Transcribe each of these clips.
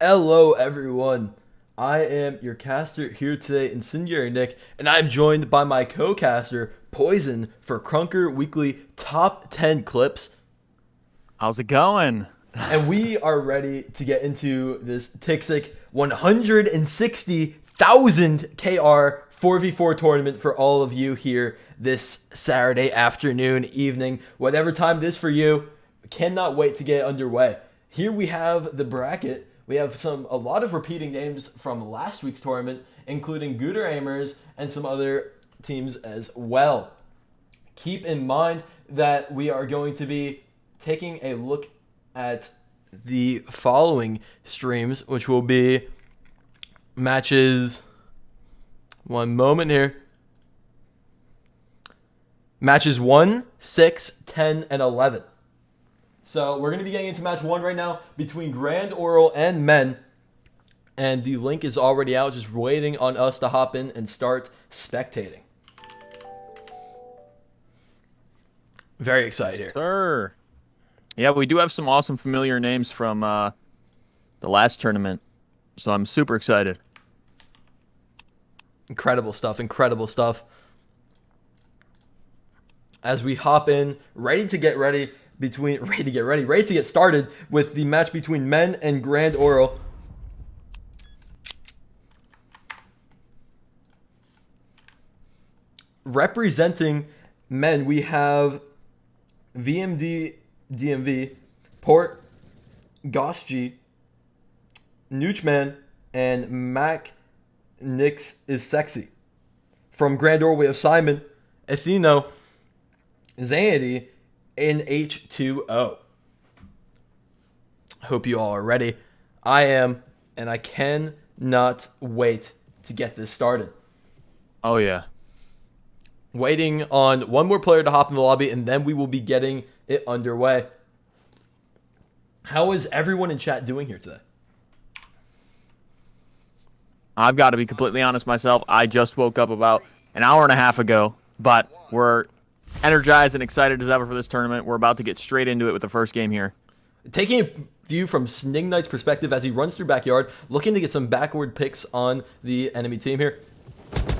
Hello everyone, I am your caster here today, IncendiaryNick, and I'm joined by my co-caster, POISN, for Crunker Weekly Top 10 Clips. How's it going? And we are ready to get into this TIXIC 160,000 KR 4v4 tournament for all of you here this Saturday afternoon, evening, whatever time it is for you. Cannot wait to get underway. Here we have the bracket. We have a lot of repeating names from last week's tournament, including Gooder Aimers and some other teams as well. Keep in mind that we are going to be taking a look at the following streams, which will be matches. One moment here. Matches 1, 6, 10, and 11. So we're going to be getting into match 1 right now between Grand Oral and Men. And the link is already out, just waiting on us to hop in and start spectating. Very excited here. Sir. Yeah, we do have some awesome familiar names from the last tournament. So I'm super excited. Incredible stuff, incredible stuff. As we hop in, ready to get started with the match between Men and Grand Oral. Representing Men, we have VMD DMV, Port, Gosji, Noochman, and Mac Nix is Sexy. From Grand Oral, we have Simon, Atheno, Zanity, and H2O. Hope you all are ready. I am, and I cannot wait to get this started. Oh, yeah. Waiting on one more player to hop in the lobby, and then we will be getting it underway. How is everyone in chat doing here today? I've got to be completely honest myself. I just woke up about an hour and a half ago, but we're energized and excited as ever for this tournament. We're about to get straight into it with the first game here. Taking a view from Snig Knight's perspective as he runs through backyard, looking to get some backward picks on the enemy team here.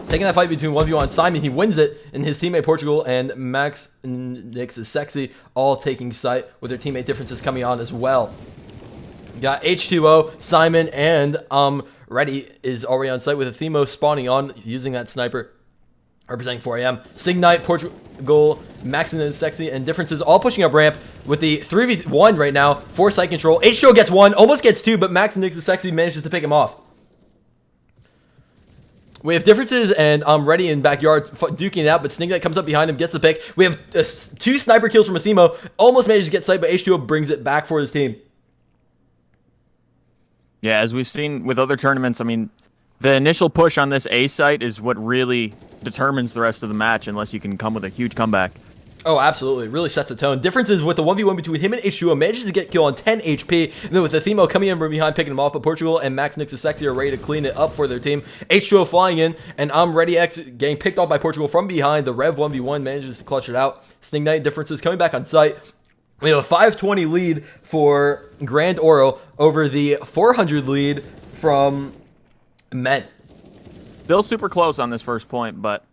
Taking that fight between 1v1 Simon, he wins it, and his teammate Portugal and Max Nix is Sexy, all taking sight with their teammate differences coming on as well. Got H2O, Simon, and Ready is already on site with Athemo spawning on using that sniper. Representing 4am. Snig Knight, Portugal, Max and Sexy, and differences all pushing up ramp with the 3v1 right now for site control. H2O gets 1, almost gets 2, but Max and Nix and Sexy manages to pick him off. We have differences and Ready in backyard duking it out, but Snig Knight comes up behind him, gets the pick. We have 2 sniper kills from Athemo, almost manages to get sight, but H2O brings it back for his team. Yeah, as we've seen with other tournaments, I mean, the initial push on this A site is what really determines the rest of the match unless you can come with a huge comeback. Oh, absolutely. Really sets the tone. Differences with the 1v1 between him and H2O manages to get kill on 10 HP. And then with Athemo coming in from behind, picking him off, but Portugal and Max Nix is Sexy are ready to clean it up for their team. H2O flying in, and Ready X getting picked off by Portugal from behind. The Rev 1v1 manages to clutch it out. Snig Knight differences coming back on site. We have a 520 lead for Grand Oral over the 400 lead from Men. Still super close on this first point, but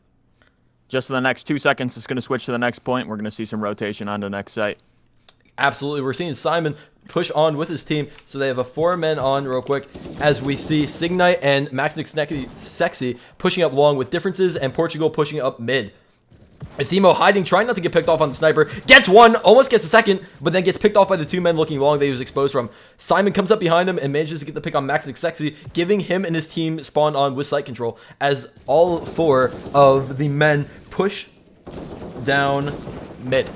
just in the next 2 seconds, it's going to switch to the next point. We're going to see some rotation on the next site. Absolutely. We're seeing Simon push on with his team. So they have a 4 men on real quick as we see Snig Knight and Max Nix Sexy pushing up long with differences and Portugal pushing up mid. Athemo hiding, trying not to get picked off on the sniper. Gets 1, almost gets a second, but then gets picked off by the 2 men looking long that he was exposed from. Simon comes up behind him and manages to get the pick on Max Nix Sexy, giving him and his team spawn on with site control as all 4 of the men push down mid.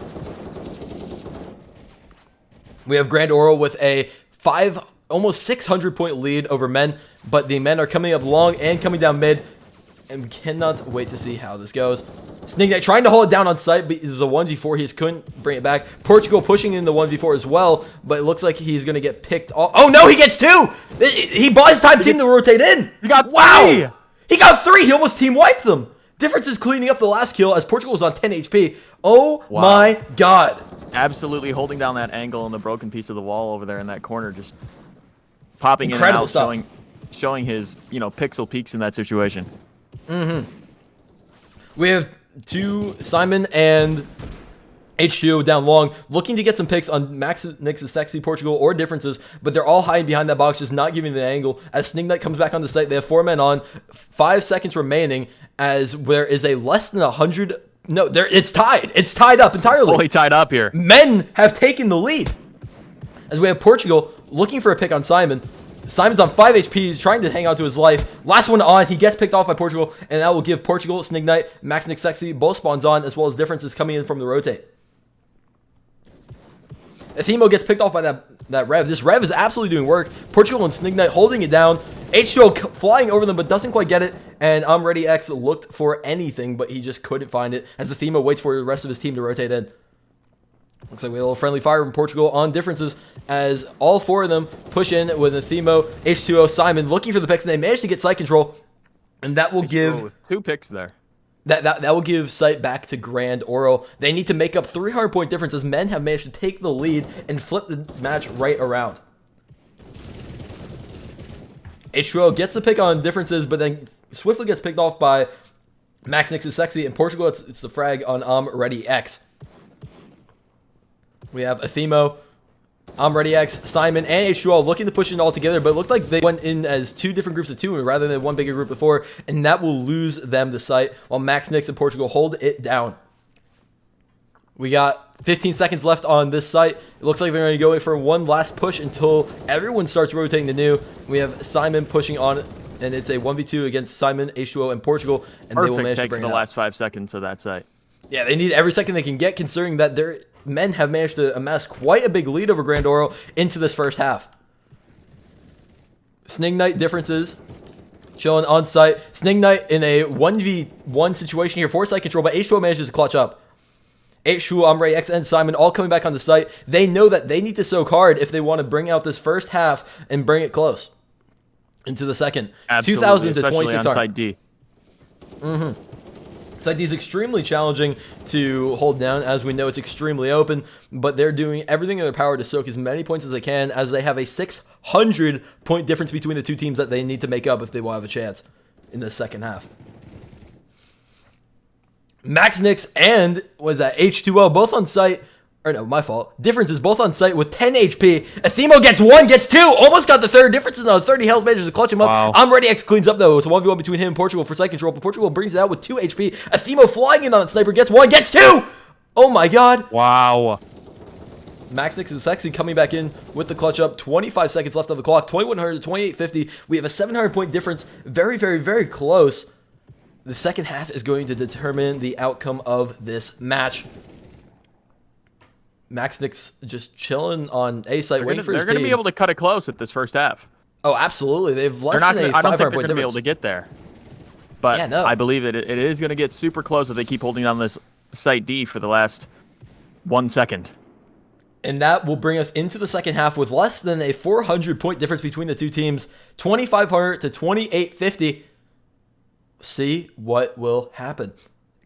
We have Grand Oral with a almost 600 point lead over Men, but the men are coming up long and coming down mid, and we cannot wait to see how this goes. Snig Knight trying to hold it down on site, but it was a 1v4. He just couldn't bring it back. Portugal pushing in the 1v4 as well, but it looks like he's going to get picked off. Oh no, he gets 2! He bought his time team to rotate in. He got 3! He got 3! He almost team wiped them. Difference is cleaning up the last kill as Portugal was on 10 HP. Oh my god. Absolutely holding down that angle and the broken piece of the wall over there in that corner. Just popping Incredible in and out, stuff. showing his, pixel peaks in that situation. We have two, Simon and H2O down long, looking to get some picks on Max Nix's Sexy Portugal or differences, but they're all hiding behind that box, just not giving the angle. As Snig Knight comes back on the site, they have 4 men on, 5 seconds remaining, as there is a less than 100... No, it's tied. It's tied up entirely. Fully tied up here. Men have taken the lead. As we have Portugal looking for a pick on Simon. Simon's on 5 HP. He's trying to hang on to his life. Last one on. He gets picked off by Portugal, and that will give Portugal, Snig Knight, Max Nick Sexy, both spawns on, as well as differences coming in from the rotate. Athemo gets picked off by that Rev. This Rev is absolutely doing work. Portugal and Snig Knight holding it down. H2O flying over them, but doesn't quite get it. And Ready X looked for anything, but he just couldn't find it as Athemo waits for the rest of his team to rotate in. Looks like we have a little friendly fire from Portugal on differences as all 4 of them push in with Athemo, H2O, Simon looking for the picks, and they manage to get site control. And that will give... with 2 picks there. That will give sight back to Grand Oro. They need to make up 300-point difference as men have managed to take the lead and flip the match right around. H2O gets the pick on differences, but then swiftly gets picked off by Max Nix is Sexy. In Portugal, it's the frag on Ready X. We have Athemo, Ready X, Simon, and H2O looking to push it all together, but it looked like they went in as 2 different groups of 2 rather than one bigger group before, and that will lose them the site while Max Nix and Portugal hold it down. We got 15 seconds left on this site. It looks like they're going to go in for one last push until everyone starts rotating to new. We have Simon pushing on, and it's a 1v2 against Simon, H2O, and Portugal, and they will manage to bring it the out. last 5 seconds of that site. Yeah, they need every second they can get, considering that their men have managed to amass quite a big lead over Grand Oro into this first half. Snig Knight differences chilling on site. Snig Knight in a 1v1 situation here for site control, but H2O manages to clutch up. H2O, Ombre X, and Simon all coming back on the site. They know that they need to soak hard if they want to bring out this first half and bring it close into the second. Absolutely, 2,000 to especially 26 on side D. Side D is extremely challenging to hold down, as we know it's extremely open, but they're doing everything in their power to soak as many points as they can, as they have a 600-point difference between the 2 teams that they need to make up if they will have a chance in the second half. Max Nix and, H2O, both on site, or no, my fault. Differences both on site with 10 HP. Athemo gets 1, gets 2, almost got the third. Differences on 30 health, manages to clutch him up. Wow. Ready X cleans up though. It's a 1v1 between him and Portugal for site control, but Portugal brings it out with 2 HP. Athemo flying in on the sniper, gets 1, gets 2! Oh my god. Wow. Max Nix is Sexy coming back in with the clutch up. 25 seconds left on the clock. 2100 to 2850. We have a 700-point difference. Very, very, very close. The second half is going to determine the outcome of this match. Max Nix just chilling on A site, waiting for his team. They're going to be able to cut it close at this first half. Oh, absolutely. They've less than a 500-point difference. I don't think they're going to be able to get there. But yeah, no. I believe it is going to get super close if they keep holding on this site D for the last 1 second. And that will bring us into the second half with less than a 400-point difference between the 2 teams. 2,500 to 2,850. See what will happen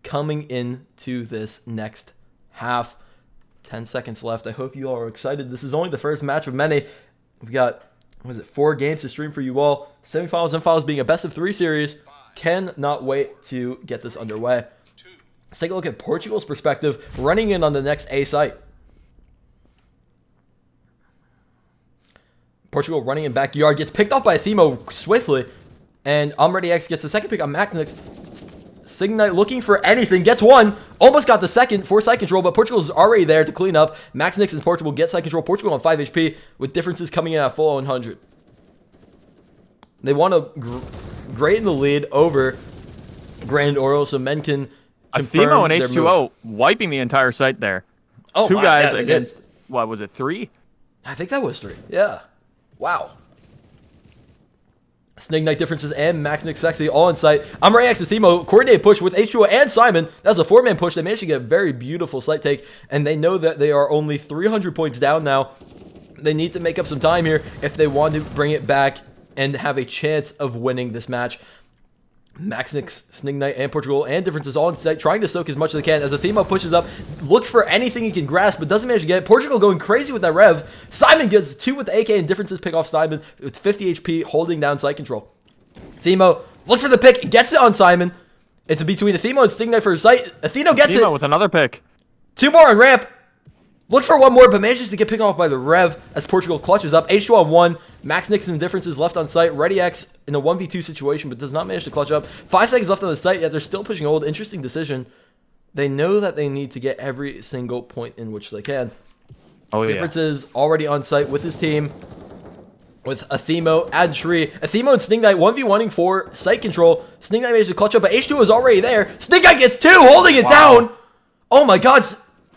coming into this next half. 10 seconds left. I hope you all are excited. This is only the first match of many. We've got, 4 games to stream for you all. Semifinals and finals being a best of 3 series. Cannot wait to get this underway. Let's take a look at Portugal's perspective, running in on the next A site. Portugal running in backyard, gets picked off by Athemo swiftly. And Ready X gets the second pick on Max Nix. Snig Knight looking for anything, gets 1, almost got the second for side control, but Portugal's already there to clean up. Max Nix and Portugal get side control. Portugal on 5 HP with differences coming in at full 100. They want to great in the lead over Grand Oro so men can confirm Athemo and their H2O move. wiping the entire site there. Oh, 2 my, guys yeah, against, what was it, 3? I think that was 3. Yeah. Wow. Snig Knight differences and Max Nick Sexy all in sight. Ready X and Athemo coordinated push with H2O and Simon. That's a 4-man push. They managed to get a very beautiful site take, and they know that they are only 300 points down now. They need to make up some time here if they want to bring it back and have a chance of winning this match. Maxnix, Snig Knight, and Portugal, and Differences all in sight, trying to soak as much as they can as Athemo pushes up, looks for anything he can grasp, but doesn't manage to get it. Portugal going crazy with that rev. Simon gets 2 with the AK, and Differences pick off Simon with 50 HP, holding down site control. Athemo looks for the pick, gets it on Simon. It's between Athemo and Snig Knight for his sight. Athemo gets it. with another pick. 2 more on ramp. Looks for one more, but manages to get picked off by the rev as Portugal clutches up. H2 on 1. Max Nixon Differences left on site. Ready X in a 1v2 situation, but does not manage to clutch up. 5 seconds left on the site, yet they're still pushing hold. Interesting decision. They know that they need to get every single point in which they can. Oh, yeah. Differences already on site with his team. With Athemo and Tree. Athemo and Snig Knight 1v1ing for site control. Snig Knight managed to clutch up, but H2 is already there. Snig Knight gets 2, holding it down. Oh my god.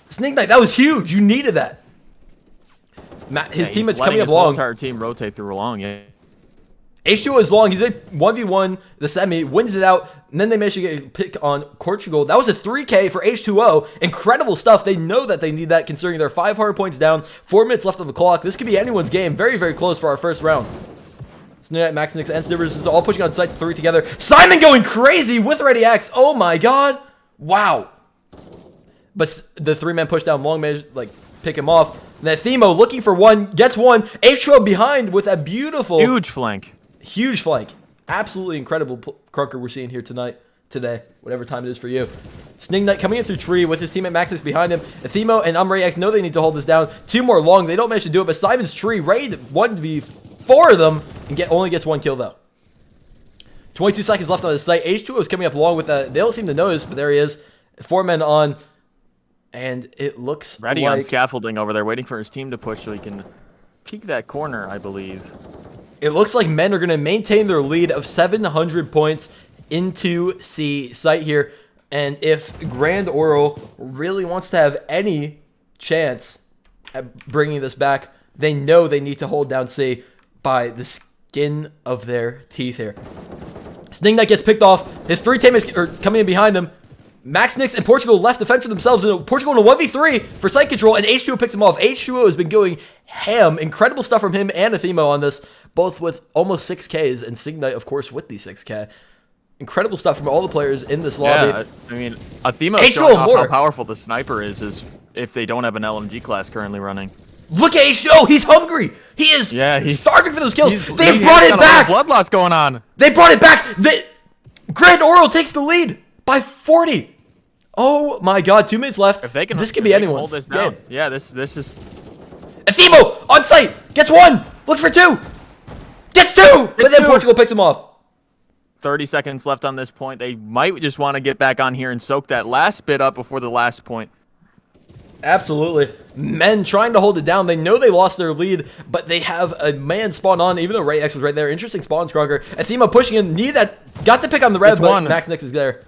Snig Knight, that was huge. You needed that. His teammates coming up long. Entire team rotate through along, yeah. H2O is long. He's in 1v1 the semi, wins it out, and then they managed to get a pick on Portugal. That was a 3K for H2O. Incredible stuff. They know that they need that considering they're 500 points down, 4 minutes left on the clock. This could be anyone's game. Very, very close for our first round. Snare Max Nix and Snibbers is all pushing on site 3 together. Simon going crazy with Ready X. Oh my god. Wow. But the 3-man push down long managed like pick him off. And then Themo looking for 1, gets 1. H2O behind with a beautiful huge flank. Huge flank. Absolutely incredible crunker we're seeing here today, whatever time it is for you. Snig Knight coming in through tree with his teammate Maxis behind him. Athemo and Umray X know they need to hold this down. 2 more long. They don't manage to do it, but Simon's tree ready to 1v4 of them and only gets 1 kill though. 22 seconds left on the site. H2O is coming up long with that. They don't seem to notice, but there he is. 4 men on. And it looks ready on scaffolding over there, waiting for his team to push so he can peek that corner, I believe. It looks like men are going to maintain their lead of 700 points into C site here. And if Grand Oral really wants to have any chance at bringing this back, they know they need to hold down C by the skin of their teeth here. Snig Knight gets picked off. His 3 teammates are coming in behind him. Max Nix and Portugal left to fend for themselves. Portugal in a 1v3 for site control, and H2O picks him off. H2O has been going ham. Incredible stuff from him and Athemo on this, both with almost 6Ks, and Snig Knight, of course, with the 6K. Incredible stuff from all the players in this lobby. Yeah, I mean, Athemo showing off how powerful the sniper is if they don't have an LMG class currently running. Look at H2O. He's hungry. He is he's starving for those kills. They brought it back. Blood loss going on. They brought it back. Grand Oral takes the lead by 40. Oh my god, 2 minutes left. If they can, this could be anyone's. Hold this down. Yeah, this is. Athemo on site gets 1, looks for 2, gets 2, but then Portugal picks him off. 30 seconds left on this point. They might just want to get back on here and soak that last bit up before the last point. Absolutely. Men trying to hold it down. They know they lost their lead, but they have a man spawn on, even though Ray X was right there. Interesting spawn, Scrugger. Athemo pushing in. Got the pick on the rev, but Max Nix is there.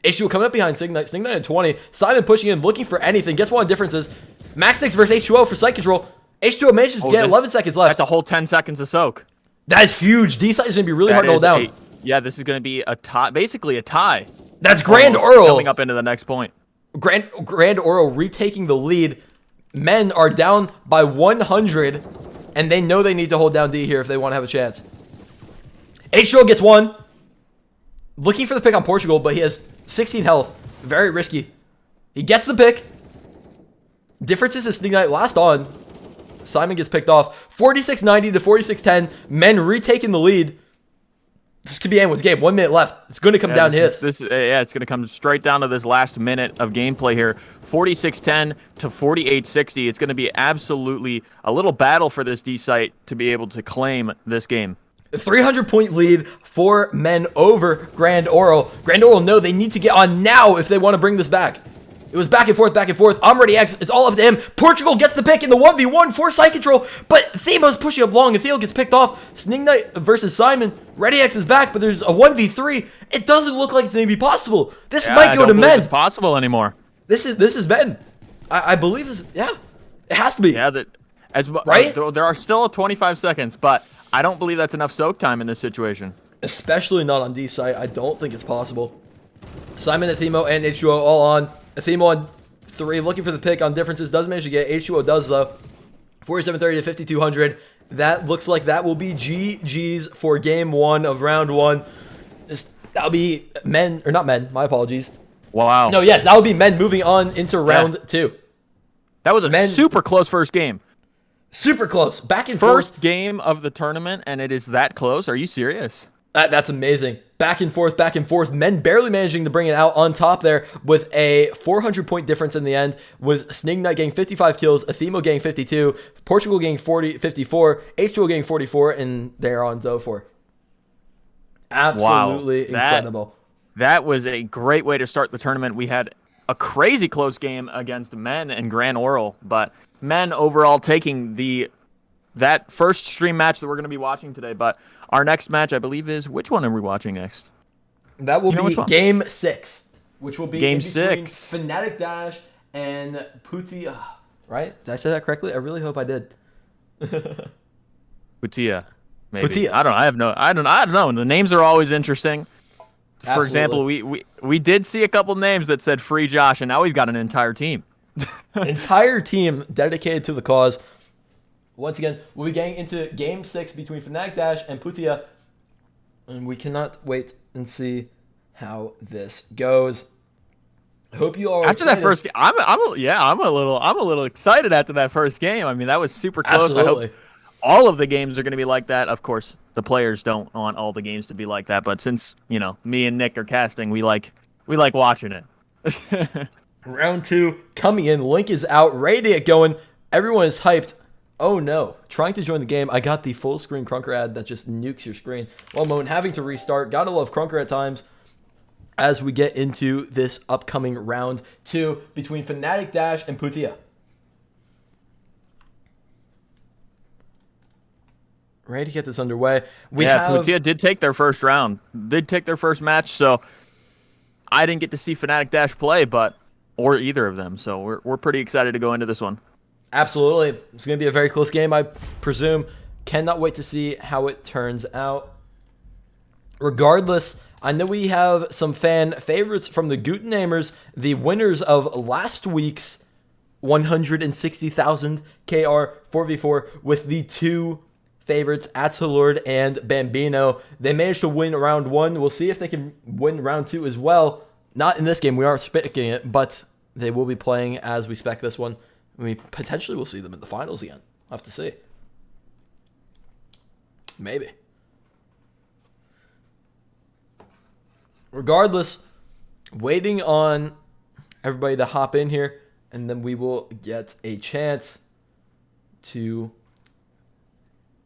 H2O coming up behind Snig Knight. Snig Knight at 20. Simon pushing in, looking for anything. Gets 1 differences. Max Nix versus H2O for site control. H2O manages to get 11 seconds left. That's a whole 10 seconds of soak. That is huge. D site is going to be really hard to hold down. Yeah, this is going to be a tie, basically a tie. That's Grand Oral coming up into the next point. Grand Oral retaking the lead. Men are down by 100, and they know they need to hold down D here if they want to have a chance. H2O gets 1. Looking for the pick on Portugal, but he has 16 health. Very risky. He gets the pick. Differences is Snig Knight last on. Simon gets picked off. 46-90 to 46-10. Men retaking the lead. This could be anyone's game. 1 minute left. It's going to come down to his. Yeah, it's going to come straight down to this last minute of gameplay here. 46-10 to 48-60. It's going to be absolutely a little battle for this D site to be able to claim this game. 300-point lead for men over Grand Oral. Grand Oral know they need to get on now if they want to bring this back. It was back and forth, back and forth. I'm ready X. It's all up to him. Portugal gets the pick in the 1v1 for side control, but Themo's pushing up long, and Theo gets picked off. Snig Knight versus Simon. Ready X is back, but there's a 1v3. It doesn't look like it's going to be possible. This might go to men. It's possible anymore. This is men. I believe this. Yeah, it has to be. Yeah, right. There are still 25 seconds, but I don't believe that's enough soak time in this situation. Especially not on D site. I don't think it's possible. Simon, Athemo, and H2O all on. Athemo on 3, looking for the pick on differences. Doesn't manage to get. H2O does, though. 47-30 to 5,200. That looks like that will be GG's for game 1 of round 1. That'll be men, or not men, my apologies. Wow. No, yes, that would be men moving on into round 2. That was a super close first game. Super close. Back and forth. First game of the tournament, and it is that close? Are you serious? That's amazing. Back and forth, back and forth. Men barely managing to bring it out on top there with a 400-point difference in the end, with Snig Knight getting 55 kills, Athemo getting 52, Portugal getting 54, H2O getting 44, and they're on 0-4. Absolutely incredible. That was a great way to start the tournament. We had a crazy close game against men and Grand Oral, but men overall taking that first stream match that we're going to be watching today. But our next match, I believe, is which one are we watching next? That will be Game 6, which will be Game 6. Fnatic Dash and Putia. Right? Did I say that correctly? I really hope I did. Putia. Maybe. Putia. I don't know. The names are always interesting. Absolutely. For example, we did see a couple names that said Free Josh, and now we've got an entire team. Entire team dedicated to the cause. Once again, we'll be getting into Game 6 between Fnatic Dash and Putia, and we cannot wait and see how this goes. I hope you all after excited. That first game. I'm a little excited after that first game. I mean, that was super close. Absolutely. I hope all of the games are going to be like that. Of course, the players don't want all the games to be like that, but since me and Nick are casting, we like watching it. Round 2 coming in. Link is out, ready to get going. Everyone is hyped. Oh no, trying to join the game. I got the full screen Crunker ad that just nukes your screen. One moment, having to restart. Gotta love Crunker at times. As we get into this upcoming round 2 between Fnatic Dash and Putia. Ready to get this underway. Putia did take their first round. Did take their first match, so I didn't get to see Fnatic Dash play, or either of them. So we're pretty excited to go into this one. Absolutely. It's going to be a very close game, I presume. Cannot wait to see how it turns out. Regardless, I know we have some fan favorites from the Gutenamers, the winners of last week's 160,000 KR 4v4 with the 2 favorites, Atsalord and Bambino. They managed to win round 1. We'll see if they can win round 2 as well. Not in this game. We are specking it, but they will be playing as we spec this one. We potentially will see them in the finals again. I'll have to see. Maybe. Regardless, waiting on everybody to hop in here, and then we will get a chance to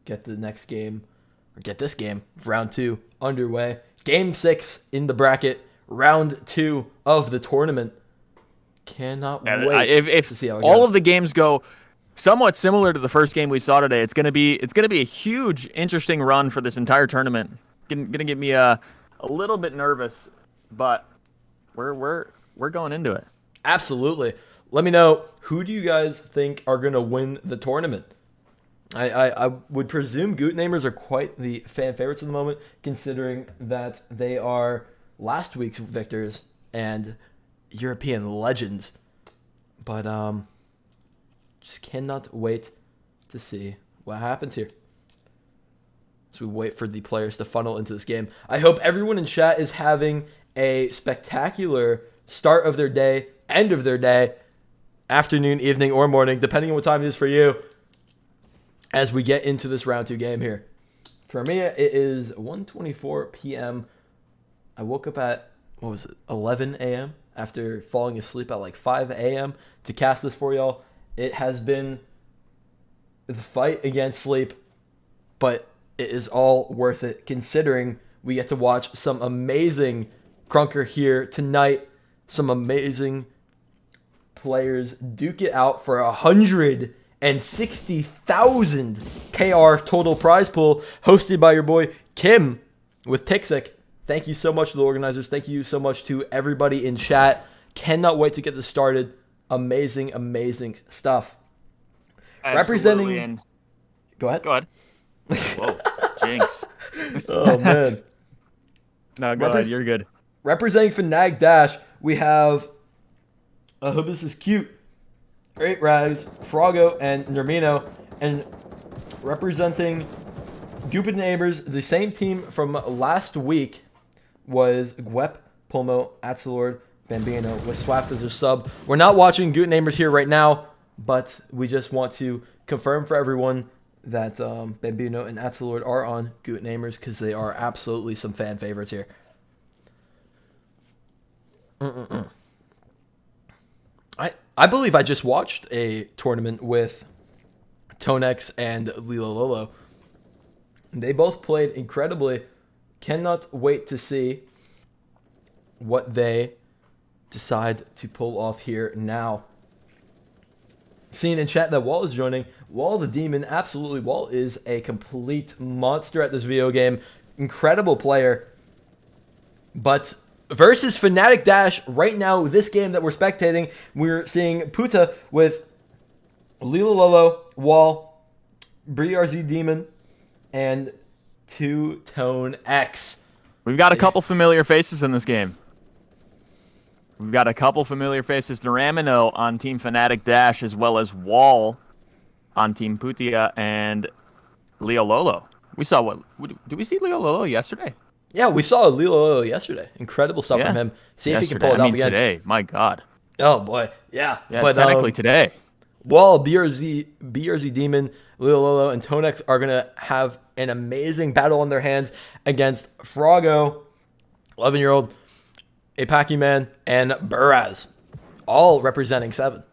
get the next game, or get this game, round 2, underway. Game 6 in the bracket, round 2 of the tournament. Cannot wait if to see how it all goes. of the games go somewhat similar to the first game we saw today. It's gonna be a huge, interesting run for this entire tournament. Gonna get me a little bit nervous, but we're going into it. Absolutely. Let me know, who do you guys think are gonna win the tournament? I would presume Gutenamers are quite the fan favorites at the moment, considering that they are last week's victors and European legends. But just cannot wait to see what happens here as we wait for the players to funnel into this game. I hope everyone in chat is having a spectacular start of their day, end of their day, afternoon, evening, or morning, depending on what time it is for you, as we get into this round 2 game here. For me, it is 1:24 p.m. I woke up at, 11 a.m. after falling asleep at like 5 a.m. to cast this for y'all. It has been the fight against sleep, but it is all worth it, considering we get to watch some amazing Crunker here tonight. Some amazing players duke it out for 160,000 KR total prize pool, hosted by your boy Kim with TIXIC. Thank you so much to the organizers. Thank you so much to everybody in chat. Cannot wait to get this started. Amazing, amazing stuff. Absolutely. Representing... Go ahead. Whoa, jinx. Oh, man. No, go ahead. You're good. Representing Fnatic Dash, we have... I hope this is cute. Great Rags, Frogo, and Nermino. And representing Gutenamers, the same team from last week, was Gwep, Pulmo, Atzelord, Bambino with Swaft as their sub. We're not watching Goot Namers here right now, but we just want to confirm for everyone that Bambino and Atzelord are on Goot Namers because they are absolutely some fan favorites here. I believe I just watched a tournament with Tonex and Lilololo. They both played incredibly. Cannot wait to see what they decide to pull off here now. Seeing in chat that Wall is joining. Wall the Demon, absolutely. Wall is a complete monster at this video game. Incredible player. But versus Fnatic Dash, right now, this game that we're spectating, we're seeing Puta with Lilololo, Wall, BRZ Demon, and Two-Tone X. We've got a couple familiar faces in this game. We've got a couple familiar faces. Naramino on Team Fnatic Dash, as well as Wall on Team Putia and Leo Lolo. We saw what? Did we see Leo Lolo yesterday? Yeah, we saw Lilololo yesterday. Incredible stuff from him. See if he can pull it off again. Today. My God. Oh, boy. Yeah. But technically today. Wall, BRZ Demon, Lilololo, and Tonex are going to have an amazing battle on their hands against Froggo, 11-year-old, Apaki Man, and Buraz, all representing 7.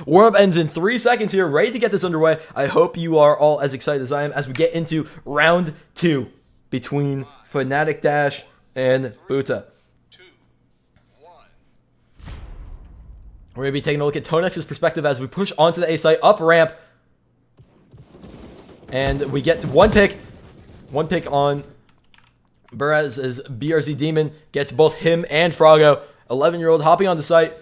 Warm-up ends in 3 seconds here, ready to get this underway. I hope you are all as excited as I am as we get into round 2 between Fnatic Dash and Buta. We're going to be taking a look at Tonex's perspective as we push onto the A site, up ramp. And we get one pick on Buraz as BRZ Demon gets both him and Froggo. 11-year-old hopping on the site.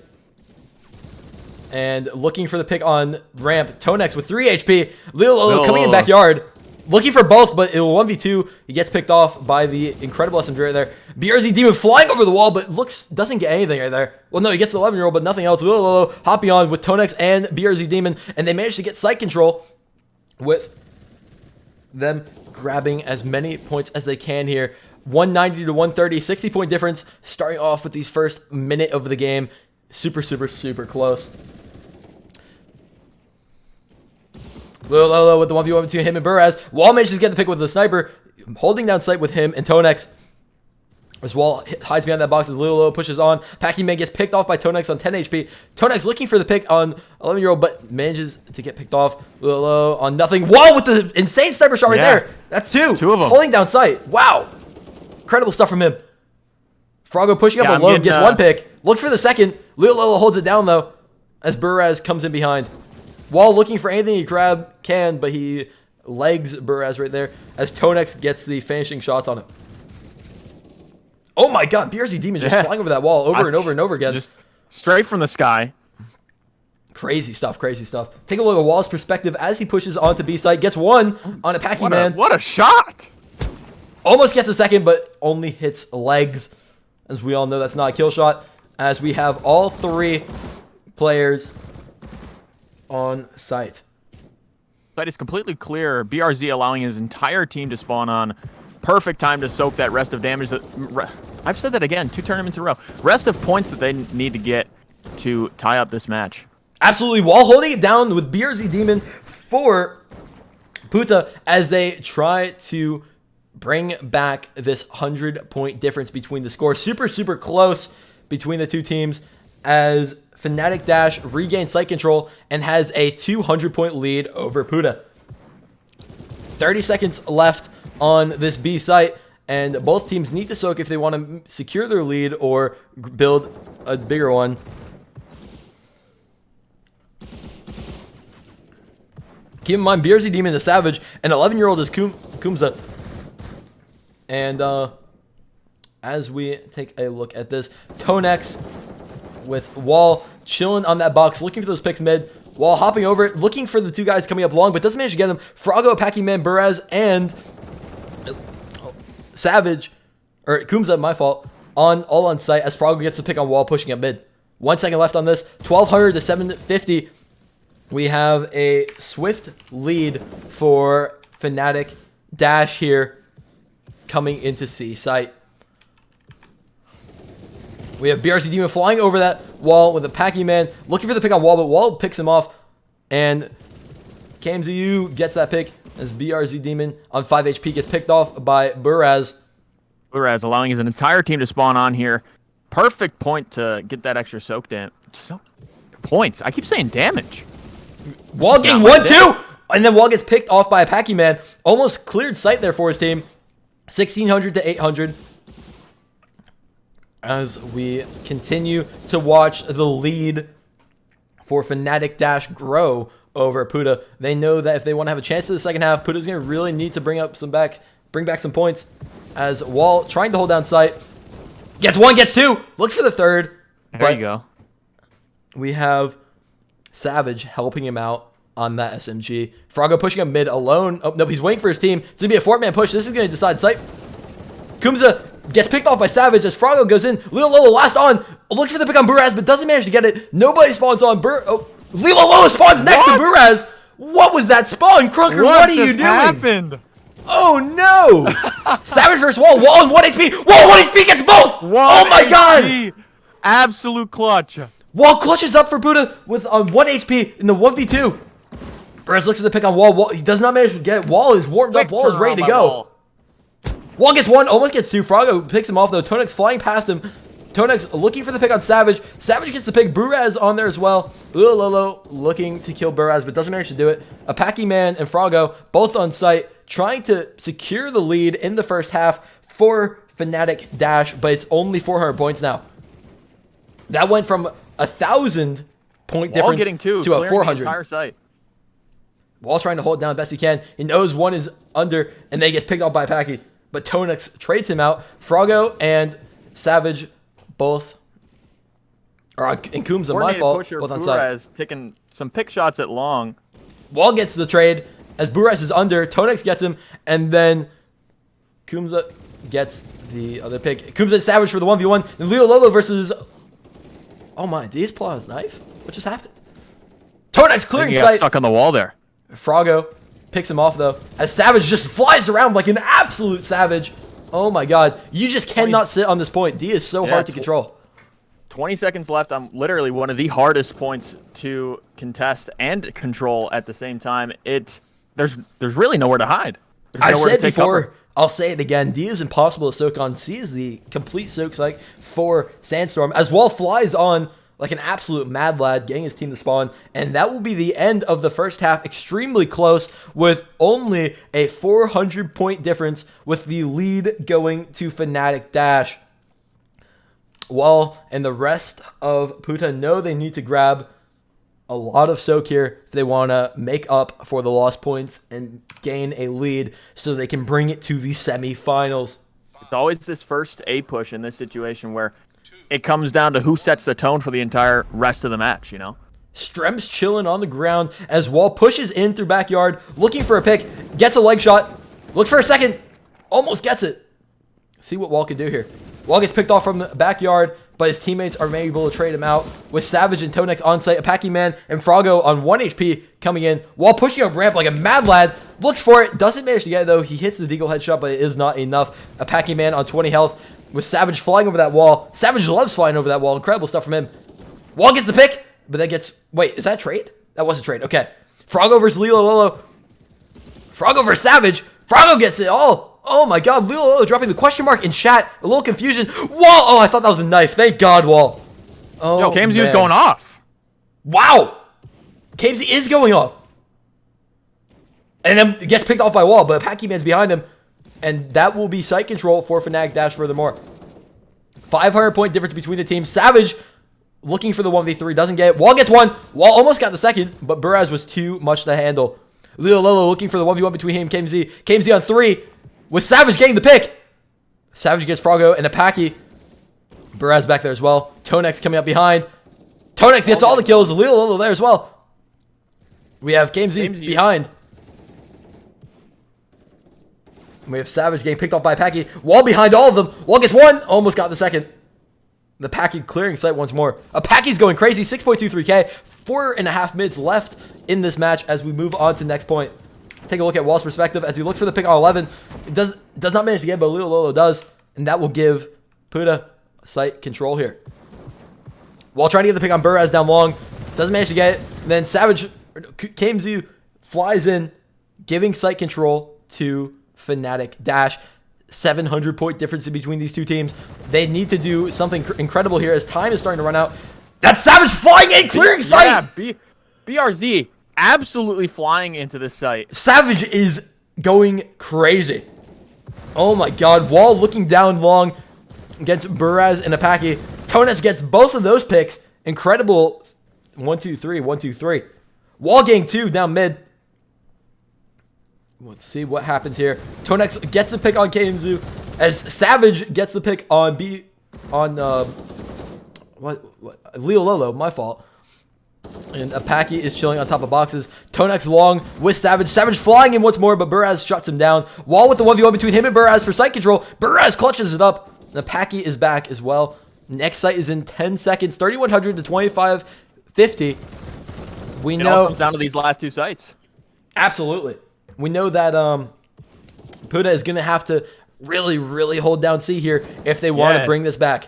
And looking for the pick on ramp. Tonex with 3 HP. Lilololo coming in backyard. Looking for both, but it will 1v2. He gets picked off by the incredible SMG right there. BRZ Demon flying over the wall, but doesn't get anything right there. Well, no, he gets the 11-year-old, but nothing else. Lilololo hopping on with Tonex and BRZ Demon, and they manage to get site control with them grabbing as many points as they can here. 190 to 130, 60-point difference. Starting off with these first minute of the game. Super, super, super close. Lilololo with the 1v1 between him and Buraz. Wall manages to get the pick with the sniper, holding down sight with him and Tonex. As Wall hides behind that box as Lilololo pushes on. Pac-Man gets picked off by Tonex on 10 HP. Tonex looking for the pick on 11-year-old, but manages to get picked off. Lilololo on nothing. Wall with the insane sniper shot right there. That's 2 of them. Holding down sight. Wow. Incredible stuff from him. Froggo pushing up alone, gets 1 pick. Looks for the second. Lilololo holds it down, though, as Buraz comes in behind. Wall looking for anything he can, but he legs Buraz right there as Tonex gets the finishing shots on him. Oh my God, BRZ Demon just flying over that wall over and over and over again. Just straight from the sky. Crazy stuff, crazy stuff. Take a look at Wall's perspective as he pushes onto B site. Gets 1 on a Packy Man. What a shot! Almost gets a second, but only hits legs. As we all know, that's not a kill shot. As we have all 3 players on site. Site is completely clear. BRZ allowing his entire team to spawn on. Perfect time to soak that rest of damage. I've said that again 2 tournaments in a row. Rest of points that they need to get to tie up this match. Absolutely. Wall holding it down with BRZ Demon for Puta as they try to bring back this 100-point difference between the score. Super, super close between the 2 teams as Fnatic Dash regains site control and has a 200-point lead over Puta. 30 seconds left on this B site, and both teams need to soak if they want to secure their lead or build a bigger one. Keep in mind, BRZ Demon is Savage, and 11-year-old is Kumza. And as we take a look at this, Tonex with Wall chilling on that box, looking for those picks mid. Wall hopping over it, looking for the 2 guys coming up long, but doesn't manage to get him. Froggo, Packy Man, Buraz, and Savage, or Kumza, my fault, all on site as Froggo gets the pick on Wall, pushing up mid. 1 second left on this. 1200 to 750. We have a swift lead for Fnatic Dash here coming into C site. We have BRC Demon flying over that wall with a Pac-Man looking for the pick on Wall, but Wall picks him off. And KMZU gets that pick as BRZ Demon on 5 HP gets picked off by Buraz. Buraz allowing his entire team to spawn on here. Perfect point to get that extra soak points. I keep saying damage. Wall getting 1-2! And then Wall gets picked off by a Pac-Man. Almost cleared sight there for his team. 1,600 to 800. As we continue to watch the lead for Fnatic Dash grow over Puda. They know that if they want to have a chance in the second half, Puda's going to really need to bring back some points. As Wall trying to hold down sight. Gets 1, gets 2. Looks for the third. There you go. We have Savage helping him out on that SMG. Froggo pushing him mid alone. Oh, no, he's waiting for his team. It's going to be a 4-man push. This is going to decide sight. Kumza gets picked off by Savage as Froggo goes in. Lilo Lolo last on. Looks for the pick on Buraz, but doesn't manage to get it. Nobody spawns on Lilo Lolo spawns next to Buraz. What was that spawn, Crunker? What are you doing? Happened? Oh no! Savage versus Wall. Wall on 1 HP. Wall 1 HP gets both. Oh my god! Absolute clutch. Wall clutches up for Buddha with 1 HP in the 1v2. Buraz looks at the pick on Wall. Wall. He does not manage to get it. Wall is warmed up. Wall is ready to go. Wall gets 1, almost gets 2. Froggo picks him off though. Tonex flying past him. Tonex looking for the pick on Savage. Savage gets the pick. Buraz on there as well. Lolo looking to kill Buraz, but doesn't manage to do it. A Pac-Man and Froggo both on site, trying to secure the lead in the first half for Fnatic Dash, but it's only 400 points now. That went from 1,000 point difference getting two, to a 400. Entire site. Wall trying to hold down the best he can. He knows 1 is under, and then he gets picked off by Packy. But Tonex trades him out. Froggo and Savage both are on, and Coombs on my fault, both on side. Taking some pick shots at long. Wall gets the trade as Buraz is under. Tonex gets him, and then Kumza gets the other pick. Kumza and Savage for the 1v1. And Leo Lolo versus... Oh my, did he just pull out his knife? What just happened? Tonex clearing he sight. got stuck on the wall there. Froggo picks him off though, as Savage just flies around like an absolute savage. Oh my god, you just cannot sit on this point. D is so hard to control. 20 seconds left on literally one of the hardest points to contest and control at the same time. There's really nowhere to hide. I've said before, I'll say it again. D is impossible to soak on. C is the complete soak site for Sandstorm. As Wall flies on like an absolute mad lad, getting his team to spawn. And that will be the end of the first half. Extremely close with only a 400-point difference with the lead going to Fnatic Dash. Wall and the rest of Puta know they need to grab a lot of soak here if they want to make up for the lost points and gain a lead so they can bring it to the semifinals. It's always this first A push in this situation where it comes down to who sets the tone for the entire rest of the match, you know? Strem's chilling on the ground as Wall pushes in through backyard, looking for a pick, gets a leg shot, looks for a second, almost gets it. See what Wall can do here. Wall gets picked off from the backyard, but his teammates are able to trade him out with Savage and Tonex on site, a Pac-Man and Froggo on 1 HP coming in. Wall pushing up ramp like a mad lad, looks for it, doesn't manage to get it though. He hits the Deagle headshot, but it is not enough. A Pac-Man on 20 health with Savage flying over that wall. Savage loves flying over that wall. Incredible stuff from him. Wall gets the pick, but then gets... Wait, is that a trade? That was a trade. Okay. Froggo versus Lilo Lolo. Froggo versus Savage. Froggo gets it all. Oh my god, Lilo Lolo dropping the question mark in chat. A little confusion. Wall! Oh, I thought that was a knife. Thank God, Wall. Oh, yo, KMZ is going off. Wow! KMZ is going off. And then gets picked off by Wall, but Pac-Man's behind him. And that will be site control for Fnatic Dash furthermore. 500-point difference between the teams. Savage looking for the 1v3. Doesn't get it. Wall gets 1. Wall almost got the second, but Buraz was too much to handle. Lilo Lolo looking for the 1v1 between him and KMZ. KMZ on 3. With Savage getting the pick. Savage gets Froggo and a Packy. Buraz back there as well. Tonex coming up behind. Tonex gets all the kills. Lilo Lolo there as well. We have KMZ behind. We have Savage getting picked off by Packy. Wall behind all of them. Wall gets 1. Almost got the second. The Packy clearing sight once more. A Packy's going crazy. 6.23k. 4.5 minutes left in this match as we move on to next point. Take a look at Wall's perspective as he looks for the pick on 11. It does not manage to get it, but Lilo Lolo does. And that will give Puda site control here. While trying to get the pick on Buraz down long, doesn't manage to get it. And then Savage, KMZU flies in, giving site control to Fnatic Dash. 700-point difference in between these two teams. They need to do something incredible here as time is starting to run out. That's Savage flying in, clearing site! Yeah, BRZ absolutely flying into this site. Savage is going crazy. Oh my god. Wall looking down long against Buraz and Apaki. Tonex gets both of those picks. Incredible 1-2-3, 1-2-3. Wall getting 2 down mid. Let's see what happens here. Tonex gets the pick on KMZU as Savage gets the pick on Leo Lolo, my fault. And Apaki is chilling on top of boxes. Tonex long with Savage. Savage flying in once more, but Buraz shuts him down. Wall with the 1v1 between him and Buraz for site control. Buraz clutches it up. And Apaki is back as well. Next site is in 10 seconds. 3,100 to 2,550. We know it comes down to these last 2 sites. Absolutely. We know that Puda is going to have to really, really hold down C here if they want to bring this back.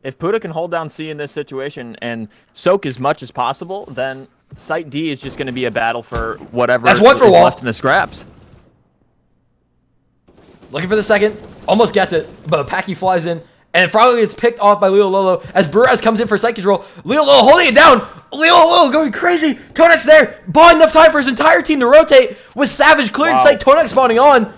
If Puda can hold down C in this situation and soak as much as possible, then Site D is just going to be a battle for whatever is left in the scraps. Looking for the second. Almost gets it, but Apaki flies in. And Froggo gets picked off by Leo Lolo as Buraz comes in for site control. Leo Lolo holding it down. Leo Lolo going crazy. Tonex there. Bought enough time for his entire team to rotate with Savage clearing site. Tonex spawning on.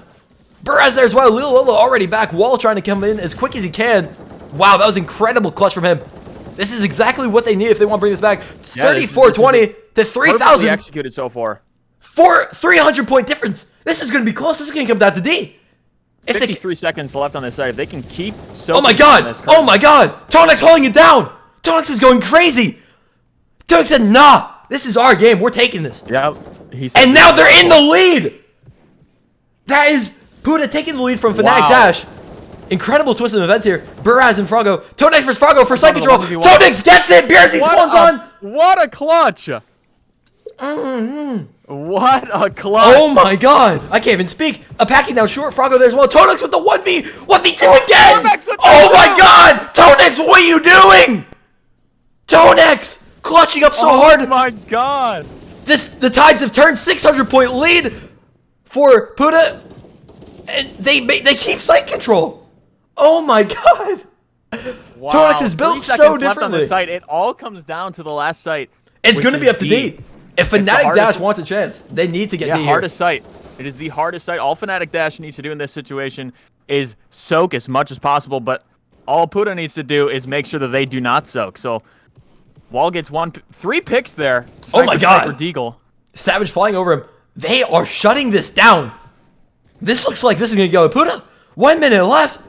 Buraz there as well. Leo Lolo already back. Wall trying to come in as quick as he can. Wow, that was incredible clutch from him. This is exactly what they need if they want to bring this back. 34-20 to 3,000. Executed so far. 300-point difference. This is going to be close. This is going to come down to D. 53 seconds left on this side. If they can keep oh my god! Oh my god! Tonex holding it down! Tonex is going crazy! Tonex said, nah! This is our game. We're taking this. Yeah. And now they're in the lead! That is Puda taking the lead from Fnatic Dash. Incredible twist of events here. Buraz and Froggo. Tonex versus Froggo for site control. Tonex gets it! BRZ spawns on! What a clutch! What a clutch! Oh my god! I can't even speak. Apaki now short. Froggo there as well. Tonex with the 1v2 again! Oh my god! Tonex, what are you doing? Tonex clutching up so hard. Oh my god! The tides have turned. 600-point lead for Puda, and they keep site control. Oh my god! Wow. Tonex is built so differently. Left on the site. It all comes down to the last site. It's going to be up to D. If Fnatic Dash wants a chance, they need to get D here. Hardest site. It is the hardest site. All Fnatic Dash needs to do in this situation is soak as much as possible, but all Puda needs to do is make sure that they do not soak. So Wall gets 3 picks there. Oh my god! Deagle. Savage flying over him. They are shutting this down. This looks like this is going to go. Puda, 1 minute left.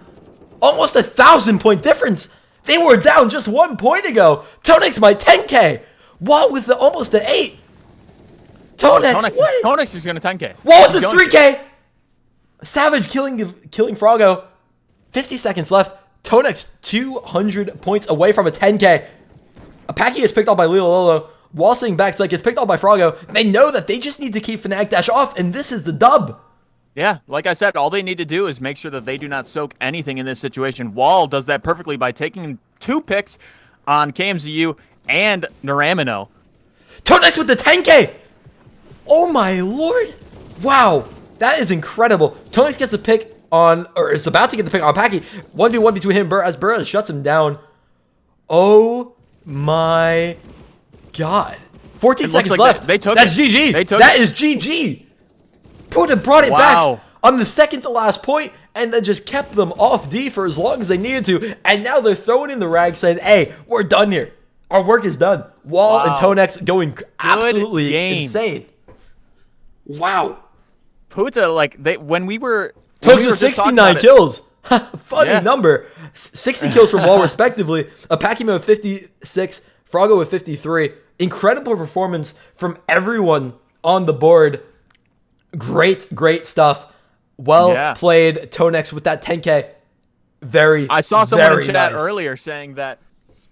Almost 1,000-point difference. They were down just 1 point ago. Tonex by 10K. Wall with almost the 8. Tonex is going to 10K. Wall with the 3K. Savage killing Froggo. 50 seconds left. Tonex 200 points away from a 10K. Apaki is picked off by Leo Lolo. Wall sitting backside gets picked off by Froggo. They know that they just need to keep Fnatic Dash off, and this is the dub. Yeah, like I said, all they need to do is make sure that they do not soak anything in this situation. Wall does that perfectly by taking 2 picks on KMZU and Naramino. Tonex with the 10K. Oh my lord. Wow. That is incredible. Tonex gets a pick on, or is about to get the pick on Apaki. 1v1 between him and Buraz shuts him down. Oh my god. 14 seconds left. They took That's GG. That is GG. Puda brought it back on the second to last point and then just kept them off D for as long as they needed to. And now they're throwing in the rag saying, hey, we're done here. Our work is done. Wall and Tonex going absolutely insane. Wow. Puda, when we were... Tonex with 69 kills. Funny number. 60 kills from Wall respectively. Apaki with 56. Froggo with 53. Incredible performance from everyone on the board. Great stuff. Well played, Tonex, with that 10K. I saw someone in chat earlier saying that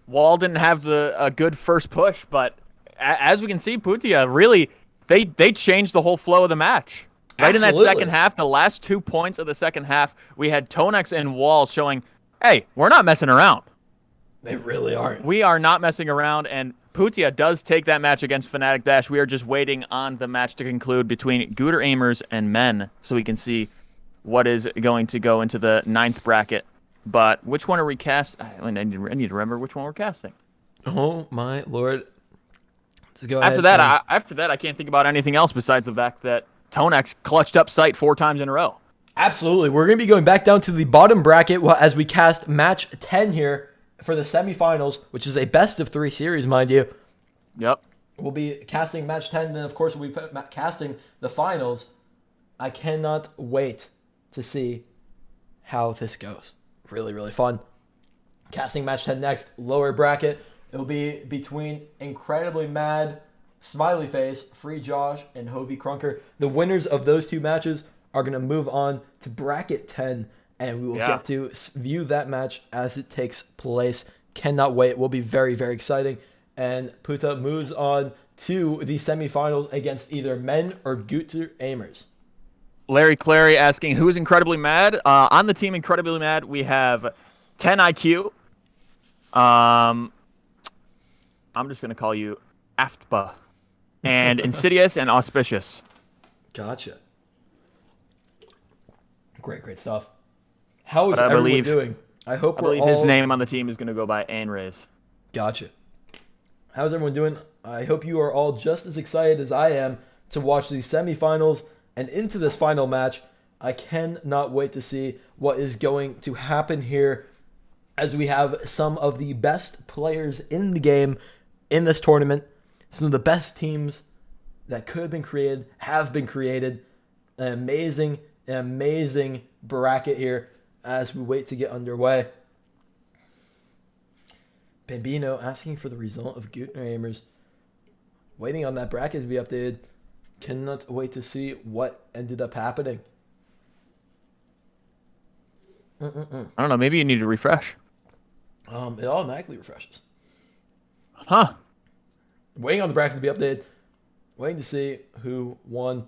Wall didn't have a good first push, but as we can see, Putia really they changed the whole flow of the match. Right in that second half, the last 2 points of the second half, we had Tonex and Wall showing, hey, we're not messing around. They really aren't. We are not messing around, and Putia does take that match against Fnatic Dash. We are just waiting on the match to conclude between Gooter Aimers and Men so we can see what is going to go into the 9th bracket. But which one are we casting? I need to remember which one we're casting. Oh, my Lord. Let's go After ahead. that, I can't think about anything else besides the fact that Tonex clutched up Sight 4 times in a row. Absolutely. We're going to be going back down to the bottom bracket as we cast match 10 here for the semifinals, which is a best of 3 series, mind you. Yep. We'll be casting match 10, and then, of course, we'll be casting the finals. I cannot wait to see how this goes. Really, really fun. Casting match 10 next, lower bracket. It'll be between Incredibly Mad, Smiley Face, Free Josh, and Hovey Crunker. The winners of those 2 matches are going to move on to bracket 10, and we will get to view that match as it takes place. Cannot wait. It will be very, very exciting. And Puta moves on to the semifinals against either Men or Gooter Aimers. Larry Clary asking, who is Incredibly Mad? On the team Incredibly Mad, we have 10 IQ. I'm just going to call you Aftba. And Insidious and Auspicious. Gotcha. Great, great stuff. How is I everyone believe, doing? I believe his name on the team is going to go by Anrez. Gotcha. How's everyone doing? I hope you are all just as excited as I am to watch the semifinals and into this final match. I cannot wait to see what is going to happen here as we have some of the best players in the game in this tournament. Some of the best teams that could have been created, have been created. An amazing bracket here as we wait to get underway. Bambino asking for the result of Gooter Aimers. Waiting on that bracket to be updated. Cannot wait to see what ended up happening. I don't know. Maybe you need to refresh. It automatically refreshes. Huh. Waiting on the bracket to be updated. Waiting to see who won.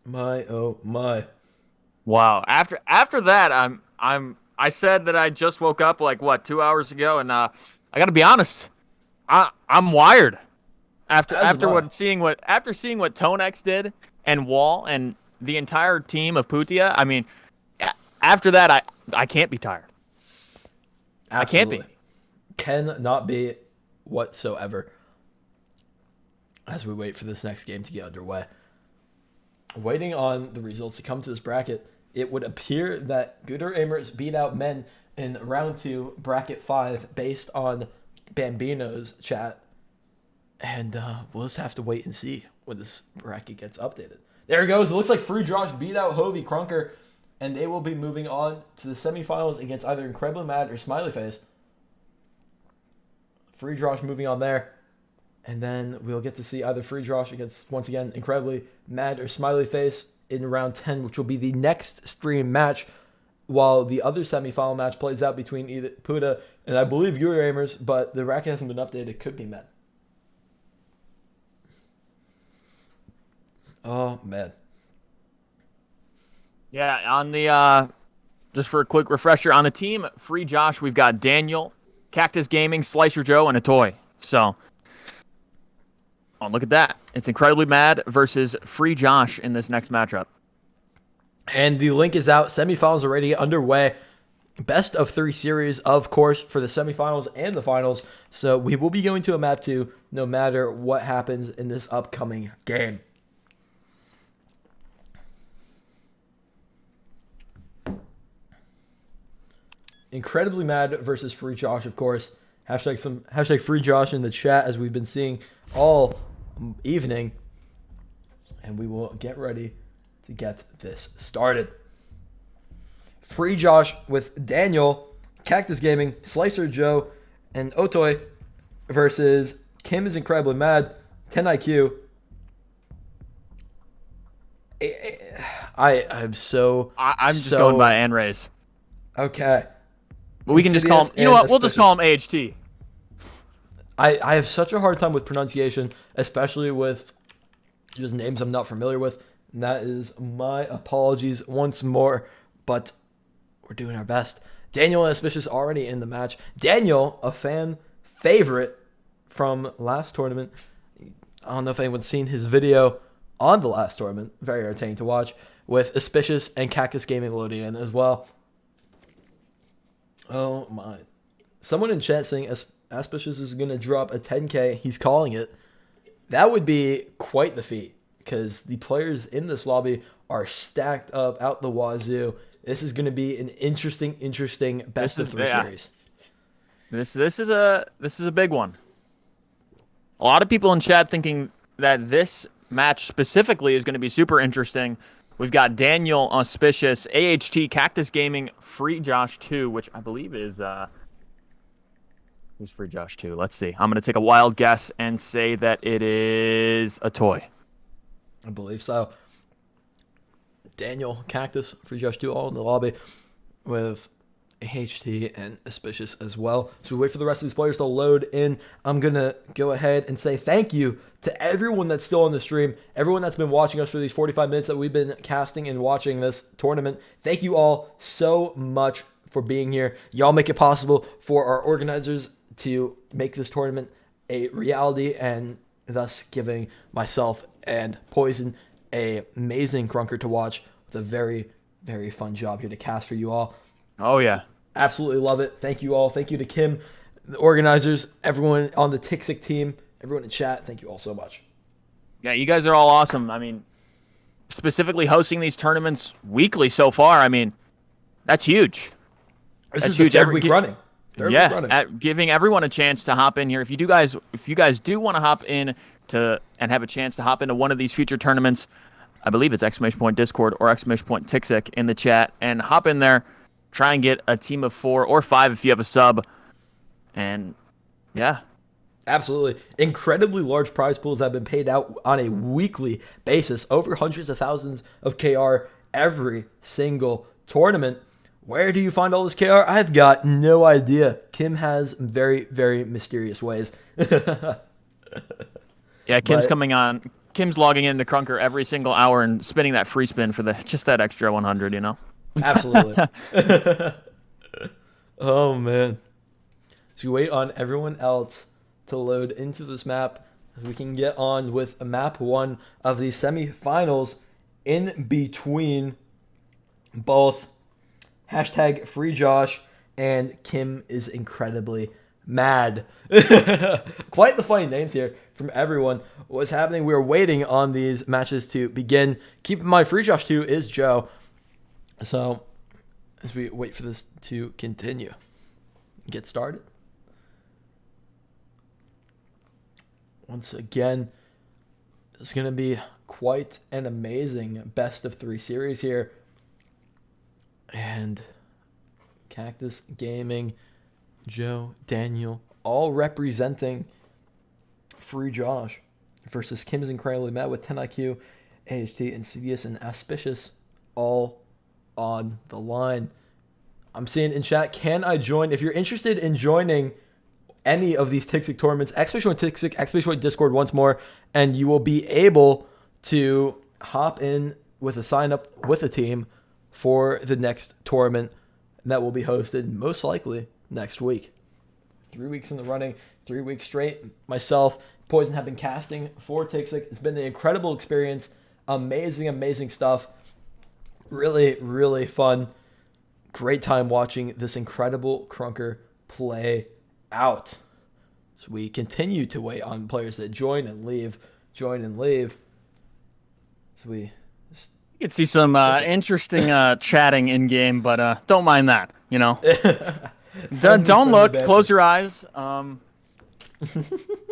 My oh my. Wow. After that, I said that I just woke up like 2 hours ago, and I got to be honest, I'm wired. After seeing what Tonex did and Wall and the entire team of Putia, I mean, after that I can't be tired. Absolutely. I can't be. Cannot be whatsoever. As we wait for this next game to get underway. Waiting on the results to come to this bracket, it would appear that Gooter Aimers beat out Men in round 2, bracket 5, based on Bambino's chat. And we'll just have to wait and see when this bracket gets updated. There it goes. It looks like Free Josh beat out Hovey Crunker, and they will be moving on to the semifinals against either Incredibly Mad or Smiley Face. Free Josh moving on there. And then we'll get to see either Free Josh against, once again, Incredibly Mad or Smiley Face in round 10, which will be the next stream match, while the other semifinal match plays out between either Puta and I believe Gooter Aimers, but the bracket hasn't been updated. It could be Men. Oh, man. Yeah, on the just for a quick refresher, on the team Free Josh, we've got Daniel, Cactus Gaming, Slicer Joe, and a toy. So, look at that. It's Incredibly Mad versus Free Josh in this next matchup. And the link is out. Semifinals already underway. Best of 3 series, of course, for the semifinals and the finals. So we will be going to a map 2 no matter what happens in this upcoming game. Incredibly Mad versus Free Josh, of course. Hashtag Free Josh in the chat, as we've been seeing all evening. And we will get ready to get this started. Free Josh with Daniel, Cactus Gaming, Slicer Joe, and Otoy versus Kim is Incredibly Mad, 10 IQ. I'm just going by Anrez. Okay. But we can just call him, you know what, we'll just call him AHT. I have such a hard time with pronunciation, especially with just names I'm not familiar with. And that is my apologies once more, but we're doing our best. Daniel and Auspicious already in the match. Daniel, a fan favorite from last tournament. I don't know if anyone's seen his video on the last tournament. Very entertaining to watch. With Auspicious and Cactus Gaming loading in as well. Oh my. Someone in chat saying Auspicious is going to drop a 10K. He's calling it. That would be quite the feat, because the players in this lobby are stacked up out the wazoo. This is going to be an interesting best of 3 series. This is a big one. A lot of people in chat thinking that this match specifically is going to be super interesting. We've got Daniel, Auspicious, AHT, Cactus Gaming, Free Josh 2, which I believe is who's Free Josh 2? Let's see. I'm going to take a wild guess and say that it is a toy. I believe so. Daniel, Cactus, Free Josh 2 all in the lobby with AHT and Auspicious as well. So we wait for the rest of these players to load in. I'm going to go ahead and say thank you to everyone that's still on the stream, everyone that's been watching us for these 45 minutes that we've been casting and watching this tournament. Thank you all so much for being here. Y'all make it possible for our organizers to make this tournament a reality, and thus giving myself and POISN an amazing Crunker to watch with a very, very fun job here to cast for you all. Oh, yeah. Absolutely love it. Thank you all. Thank you to Kim, the organizers, everyone on the TIXIC team, everyone in chat. Thank you all so much. Yeah, you guys are all awesome. I mean, specifically hosting these tournaments weekly so far, I mean, that's huge. This is huge. Third week running. Giving everyone a chance to hop in here. If you guys do want to hop in and have a chance to hop into one of these future tournaments, I believe it's !Discord or !TIXIC in the chat, and hop in there, try and get a team of 4 or 5 if you have a sub, and yeah. Absolutely. Incredibly large prize pools have been paid out on a weekly basis, over hundreds of thousands of KR every single tournament. Where do you find all this KR? I've got no idea. Kim has very, very mysterious ways. Yeah, Kim's coming on. Kim's logging into Crunker every single hour and spinning that free spin for just that extra 100, you know? Absolutely. Oh, man. So we wait on everyone else to load into this map. We can get on with map 1 of the semifinals in between both #FreeJosh and Kim is incredibly mad. Quite the funny names here from everyone. What's happening? We're waiting on these matches to begin. Keep in mind, FreeJosh 2 is Joe. So as we wait for this to continue, get started. Once again, it's going to be quite an amazing best of 3 series here. And Cactus Gaming, Joe, Daniel, all representing Free Josh versus Kim's incredibly mad with 10 IQ, AHT, Insidious, and Auspicious all on the line. I'm seeing in chat, can I join? If you're interested in joining any of these TIXIC tournaments, !TIXIC, Discord once more, and you will be able to hop in with a sign up with a team for the next tournament that will be hosted most likely next week. 3 weeks in the running, 3 weeks straight. Myself, POISN have been casting for TIXIC. It's been an incredible experience. Amazing stuff. Really, really fun. Great time watching this incredible Crunker play out. So we continue to wait on players that join and leave. So we you can see some interesting chatting in game, but don't mind that, you know. Don't look. Close your eyes.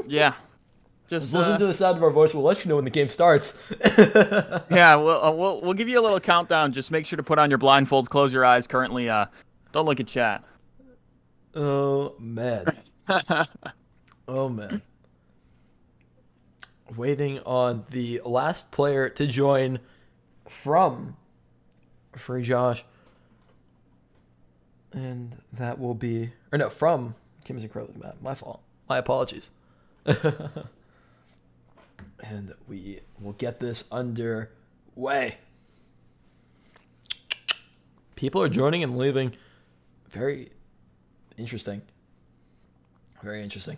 Yeah, just listen to the sound of our voice. We'll let you know when the game starts. Yeah, we'll give you a little countdown. Just make sure to put on your blindfolds, close your eyes. Currently, don't look at chat. Oh man. Oh man. Waiting on the last player to join from Free Josh, and that will be, or no, from Kim's incredibly mad. My fault. My apologies. And we will get this underway. People are joining and leaving Very interesting. Very interesting.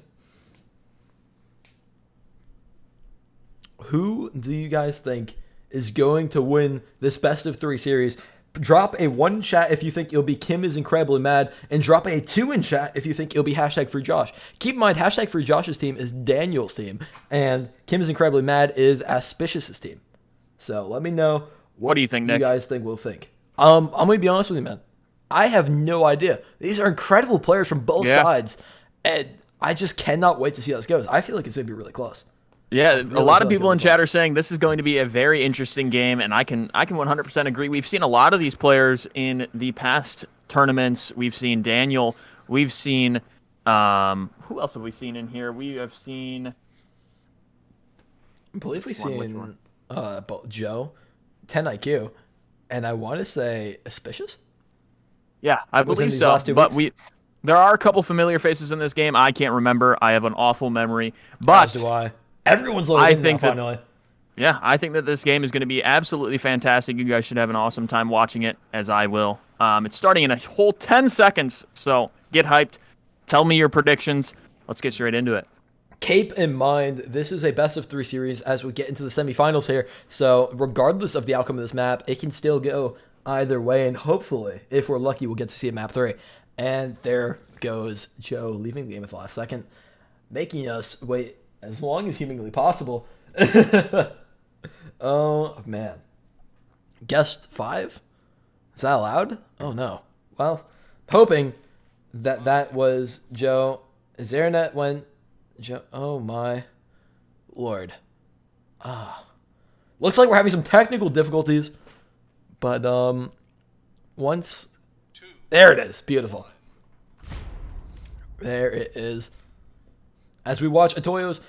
Who do you guys think is going to win this best of 3 series? Drop a 1 in chat if you think it'll be Kim is incredibly mad, and drop a 2 in chat if you think it'll be hashtag free Josh. Keep in mind, hashtag free Josh's team is Daniel's team, and Kim is incredibly mad is Aspicious's team. So let me know what do you think, Nick? You guys think we'll think. I'm gonna be honest with you, man. I have no idea. These are incredible players from both sides, and I just cannot wait to see how this goes. I feel like it's gonna be really close. Yeah, really, a lot of people in chat are saying this is going to be a very interesting game, and I can 100% agree. We've seen a lot of these players in the past tournaments. We've seen Daniel. We've seen who else have we seen in here? We have seen. I believe we've seen Joe, 10 IQ, and I want to say Aspicious. Yeah, I believe so. But there are a couple familiar faces in this game. I can't remember. I have an awful memory. But as do I. Everyone's loading now, finally. Yeah, I think that this game is going to be absolutely fantastic. You guys should have an awesome time watching it, as I will. It's starting in a whole 10 seconds, so get hyped. Tell me your predictions. Let's get straight into it. Keep in mind, this is a best of 3 series as we get into the semifinals here. So regardless of the outcome of this map, it can still go either way. And hopefully, if we're lucky, we'll get to see a map 3. And there goes Joe leaving the game at the last second, making us wait as long as humanly possible. Oh, man. Guest 5? Is that allowed? Oh, no. Well, hoping that was Joe. IncendiaryNick went Joe. Oh, my Lord. Looks like we're having some technical difficulties. But, once... There it is. Beautiful. There it is. As we watch Atoyo's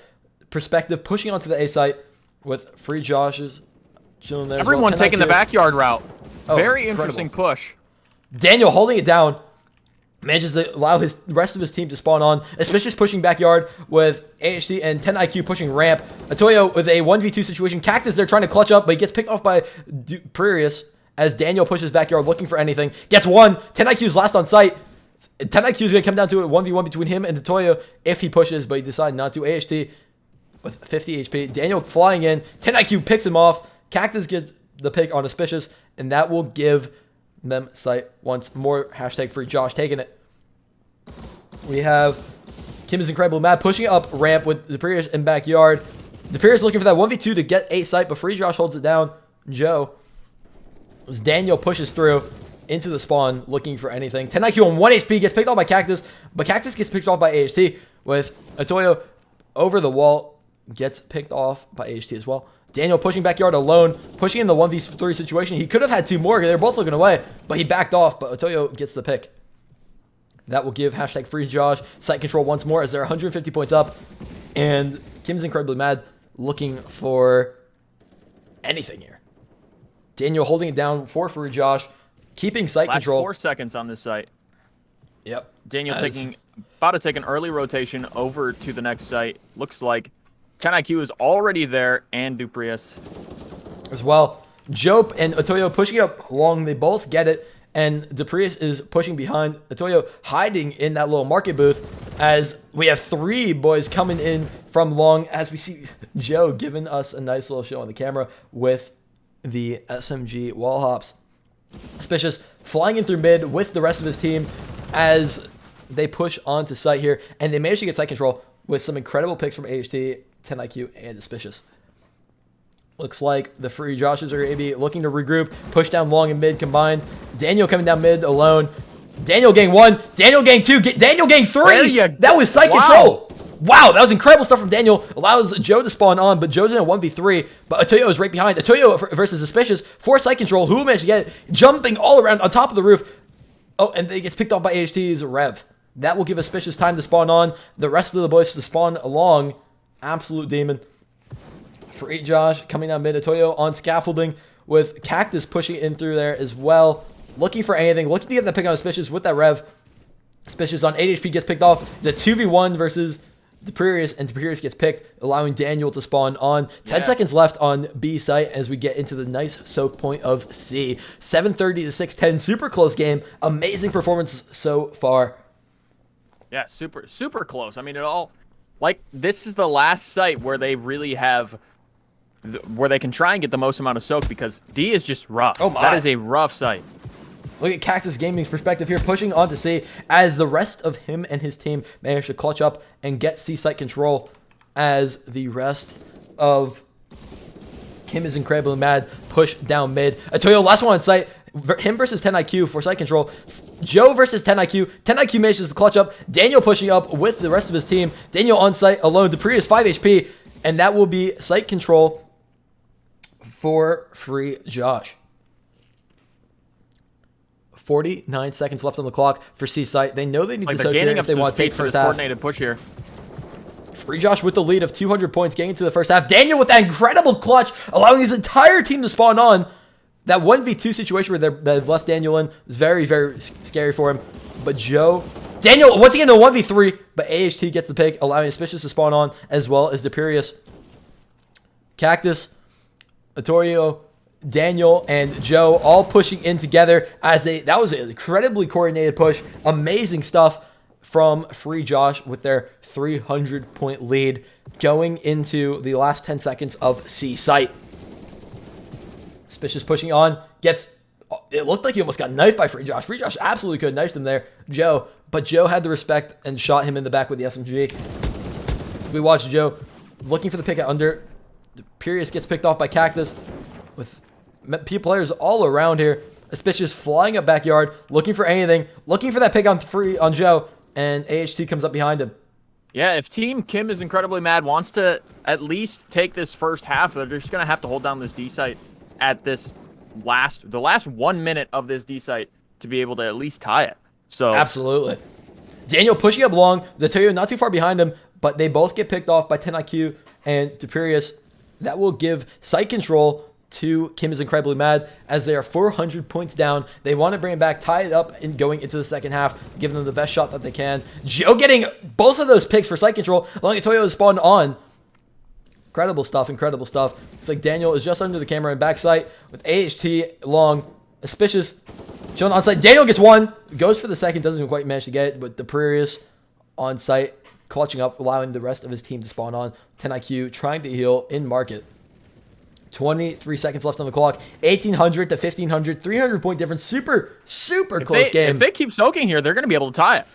perspective pushing onto the A site with free Josh's chilling there. Everyone taking the backyard route. Oh, very interesting push. Daniel holding it down. Manages to allow the rest of his team to spawn on. Aspicious pushing backyard with AHT and 10 IQ pushing ramp. Atoyo with a 1v2 situation. Cactus there trying to clutch up, but he gets picked off by Prerius as Daniel pushes backyard looking for anything. Gets one. 10 IQ's last on site. 10 IQ is going to come down to a 1v1 between him and Atoyo if he pushes, but he decided not to. AHT with 50 HP. Daniel flying in. 10 IQ picks him off. Cactus gets the pick on Aspicious, and that will give them sight once more. Hashtag free Josh taking it. We have Kim is incredible mad pushing up ramp with Deperius in backyard. Deperius looking for that 1v2 to get a sight, but free Josh holds it down. Joe, as Daniel pushes through into the spawn looking for anything. 10 IQ on 1 HP gets picked off by Cactus, but Cactus gets picked off by AHT with Atoyo over the wall, gets picked off by AHT as well. Daniel pushing backyard alone, pushing in the 1v3 situation. He could have had 2 more. They're both looking away, but he backed off, but Atoyo gets the pick. That will give hashtag free Josh site control once more as they're 150 points up, and Kim's incredibly mad looking for anything here. Daniel holding it down for free Josh. Keeping site control. 4 seconds on this site. Yep. Daniel about to take an early rotation over to the next site. Looks like 10 IQ is already there, and Duprius as well. Jope and Atoyo pushing it up long. They both get it, and Duprius is pushing behind. Atoyo hiding in that little market booth as we have 3 boys coming in from long as we see Joe giving us a nice little show on the camera with the SMG wall hops. Aspicious flying in through mid with the rest of his team as they push onto site here, and they manage to get site control with some incredible picks from AHT, 10 IQ, and Aspicious. Looks like the free Joshes are going to be looking to regroup, push down long and mid combined. Daniel coming down mid alone. Daniel getting 1, Daniel getting 2, Daniel getting 3. That was site control. Wow, that was incredible stuff from Daniel. Allows Joe to spawn on, but Joe's in a 1v3. But Atoyo is right behind. Atoyo versus Aspicious for site control. Who managed to get it? Jumping all around on top of the roof. Oh, and it gets picked off by AHT's Rev. That will give Aspicious time to spawn on. The rest of the boys to spawn along. Absolute demon. Free Josh coming down mid. Atoyo on scaffolding with Cactus pushing in through there as well. Looking for anything. Looking to get that pick on Aspicious with that Rev. Aspicious on 8 HP gets picked off. It's a 2v1 versus Duperius, and Duperius gets picked, allowing Daniel to spawn on. 10 seconds left on B site as we get into the nice soak point of C. 7:30 to 6:10, super close game. Amazing performance so far. Yeah, super close. I mean, this is the last site where they really have, where they can try and get the most amount of soak, because D is just rough. Oh my. That is a rough site. Look at Cactus Gaming's perspective here, pushing on to C as the rest of him and his team manage to clutch up and get C site control, as the rest of Kim is incredibly mad, push down mid. Atoyo, last one on site, him versus 10IQ for site control. Joe versus 10IQ. 10IQ manages to clutch up. Daniel pushing up with the rest of his team. Daniel on site alone. Dupree is 5 HP, and that will be site control for Free Josh. 49 seconds left on the clock for C site. They know they need to soak here if they want to take first half. Coordinated push here. Free Josh with the lead of 200 points getting into the first half. Daniel with that incredible clutch, allowing his entire team to spawn on. That 1v2 situation where they've left Daniel in is very, very scary for him. But Daniel, once again, in a 1v3, but AHT gets the pick, allowing Suspicious to spawn on, as well as Duperius. Cactus, Atorio, Daniel, and Joe all pushing in together as that was an incredibly coordinated push. Amazing stuff from Free Josh with their 300-point lead going into the last 10 seconds of C site. Suspicious pushing on, it looked like he almost got knifed by Free Josh. Free Josh absolutely could have knifed him there, but Joe had the respect and shot him in the back with the SMG. We watched Joe looking for the pick at under. Duperius gets picked off by Cactus with players all around here. Suspicious flying up backyard, looking for anything, looking for that pick on Joe, and AHT comes up behind him. Yeah, if Team Kim is incredibly mad, wants to at least take this first half, they're just going to have to hold down this D site at the last 1 minute of this D site to be able to at least tie it. So absolutely. Daniel pushing up long, the Toyo not too far behind him, but they both get picked off by 10IQ and Duperius. That will give site control to Kim is incredibly mad as they are 400 points down. They want to bring it back, tie it up, and going into the second half, give them the best shot that they can. Joe getting both of those picks for site control, allowing Toyo to spawn on. Incredible stuff, incredible stuff. It's like Daniel is just under the camera in backside with AHT long, Suspicious, shown on site. Daniel gets one, goes for the second, doesn't even quite manage to get it, but Duperius on site, clutching up, allowing the rest of his team to spawn on. 10IQ trying to heal in market. 23 seconds left on the clock. 1,800 to 1,500, 300-point difference. Super close game. If they keep soaking here, they're going to be able to tie it.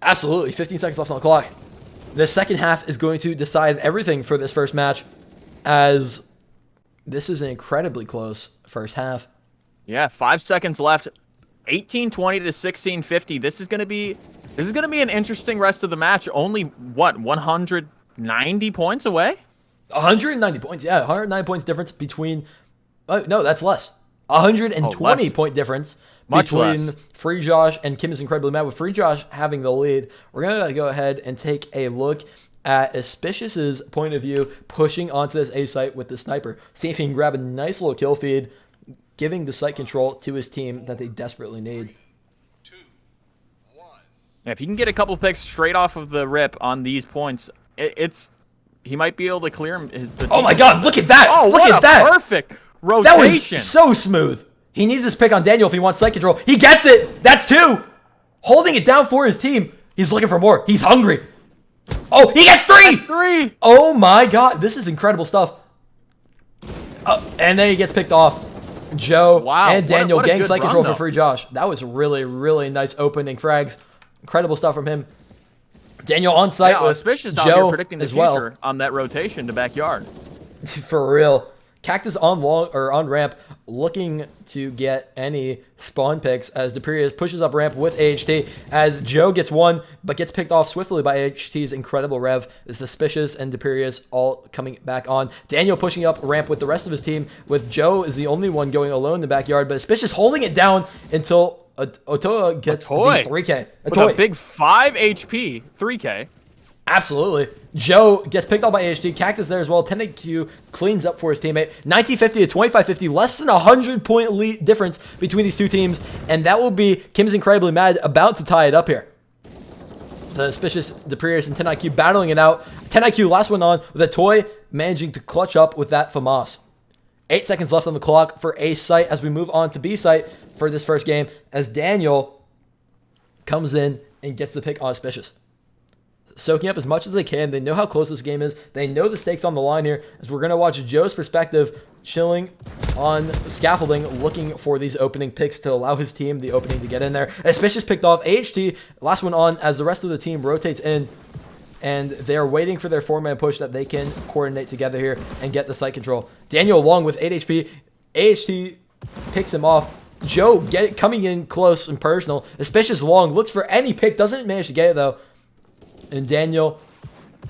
Absolutely. 15 seconds left on the clock. The second half is going to decide everything for this first match, as this is an incredibly close first half. Yeah, 5 seconds left. 1820 to 1650. This is going to be an interesting rest of the match. Only what, 190 points away? 190 points. Yeah, 109 points difference between no, that's less. 120 point difference between Free Josh and Kim is incredibly mad. With Free Josh having the lead, we're going to go ahead and take a look at Suspicious's point of view, pushing onto this A site with the sniper. See if he can grab a nice little kill feed, giving the site control to his team that they desperately need. 3, 2, 1. Yeah, if he can get a couple picks straight off of the rip on these points, he might be able to clear him. Oh my God! Look at that! Oh, look at that! Perfect rotation. That was so smooth. He needs this pick on Daniel if he wants site control. He gets it. That's 2. Holding it down for his team. He's looking for more. He's hungry. Oh, he gets 3. That's 3. Oh my God! This is incredible stuff. And then he gets picked off. Joe and Daniel getting site control for Free Josh. That was really nice opening frags. Incredible stuff from him. Daniel on site with Suspicious out Joe here predicting the future on that rotation to backyard. For real. Cactus on long or on ramp, looking to get any spawn picks as Duperius pushes up ramp with AHT as Joe gets one, but gets picked off swiftly by AHT's incredible rev. Is Suspicious and Duperius all coming back on. Daniel pushing up ramp with the rest of his team, with Joe is the only one going alone in the backyard, but Suspicious holding it down until Otoa gets the 3K. With a big 5 HP, 3K. Absolutely. Joe gets picked up by AHD. Cactus there as well. 10AQ cleans up for his teammate. 1950 to 2550. Less than 100-point lead difference between these two teams. And that will be Kim's incredibly mad, about to tie it up here. The Suspicious, Deperius, and 10IQ battling it out. 10IQ last one on with a toy, managing to clutch up with that FAMAS. 8 seconds left on the clock for A site as we move on to B site for this first game, as Daniel comes in and gets the pick on Suspicious. Soaking up as much as they can. They know how close this game is. They know the stakes on the line here, as we're going to watch Joe's perspective, chilling on scaffolding, looking for these opening picks to allow his team the opening to get in there. Suspicious picked off AHT, last one on, as the rest of the team rotates in, and they're waiting for their 4-man push that they can coordinate together here and get the site control. Daniel along with 8 HP. AHT picks him off. Joe coming in close and personal. Suspicious long, looks for any pick, doesn't manage to get it though. And Daniel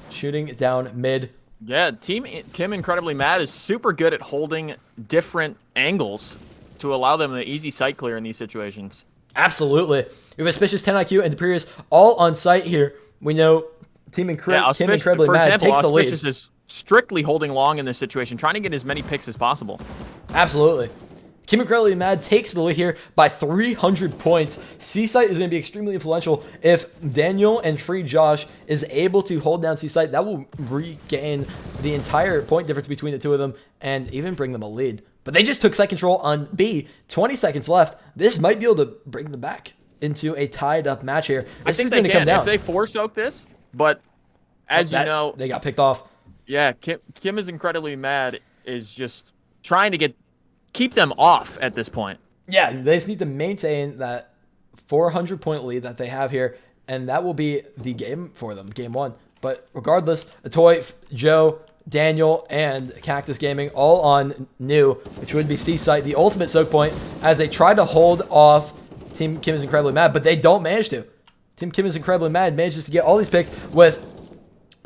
shooting down mid. Yeah, Team Kim Incredibly Mad is super good at holding different angles to allow them an easy site clear in these situations. Absolutely. We have Suspicious, 10IQ, and Deperius all on site here. We know Kim Incredibly Mad takes the lead. Auspicious is strictly holding long in this situation, trying to get as many picks as possible. Absolutely. Kim Incredibly Mad takes the lead here by 300 points. C-Site is going to be extremely influential. If Daniel and Free Josh is able to hold down C-Site, that will regain the entire point difference between the two of them and even bring them a lead. But they just took site control on B. 20 seconds left. This might be able to bring them back into a tied-up match here. I think they can if they force-soak this, but as you know... They got picked off. Yeah, Kim is Incredibly Mad is just trying to keep them off at this point. Yeah, they just need to maintain that 400-point lead that they have here, and that will be the game for them, game one. But regardless, Atoy, Joe, Daniel, and Cactus Gaming all on new, which would be C-Site, the ultimate soak point, as they try to hold off Team Kim is Incredibly Mad, but they don't manage to. Team Kim is Incredibly Mad manages to get all these picks with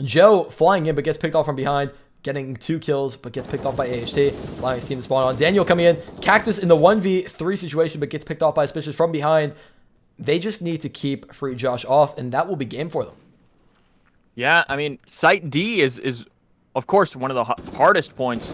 Joe flying in, but gets picked off from behind, getting 2 kills, but gets picked off by AHT, allowing his team to spawn on. Daniel coming in. Cactus in the 1v3 situation, but gets picked off by Suspicious from behind. They just need to keep Free Josh off, and that will be game for them. Yeah, I mean, Site D is of course, one of the hardest points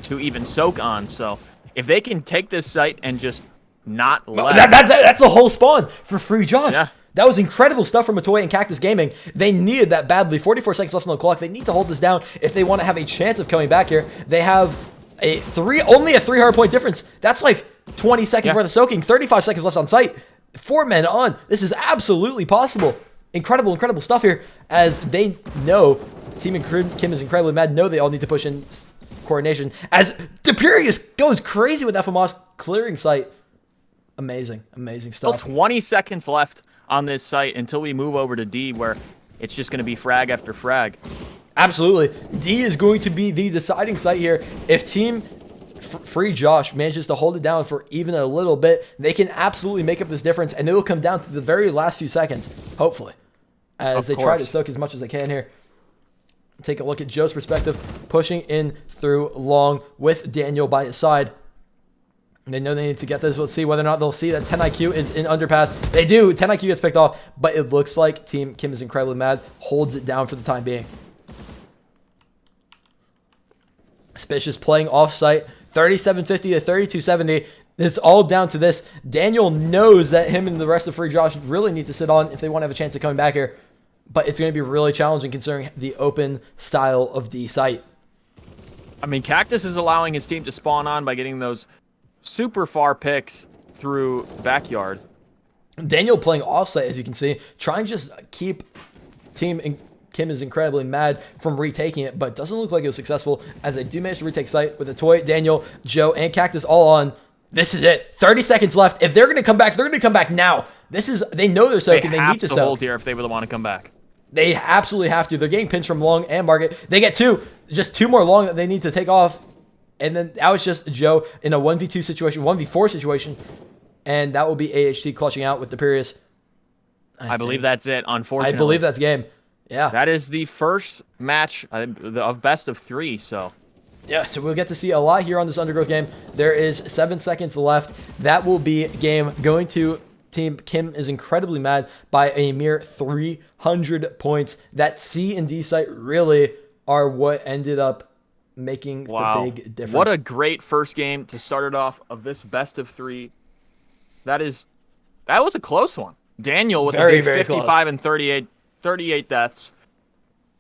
to even soak on. So if they can take this site and just not let... That's a whole spawn for Free Josh. Yeah. That was incredible stuff from Atoy and Cactus Gaming. They needed that badly. 44 seconds left on the clock. They need to hold this down if they want to have a chance of coming back here. They have only a 3 hard point difference. That's like 20 seconds worth of soaking. 35 seconds left on site. 4 men on. This is absolutely possible. Incredible, incredible stuff here, as they know Team Kim is Incredibly Mad. Know they all need to push in coordination. As Deperius goes crazy with FMOS clearing site. Amazing, amazing stuff. Still 20 seconds left on this site until we move over to D, where it's just going to be frag after frag. Absolutely. D is going to be the deciding site here. If Team Free Josh manages to hold it down for even a little bit, they can absolutely make up this difference, and it'll come down to the very last few seconds, hopefully, as they try to soak as much as they can here. Take a look at Joe's perspective, pushing in through long with Daniel by his side. They know they need to get this. Let's see whether or not they'll see that 10IQ is in underpass. They do. 10IQ gets picked off, but it looks like Team Kim is Incredibly Mad holds it down for the time being. Suspicious playing off-site. 3750 to 3270. It's all down to this. Daniel knows that him and the rest of Free Josh really need to sit on if they want to have a chance of coming back here. But it's going to be really challenging considering the open style of D site. I mean, Cactus is allowing his team to spawn on by getting those super far picks through backyard. Daniel playing offsite, as you can see, trying to just keep Team Kim is Incredibly Mad from retaking it, but doesn't look like it was successful, as they do manage to retake site with Atoy, Daniel, Joe, and Cactus all on. This is it. 30 seconds left. If they're going to come back, they're going to come back now. They know they're soaking. They need to soak. Hold here if they really want to come back. They absolutely have to. They're getting pinched from long and market. They get just two more long that they need to take off. And then that was just Joe in a 1v2 situation, 1v4 situation. And that will be AHT clutching out with Deperius. I believe that's it, unfortunately. I believe that's game. Yeah. That is the first match of best of 3, so... Yeah, so we'll get to see a lot here on this Undergrowth game. There is 7 seconds left. That will be game going to Team Kim is Incredibly Mad by a mere 300 points. That C and D site really are what ended up making the big difference. What a great first game to start it off of this best of 3. That was a close one. Daniel with a big 55 and 38 38 deaths.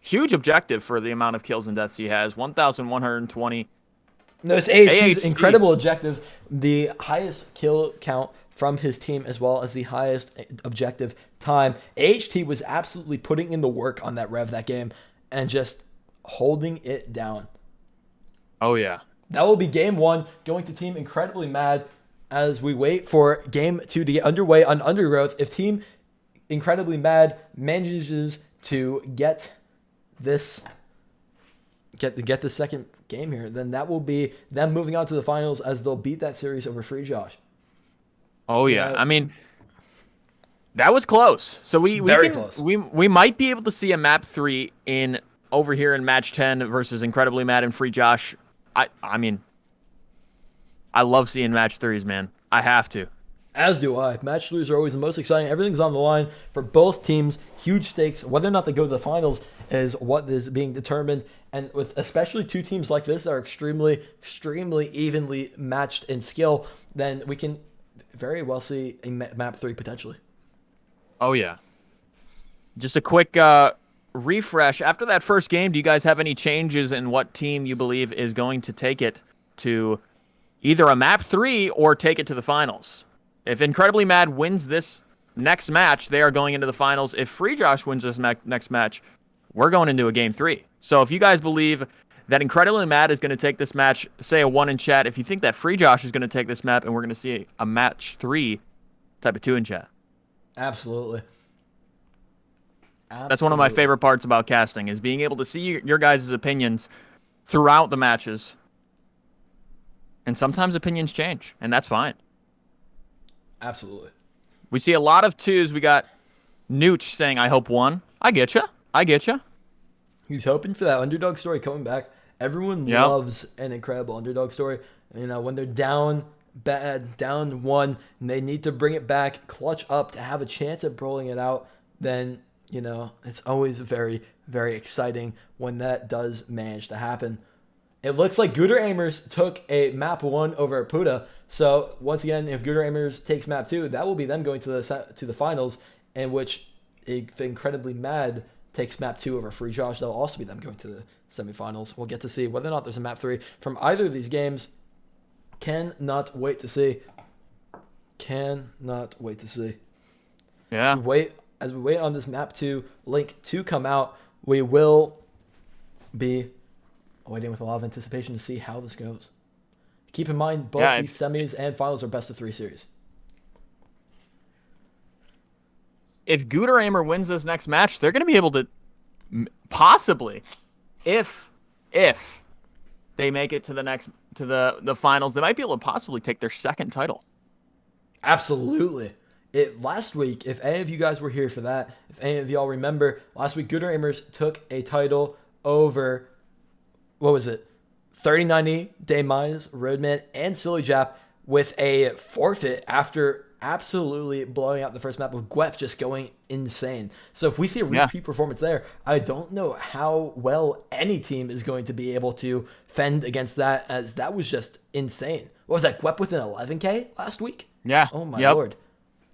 Huge objective for the amount of kills and deaths he has. 1,120. No, it's AHT's AHT. incredible objective, the highest kill count from his team, as well as the highest objective time. AHT was absolutely putting in the work on that Rev that game and just holding it down. Oh, yeah. That will be game 1, going to Team Incredibly Mad as we wait for game 2 to get underway on Undergrowth. If Team Incredibly Mad manages to get this the second game here, then that will be them moving on to the finals as they'll beat that series over Free Josh. Oh, yeah. I mean, that was close. So we might be able to see a map 3 in over here in match 10 versus Incredibly Mad and Free Josh. I mean, I love seeing match 3s, man. I have to. As do I. Match 3s are always the most exciting. Everything's on the line for both teams. Huge stakes. Whether or not they go to the finals is what is being determined. And with especially two teams like this that are extremely evenly matched in skill, then we can very well see a map 3 potentially. Oh, yeah. Just a quick refresh. After that first game, do you guys have any changes in what team you believe is going to take it to either a map 3 or take it to the finals? If Incredibly Mad wins this next match, they are going into the finals. If Free Josh wins this next match, we're going into a game 3. So if you guys believe that Incredibly Mad is going to take this match, say a 1 in chat. If you think that Free Josh is going to take this map and we're going to see a match 3, type of 2 in chat. Absolutely. That's one of my favorite parts about casting, is being able to see your guys' opinions throughout the matches. And sometimes opinions change, and that's fine. Absolutely. We see a lot of 2s. We got Nooch saying, I hope 1. I get you. He's hoping for that underdog story coming back. Everyone loves an incredible underdog story. You know, when they're down bad, down 1, and they need to bring it back, clutch up to have a chance at rolling it out, then, you know, it's always very, very exciting when that does manage to happen. It looks like Gooder Aimers took a map 1 over Puda. So once again, if Gooder Aimers takes map 2, that will be them going to the finals, in which if Incredibly Mad takes map 2 over Free Josh, that'll also be them going to the semifinals. We'll get to see whether or not there's a map 3 from either of these games. Cannot wait to see. Cannot wait to see. Yeah. As we wait on this map 2 link to come out, we will be waiting with a lot of anticipation to see how this goes. Keep in mind, both these semis and finals are best of 3 series. If Gooder Aimer wins this next match, they're going to be able to possibly, if they make it to the finals, they might be able to possibly take their second title. Absolutely. Last week, if any of you guys were here for that, if any of y'all remember, last week Gooder Aimers took a title over, what was it? 3090, Daymize, Roadman, and Silly Jap with a forfeit after absolutely blowing out the first map with Gwep just going insane. So if we see a repeat performance there, I don't know how well any team is going to be able to fend against that, as that was just insane. What was that, Gwep with an 11K last week? Yeah. Oh my lord.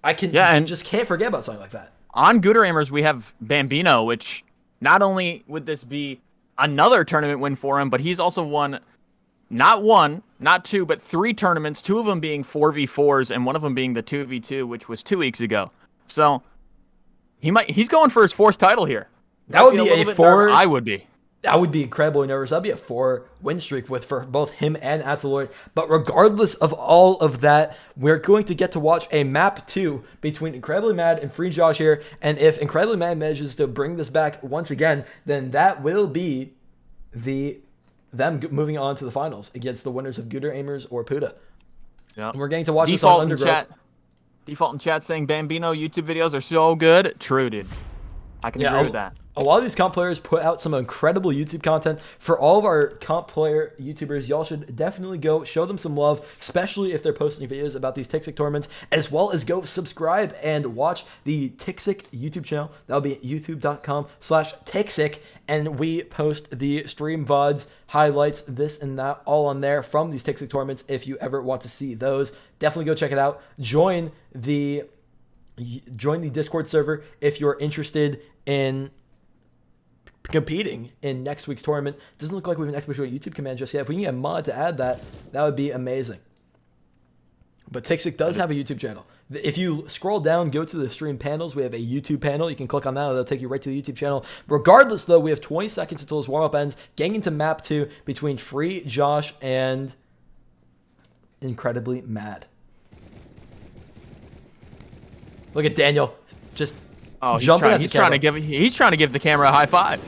I just can't forget about something like that. On Gooder Aimers, we have Bambino, which not only would this be another tournament win for him, but he's also won not 1, not 2, but 3 tournaments, 2 of them being 4v4s and one of them being the 2v2, which was 2 weeks ago. So he's going for his 4th title here. That would be a 4. I would be. That would be incredibly nervous. That'd be a 4 win streak for both him and Ataloid. But regardless of all of that, we're going to get to watch a map 2 between Incredibly Mad and Free Josh here. And if Incredibly Mad manages to bring this back once again, then that will be them moving on to the finals against the winners of Gooder Aimers or Puda. Yeah. And we're getting to watch this on Undergrowth. Default in chat saying Bambino YouTube videos are so good. True, dude. I can agree with that. A lot of these comp players put out some incredible YouTube content. For all of our comp player YouTubers, y'all should definitely go show them some love, especially if they're posting videos about these TIXIC tournaments, as well as go subscribe and watch the TIXIC YouTube channel. That'll be youtube.com/TIXIC, and we post the stream VODs, highlights, this and that, all on there from these TIXIC tournaments. If you ever want to see those, definitely go check it out. Join the Join the Discord server if you're interested in competing in next week's tournament. Doesn't look like we have an official YouTube command just yet. If we can get a mod to add that, that would be amazing. But TIXIC does have a YouTube channel. If you scroll down, go to the stream panels, we have a YouTube panel. You can click on that. It'll take you right to the YouTube channel. Regardless, though, we have 20 seconds until this warm-up ends. Getting into map 2 between Free, Josh, and Incredibly Mad. Look at Daniel just jumping at the camera. He's trying to give the camera a high five.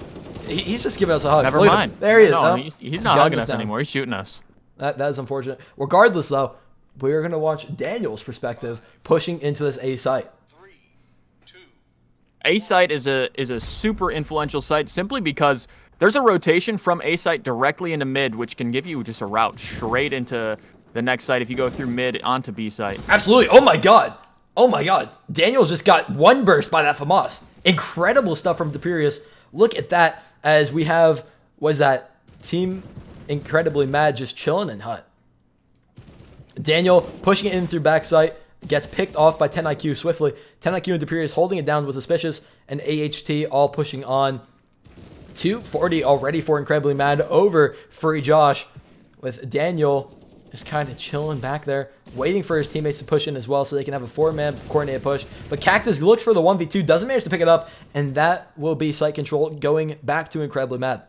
He's just giving us a hug. Never mind. There he is. No, he's not hugging us anymore. He's shooting us. That is unfortunate. Regardless, though, we are going to watch Daniel's perspective pushing into this A site. 3, 2. A site is a super influential site simply because there's a rotation from A site directly into mid, which can give you just a route straight into the next site if you go through mid onto B site. Absolutely. Oh my god. Oh my god. Daniel just got one burst by that FAMAS. Incredible stuff from Deperius. Look at that as we have, was that Team Incredibly Mad just chilling in hut. Daniel pushing it in through backside, gets picked off by 10IQ swiftly. 10IQ and Deperius holding it down with Suspicious, and AHT all pushing on. 240 already for Incredibly Mad over Free Josh, with Daniel just kind of chilling back there, waiting for his teammates to push in as well so they can have a 4-man coordinated push. But Cactus looks for the 1v2, doesn't manage to pick it up, and that will be site control going back to Incredibly Mad.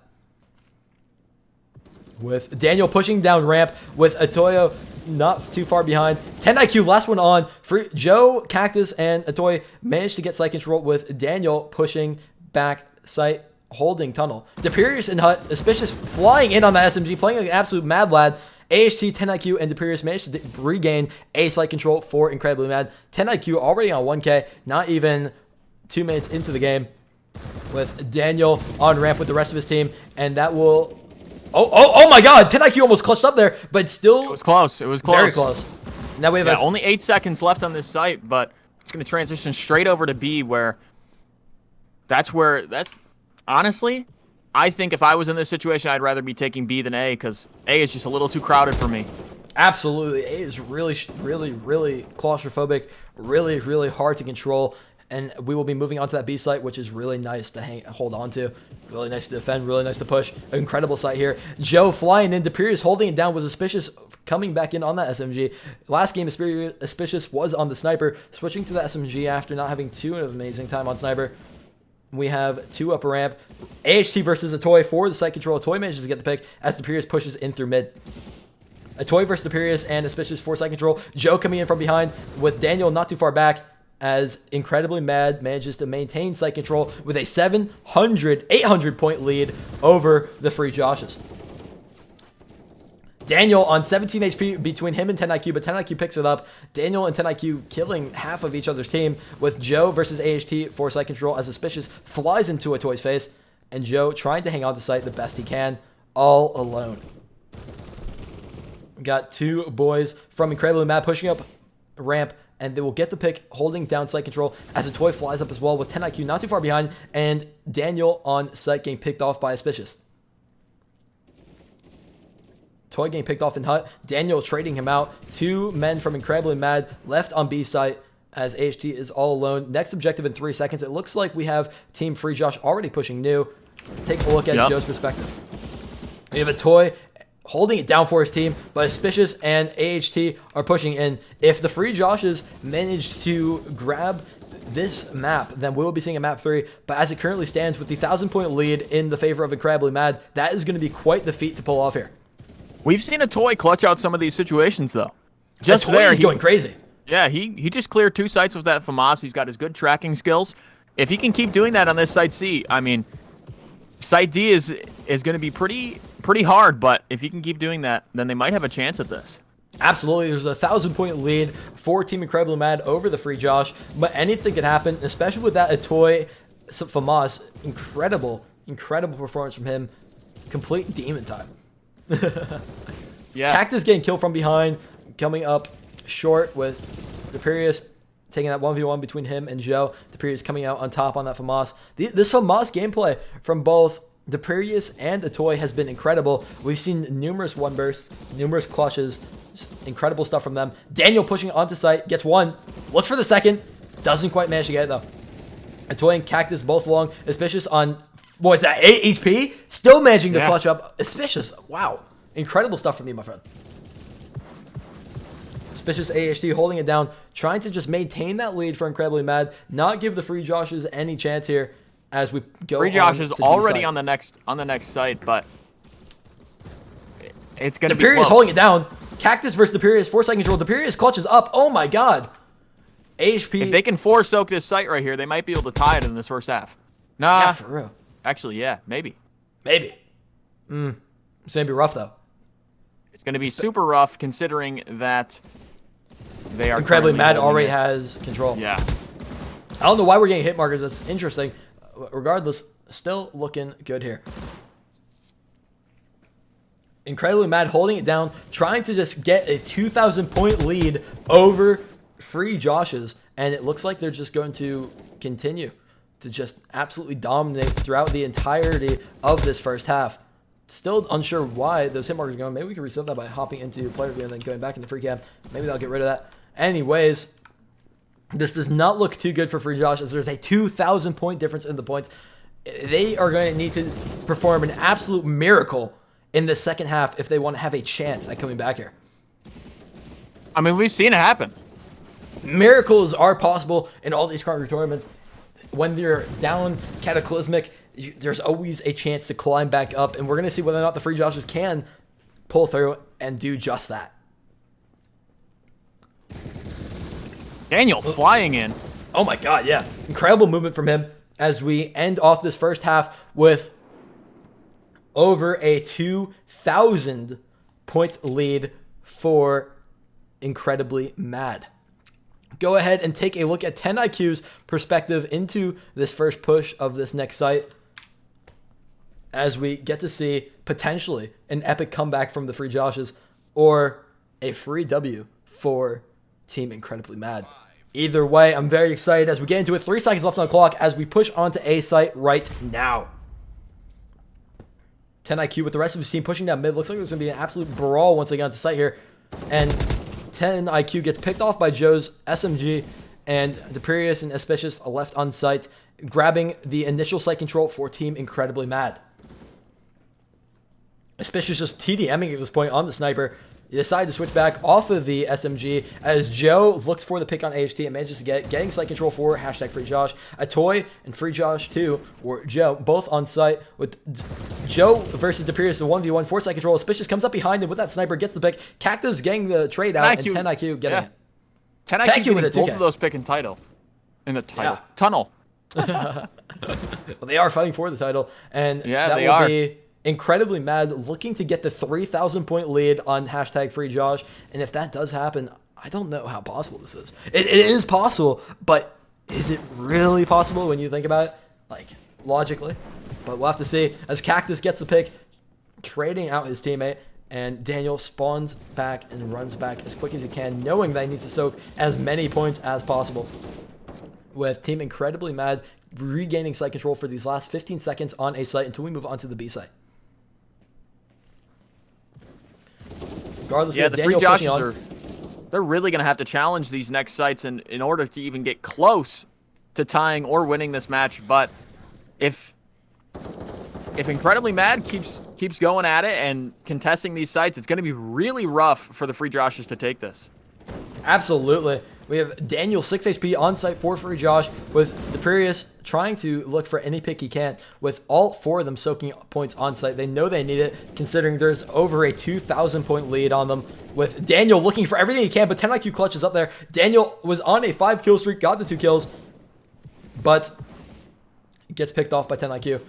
With Daniel pushing down ramp, with Atoyo not too far behind. 10IQ, last one on. For Joe, Cactus, and Atoy managed to get site control with Daniel pushing back site, holding tunnel. Deperius and Hut, Suspicious flying in on the SMG, playing like an absolute mad lad. AHT, 10IQ, and Deperius managed to regain a site control for Incredibly Mad. 10IQ already on 1K, not even 2 minutes into the game, with Daniel on ramp with the rest of his team, and that will... Oh my god, 10IQ almost clutched up there, but still... It was close, it was close. Very close. Now we have only 8 seconds left on this site, but it's going to transition straight over to B, where... That's honestly... I think if I was in this situation, I'd rather be taking B than A, because A is just a little too crowded for me. Absolutely. A is really claustrophobic, really hard to control, and we will be moving on to that B site, which is really nice to hold on to. Really nice to defend, really nice to push. Incredible site here. Joe flying in, Deperius holding it down with Suspicious coming back in on that SMG. Last game, Suspicious was on the Sniper, switching to the SMG after not having too amazing time on Sniper. We have 2 upper ramp. AHT versus Atoy for the site control. Atoy manages to get the pick as Deperius pushes in through mid. Atoy versus Deperius and Suspicious for site control. Joe coming in from behind with Daniel not too far back as Incredibly Mad manages to maintain site control with a 800 point lead over the Free Joshes. Daniel on 17 HP between him and 10IQ, but 10IQ picks it up. Daniel and 10IQ killing half of each other's team, with Joe versus AHT for site control as Suspicious flies into Atoy's face, and Joe trying to hang on to site the best he can, all alone. We got 2 boys from Incredibly Mad pushing up ramp, and they will get the pick, holding down site control as Atoy flies up as well, with 10IQ not too far behind, and Daniel on site getting picked off by Suspicious. Toy getting picked off in hut. Daniel trading him out. 2 men from Incredibly Mad left on B site as AHT is all alone. Next objective in 3 seconds. It looks like we have Team Free Josh already pushing new. Take a look at Joe's perspective. We have a Toy holding it down for his team, but Suspicious and AHT are pushing in. If the Free Joshes manage to grab this map, then we will be seeing a map 3. But as it currently stands, with the 1,000 point lead in the favor of Incredibly Mad, that is going to be quite the feat to pull off here. We've seen Atoy clutch out some of these situations, though. Just there, he's going crazy. Yeah, he just cleared 2 sites with that FAMAS. He's got his good tracking skills. If he can keep doing that on this site C, I mean, site D is going to be pretty hard, but if he can keep doing that, then they might have a chance at this. Absolutely. There's a 1,000 point lead for Team Incredibly Mad over the Free Josh, but anything can happen, especially with that Atoy FAMAS. Incredible performance from him. Complete demon time. Yeah. Cactus getting killed from behind, coming up short with Deperius taking that 1v1 between him and Joe. Deperius coming out on top on that FAMAS. This FAMAS gameplay from both Deperius and Atoy has been incredible. We've seen numerous 1 bursts, numerous clutches, just incredible stuff from them. Daniel pushing onto site, gets 1, looks for the second, Doesn't quite manage to get it, though. Atoy and Cactus both long. Auspicious on, what is that, 8 HP? Still managing to clutch up. Auspicious, wow. Incredible stuff from you, my friend. Auspicious AHT holding it down, trying to just maintain that lead for Incredibly Mad, not give the Free Joshes any chance here as we go. Free Josh is already on the next site, but it's going to be close. Deperius holding it down. Cactus versus Deperius, 4-second control. Deperius clutches up. Oh my god. AHP. If they can 4-soak this site right here, they might be able to tie it in this first half. Nah. Yeah, for real. Actually, yeah, maybe. Maybe. It's going to be rough, though. It's going to be super rough considering that they are Incredibly Mad already has control. Yeah. I don't know why we're getting hit markers. That's interesting. Regardless, still looking good here. Incredibly Mad holding it down, trying to just get a 2,000-point lead over Free Joshes, and it looks like they're just going to continue to just absolutely dominate throughout the entirety of this first half. Still unsure why those hit markers are going. Maybe we can reset that by hopping into player view and then going back into free cam. Maybe that'll get rid of that. Anyways, this does not look too good for Free Josh as there's a 2,000-point difference in the points. They are going to need to perform an absolute miracle in the second half if they want to have a chance at coming back here. I mean, we've seen it happen. Miracles are possible in all these current tournaments. When they're down cataclysmic, there's always a chance to climb back up, and we're going to see whether or not the Free Joshes can pull through and do just that. Daniel flying in. Oh my god, yeah. Incredible movement from him as we end off this first half with over a 2,000-point lead for Incredibly Mad. Go ahead and take a look at 10IQ's perspective into this first push of this next site as we get to see potentially an epic comeback from the Free Joshes or a free W for Team Incredibly Mad. Either way, I'm very excited as we get into it. 3 seconds left on the clock as we push onto A site right now. 10IQ with the rest of his team pushing down mid. Looks like there's going to be an absolute brawl once they get onto site here. And 10IQ gets picked off by Joe's SMG, and Deperius and Auspicious are left on site, grabbing the initial site control for Team Incredibly Mad. Auspicious just TDMing at this point on the sniper. He decided to switch back off of the SMG as Joe looks for the pick on AHT and manages to getting site control for #FreeJosh. Atoy and FreeJosh2, or Joe, both on site with Joe versus Deperius, the 1v1, 4 site control. Auspicious comes up behind him with that sniper, gets the pick. Cactus getting the trade out, and 10IQ getting it. 10IQ with both of those pick and title. In the title. Tunnel. Well, they are fighting for the title, and yeah, that they will are. be Incredibly Mad looking to get the 3,000-point lead on #FreeJosh, and if that does happen, I don't know how possible this is. It is possible, but is it really possible when you think about it? Like, logically. But we'll have to see as Cactus gets the pick, trading out his teammate, and Daniel spawns back and runs back as quick as he can, knowing that he needs to soak as many points as possible. With Team Incredibly Mad regaining site control for these last 15 seconds on A site until we move on to the B site. Regardless, yeah, the Free Daniel Joshes they're really going to have to challenge these next sites in order to even get close to tying or winning this match. But if Incredibly Mad keeps going at it and contesting these sites, it's going to be really rough for the Free Joshes to take this. Absolutely. We have Daniel 6 HP on site for Free Josh, with Deperius trying to look for any pick he can, with all 4 of them soaking points on site. They know they need it, considering there's over a 2,000-point lead on them, with Daniel looking for everything he can, but 10IQ clutches up there. Daniel was on a 5-kill streak, got the 2 kills, but gets picked off by 10IQ.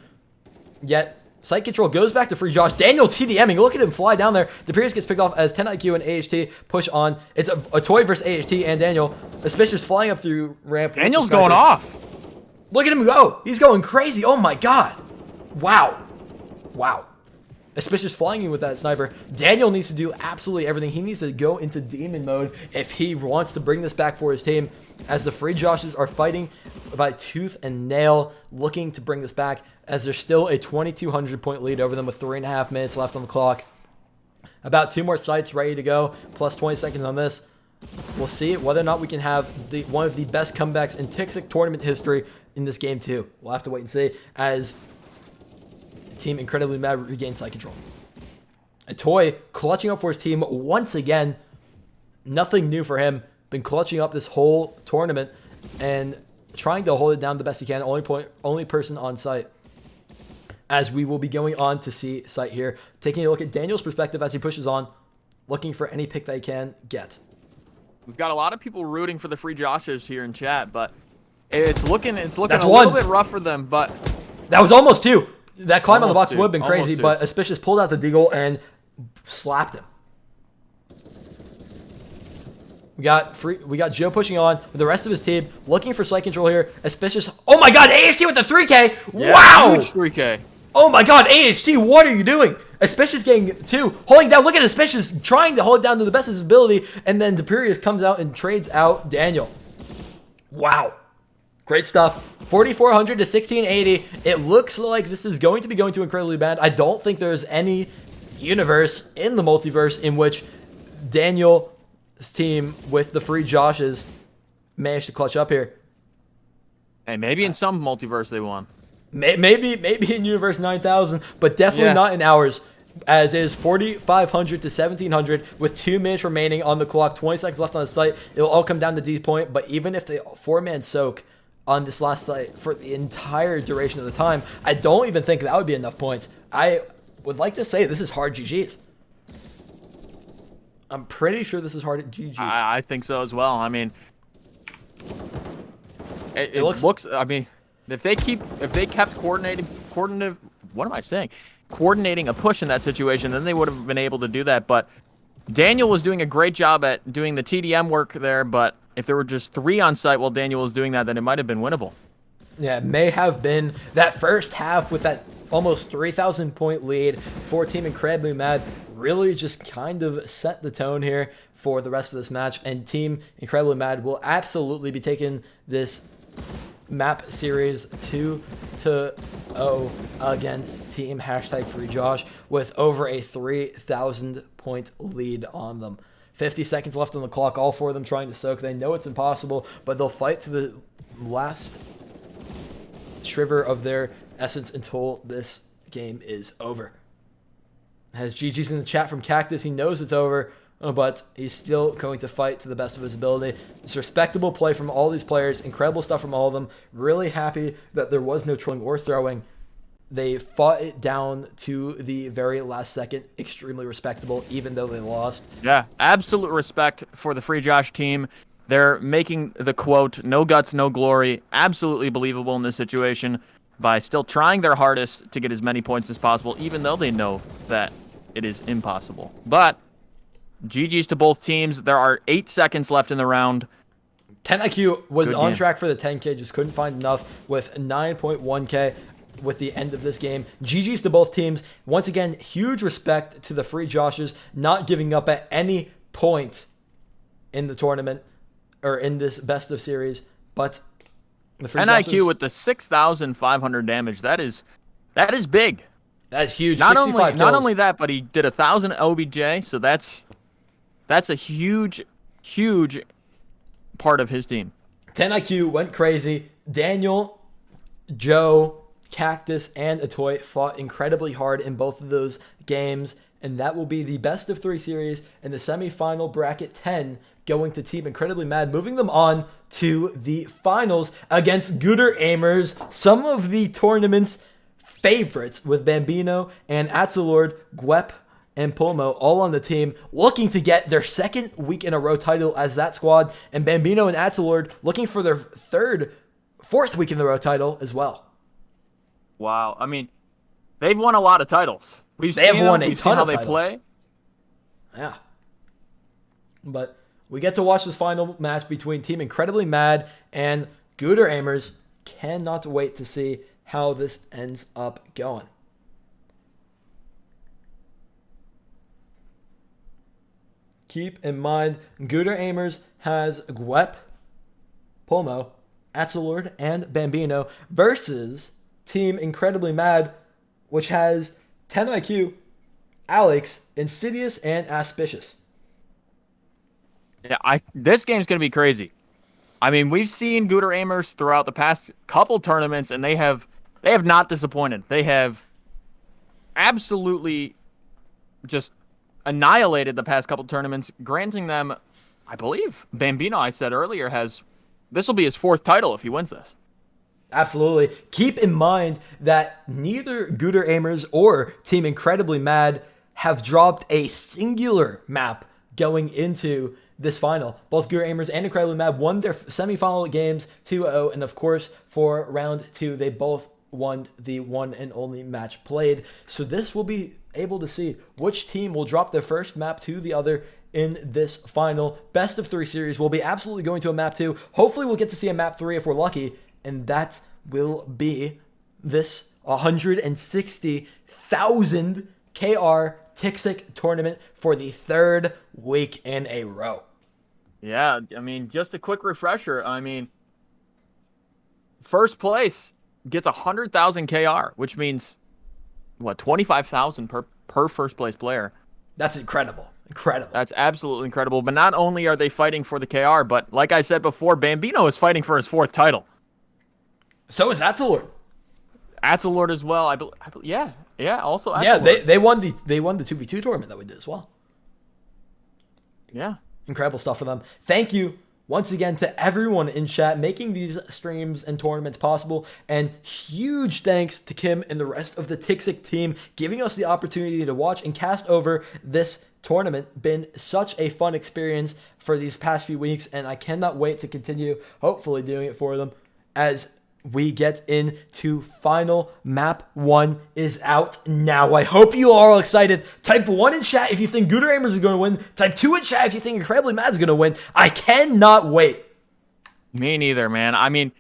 Yet, site control goes back to Free Josh. Daniel TDMing. Look at him fly down there. Deperius gets picked off as 10IQ and AHT push on. It's a toy versus AHT and Daniel. Auspicious flying up through ramp. Daniel's going off. Look at him go. He's going crazy. Oh my god. Wow. Wow. Auspicious flying in with that sniper. Daniel needs to do absolutely everything. He needs to go into demon mode if he wants to bring this back for his team, as the Free Joshes are fighting by tooth and nail, looking to bring this back, as there's still a 2,200-point lead over them with 3.5 minutes left on the clock. About 2 more sites ready to go, plus 20 seconds on this. We'll see whether or not we can have one of the best comebacks in TIXIC tournament history in this game too. We'll have to wait and see as Team Incredibly Mad regains side control. And Toy clutching up for his team once again. Nothing new for him. Been clutching up this whole tournament and trying to hold it down the best he can. Only person on site. As we will be going on to see site here, taking a look at Daniel's perspective as he pushes on, looking for any pick that he can get. We've got a lot of people rooting for the free Joshes here in chat, but it's looking That's a one. little bit rough for them. But that was almost two. That climb on the box Almost two. would have been crazy, Almost two. but Auspicious pulled out the deagle and slapped him. We got Joe pushing on with the rest of his team, looking for site control here. Auspicious. Oh my god, AHT with the 3K! yeah, Wow! huge 3K. Oh my god, AHT, what are you doing? Auspicious getting two, holding down. Look at Auspicious trying to hold it down to the best of his ability, and then Deperius comes out and trades out Daniel. Wow. Great stuff. 4,400 to 1,680. It looks like this is going to be going to Incredibly Bad. I don't think there's any universe in the multiverse in which Daniel's team with the free Joshes managed to clutch up here. Hey, maybe in some multiverse they won. Maybe in Universe 9000, but definitely not in ours. As is 4,500 to 1,700 with 2 minutes remaining on the clock, 20 seconds left on the site. It'll all come down to D point, but even if they 4-man soak on this last site for the entire duration of the time, I don't even think that would be enough points. I would like to say this is hard GG's. I'm pretty sure this is hard GG's. I think so as well. I mean, it looks. I mean, if they kept coordinating a push in that situation, then they would have been able to do that. But Daniel was doing a great job at doing the TDM work there. But if there were just 3 on site while Daniel was doing that, then it might have been winnable. Yeah, it may have been that first half with that almost 3,000 point lead for Team Incredibly Mad really just kind of set the tone here for the rest of this match. And Team Incredibly Mad will absolutely be taking this map series 2-0 against Team #FreeJosh with over a 3,000 point lead on them. 50 seconds left on the clock, all 4 of them trying to soak. They know it's impossible, but they'll fight to the last shiver of their essence until this game is over. Has GG's in the chat from Cactus. He knows it's over, but he's still going to fight to the best of his ability. It's respectable play from all these players. Incredible stuff from all of them. Really happy that there was no trolling or throwing. They fought it down to the very last second. Extremely respectable, even though they lost. Yeah, absolute respect for the Free Josh team. They're making the quote, "No guts, no glory," absolutely believable in this situation by still trying their hardest to get as many points as possible, even though they know that it is impossible. But GG's to both teams. There are 8 seconds left in the round. 10IQ was Good on game. track for the 10K, just couldn't find enough with 9.1K with the end of this game. GG's to both teams. Once again, huge respect to the Free Joshes not giving up at any point in the tournament or in this best of series. But the Free NIQ Joshes, with the 6,500 damage. That is big. that is huge. Not 65 only kills. that, but he did 1,000 OBJ, so that's a huge part of his team. 10IQ went crazy. Daniel, Joe, Cactus, and Atoy fought incredibly hard in both of those games, and that will be the best of 3 series in the semifinal bracket 10 going to Team Incredibly Mad, moving them on to the finals against Gooder Aimers, some of the tournament's favorites with Bambino and Atzelord, Gwep, and Pulmo all on the team, looking to get their 2nd week in a row title as that squad, and Bambino and Atzelord looking for their 4th week in a row title as well. Wow. I mean, they've won a lot of titles. We've They have seen won them. a We've ton seen how of they titles. play. Yeah. But we get to watch this final match between Team Incredibly Mad and Gooder Aimers. Cannot wait to see how this ends up going. Keep in mind, Gooder Aimers has Gwep, Pulmo, Atzelord, and Bambino versus Team Incredibly Mad, which has 10IQ, Alex, Insidious, and Auspicious. Yeah, this game's gonna be crazy. I mean, we've seen Gooder Aimers throughout the past couple tournaments, and they have not disappointed. They have absolutely just annihilated the past couple tournaments, granting them, I believe, Bambino, I said earlier, this will be his 4th title if he wins this. Absolutely. Keep in mind that neither Gooder Aimers or Team Incredibly Mad have dropped a singular map going into this final. Both Gooder Aimers and Incredibly Mad won their semifinal games 2-0, and of course, for round 2, they both won the one and only match played. So this will be able to see which team will drop their first map to the other in this final best of 3 series. We'll be absolutely going to a map 2. Hopefully we'll get to see a map 3 if we're lucky, and that will be this 160,000 KR TIXIC tournament for the 3rd week in a row. Yeah, I mean, just a quick refresher. I mean, first place gets 100,000 KR, which means, what, 25,000 per first place player. That's incredible. Incredible. That's absolutely incredible. But not only are they fighting for the KR, but like I said before, Bambino is fighting for his 4th title. So is Atzelord. Atzelord as well. Yeah. Also, Atzelord. Yeah, they won the 2v2 tournament that we did as well. Yeah, incredible stuff for them. Thank you once again to everyone in chat making these streams and tournaments possible, and huge thanks to Kim and the rest of the TIXIC team giving us the opportunity to watch and cast over this tournament. Been such a fun experience for these past few weeks, and I cannot wait to continue hopefully doing it for them as we get into final map 1 is out now. I hope you are all excited. Type 1 in chat if you think Gooder Aimers is going to win. Type 2 in chat if you think Incredibly Mad is going to win. I cannot wait. Me neither, man. I mean,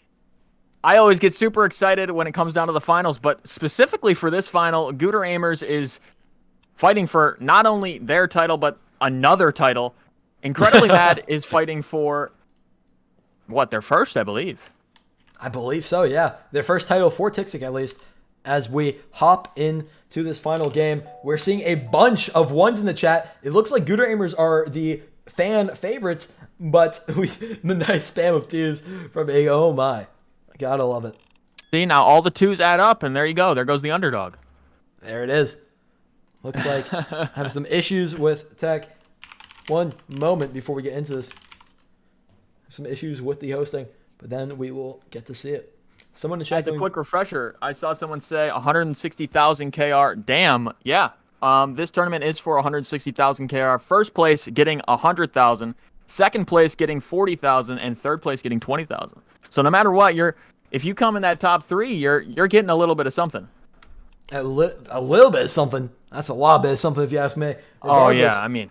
I always get super excited when it comes down to the finals, but specifically for this final, Gooder Aimers is fighting for not only their title, but another title. Incredibly Mad is fighting for, what, their first, I believe. I believe so, yeah. Their first title for TIXIC, at least. As we hop into this final game, we're seeing a bunch of 1s in the chat. It looks like Gooder Aimers are the fan favorites, but the nice spam of 2s from A. Oh my. I gotta love it. See, now all the 2s add up, and there you go. There goes the underdog. There it is. Looks like I have some issues with tech. One moment before we get into this. Some issues with the hosting. But then we will get to see it. Someone in chat. As a quick refresher, I saw someone say 160,000 KR. Damn, yeah. This tournament is for 160,000 KR. First place getting 100,000. Second place getting 40,000, and third place getting 20,000. So no matter what, if you come in that top 3, you're getting a little bit of something. A little bit of something. That's a lot bit of something if you ask me. Oh yeah, I mean.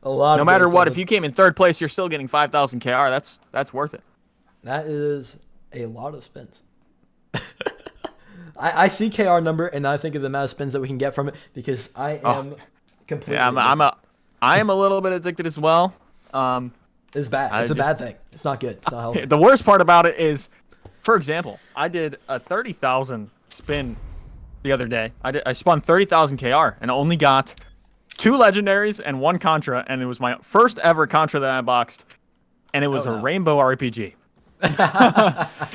A lot. No matter what, if you came in third place, you're still getting 5,000 KR. That's worth it. That is a lot of spins. I see KR number and I think of the amount of spins that we can get from it because I am completely. Yeah, I am a little bit addicted as well. It's bad. It's a bad thing. It's not good. It's not healthy. The worst part about it is, for example, I did a 30,000 spin the other day. I spun 30,000 KR and only got 2 legendaries and 1 Contra, and it was my first ever Contra that I boxed, and it was a Rainbow RPG.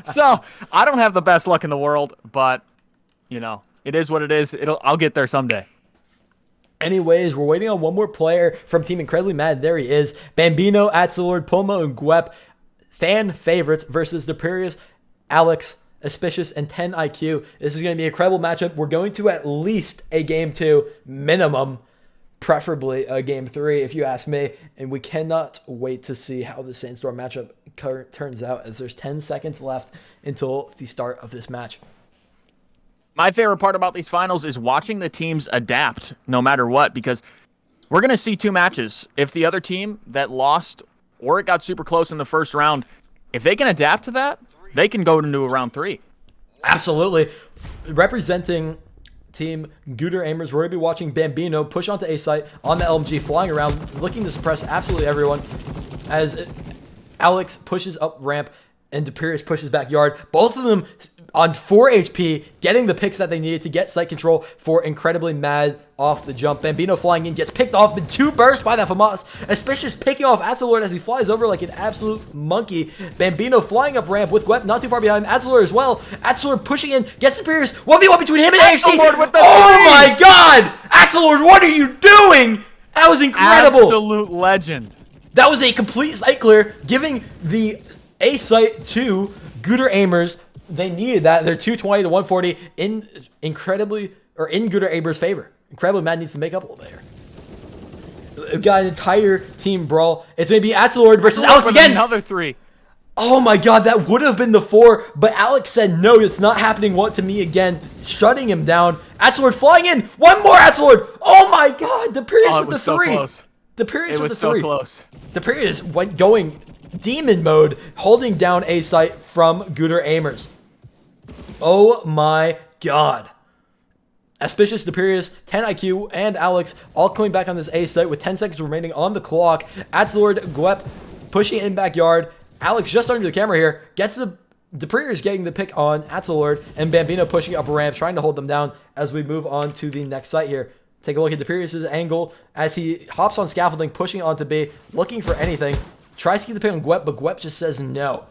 So I don't have the best luck in the world, but it is what it is. I'll get there someday. Anyways, we're waiting on one more player from Team Incredibly Mad. There he is. Bambino, Atzelord, Puma, and Gwep. Fan favorites versus Deperius, Alex, Auspicious, and 10 IQ. This is going to be a incredible matchup. We're going to at least a game 2 minimum. Preferably a game 3, if you ask me. And we cannot wait to see how the Sandstorm matchup turns out, as there's 10 seconds left until the start of this match. My favorite part about these finals is watching the teams adapt no matter what, because we're going to see 2 matches. If the other team that lost or it got super close in the first round, if they can adapt to that, they can go into a round 3. Absolutely. Representing Team Gooder Aimers, we're going to be watching Bambino push onto A site on the LMG, flying around, looking to suppress absolutely everyone as Alex pushes up ramp and Deperius pushes backyard. Both of them on 4 HP, getting the picks that they needed to get site control for incredibly mad off the jump. Bambino flying in, gets picked off, but 2 bursts by that FAMAS. Especially picking off Atzelord as he flies over like an absolute monkey. Bambino flying up ramp with Gwep not too far behind. Atzelord as well. Atzelord pushing in, gets superiors. 1v1 between him and AHT. Atzelord with the oh three! my god! Atzelord, what are you doing? That was incredible. Absolute legend. That was a complete site clear, giving the A site to Gooder Aimers. They needed that. They're 220 to 140 in Gooder Aimers' favor. Incredibly Mad needs to make up a little bit here. We've got an entire team brawl. It's going to be Atzelord versus Alex again. Another 3. Oh my god, that would have been the 4, but Alex said no, it's not happening. What to me again, shutting him down. Atzelord flying in. One more Atzelord. Oh my god, Deperius with the 3. Close. Deperius with the 3. So close. Deperius went going demon mode, holding down A site from Gooder Aimers. Oh my god. Auspicious, Deperius, 10 IQ, and Alex all coming back on this A site with 10 seconds remaining on the clock. Atzelord, Gwep pushing in backyard. Alex just under the camera here. Gets the Deperius getting the pick on Atzelord, and Bambino pushing up a ramp, trying to hold them down as we move on to the next site here. Take a look at Deperius' angle as he hops on scaffolding, pushing onto B, looking for anything. Tries to get the pick on Gwep, but Gwep just says no.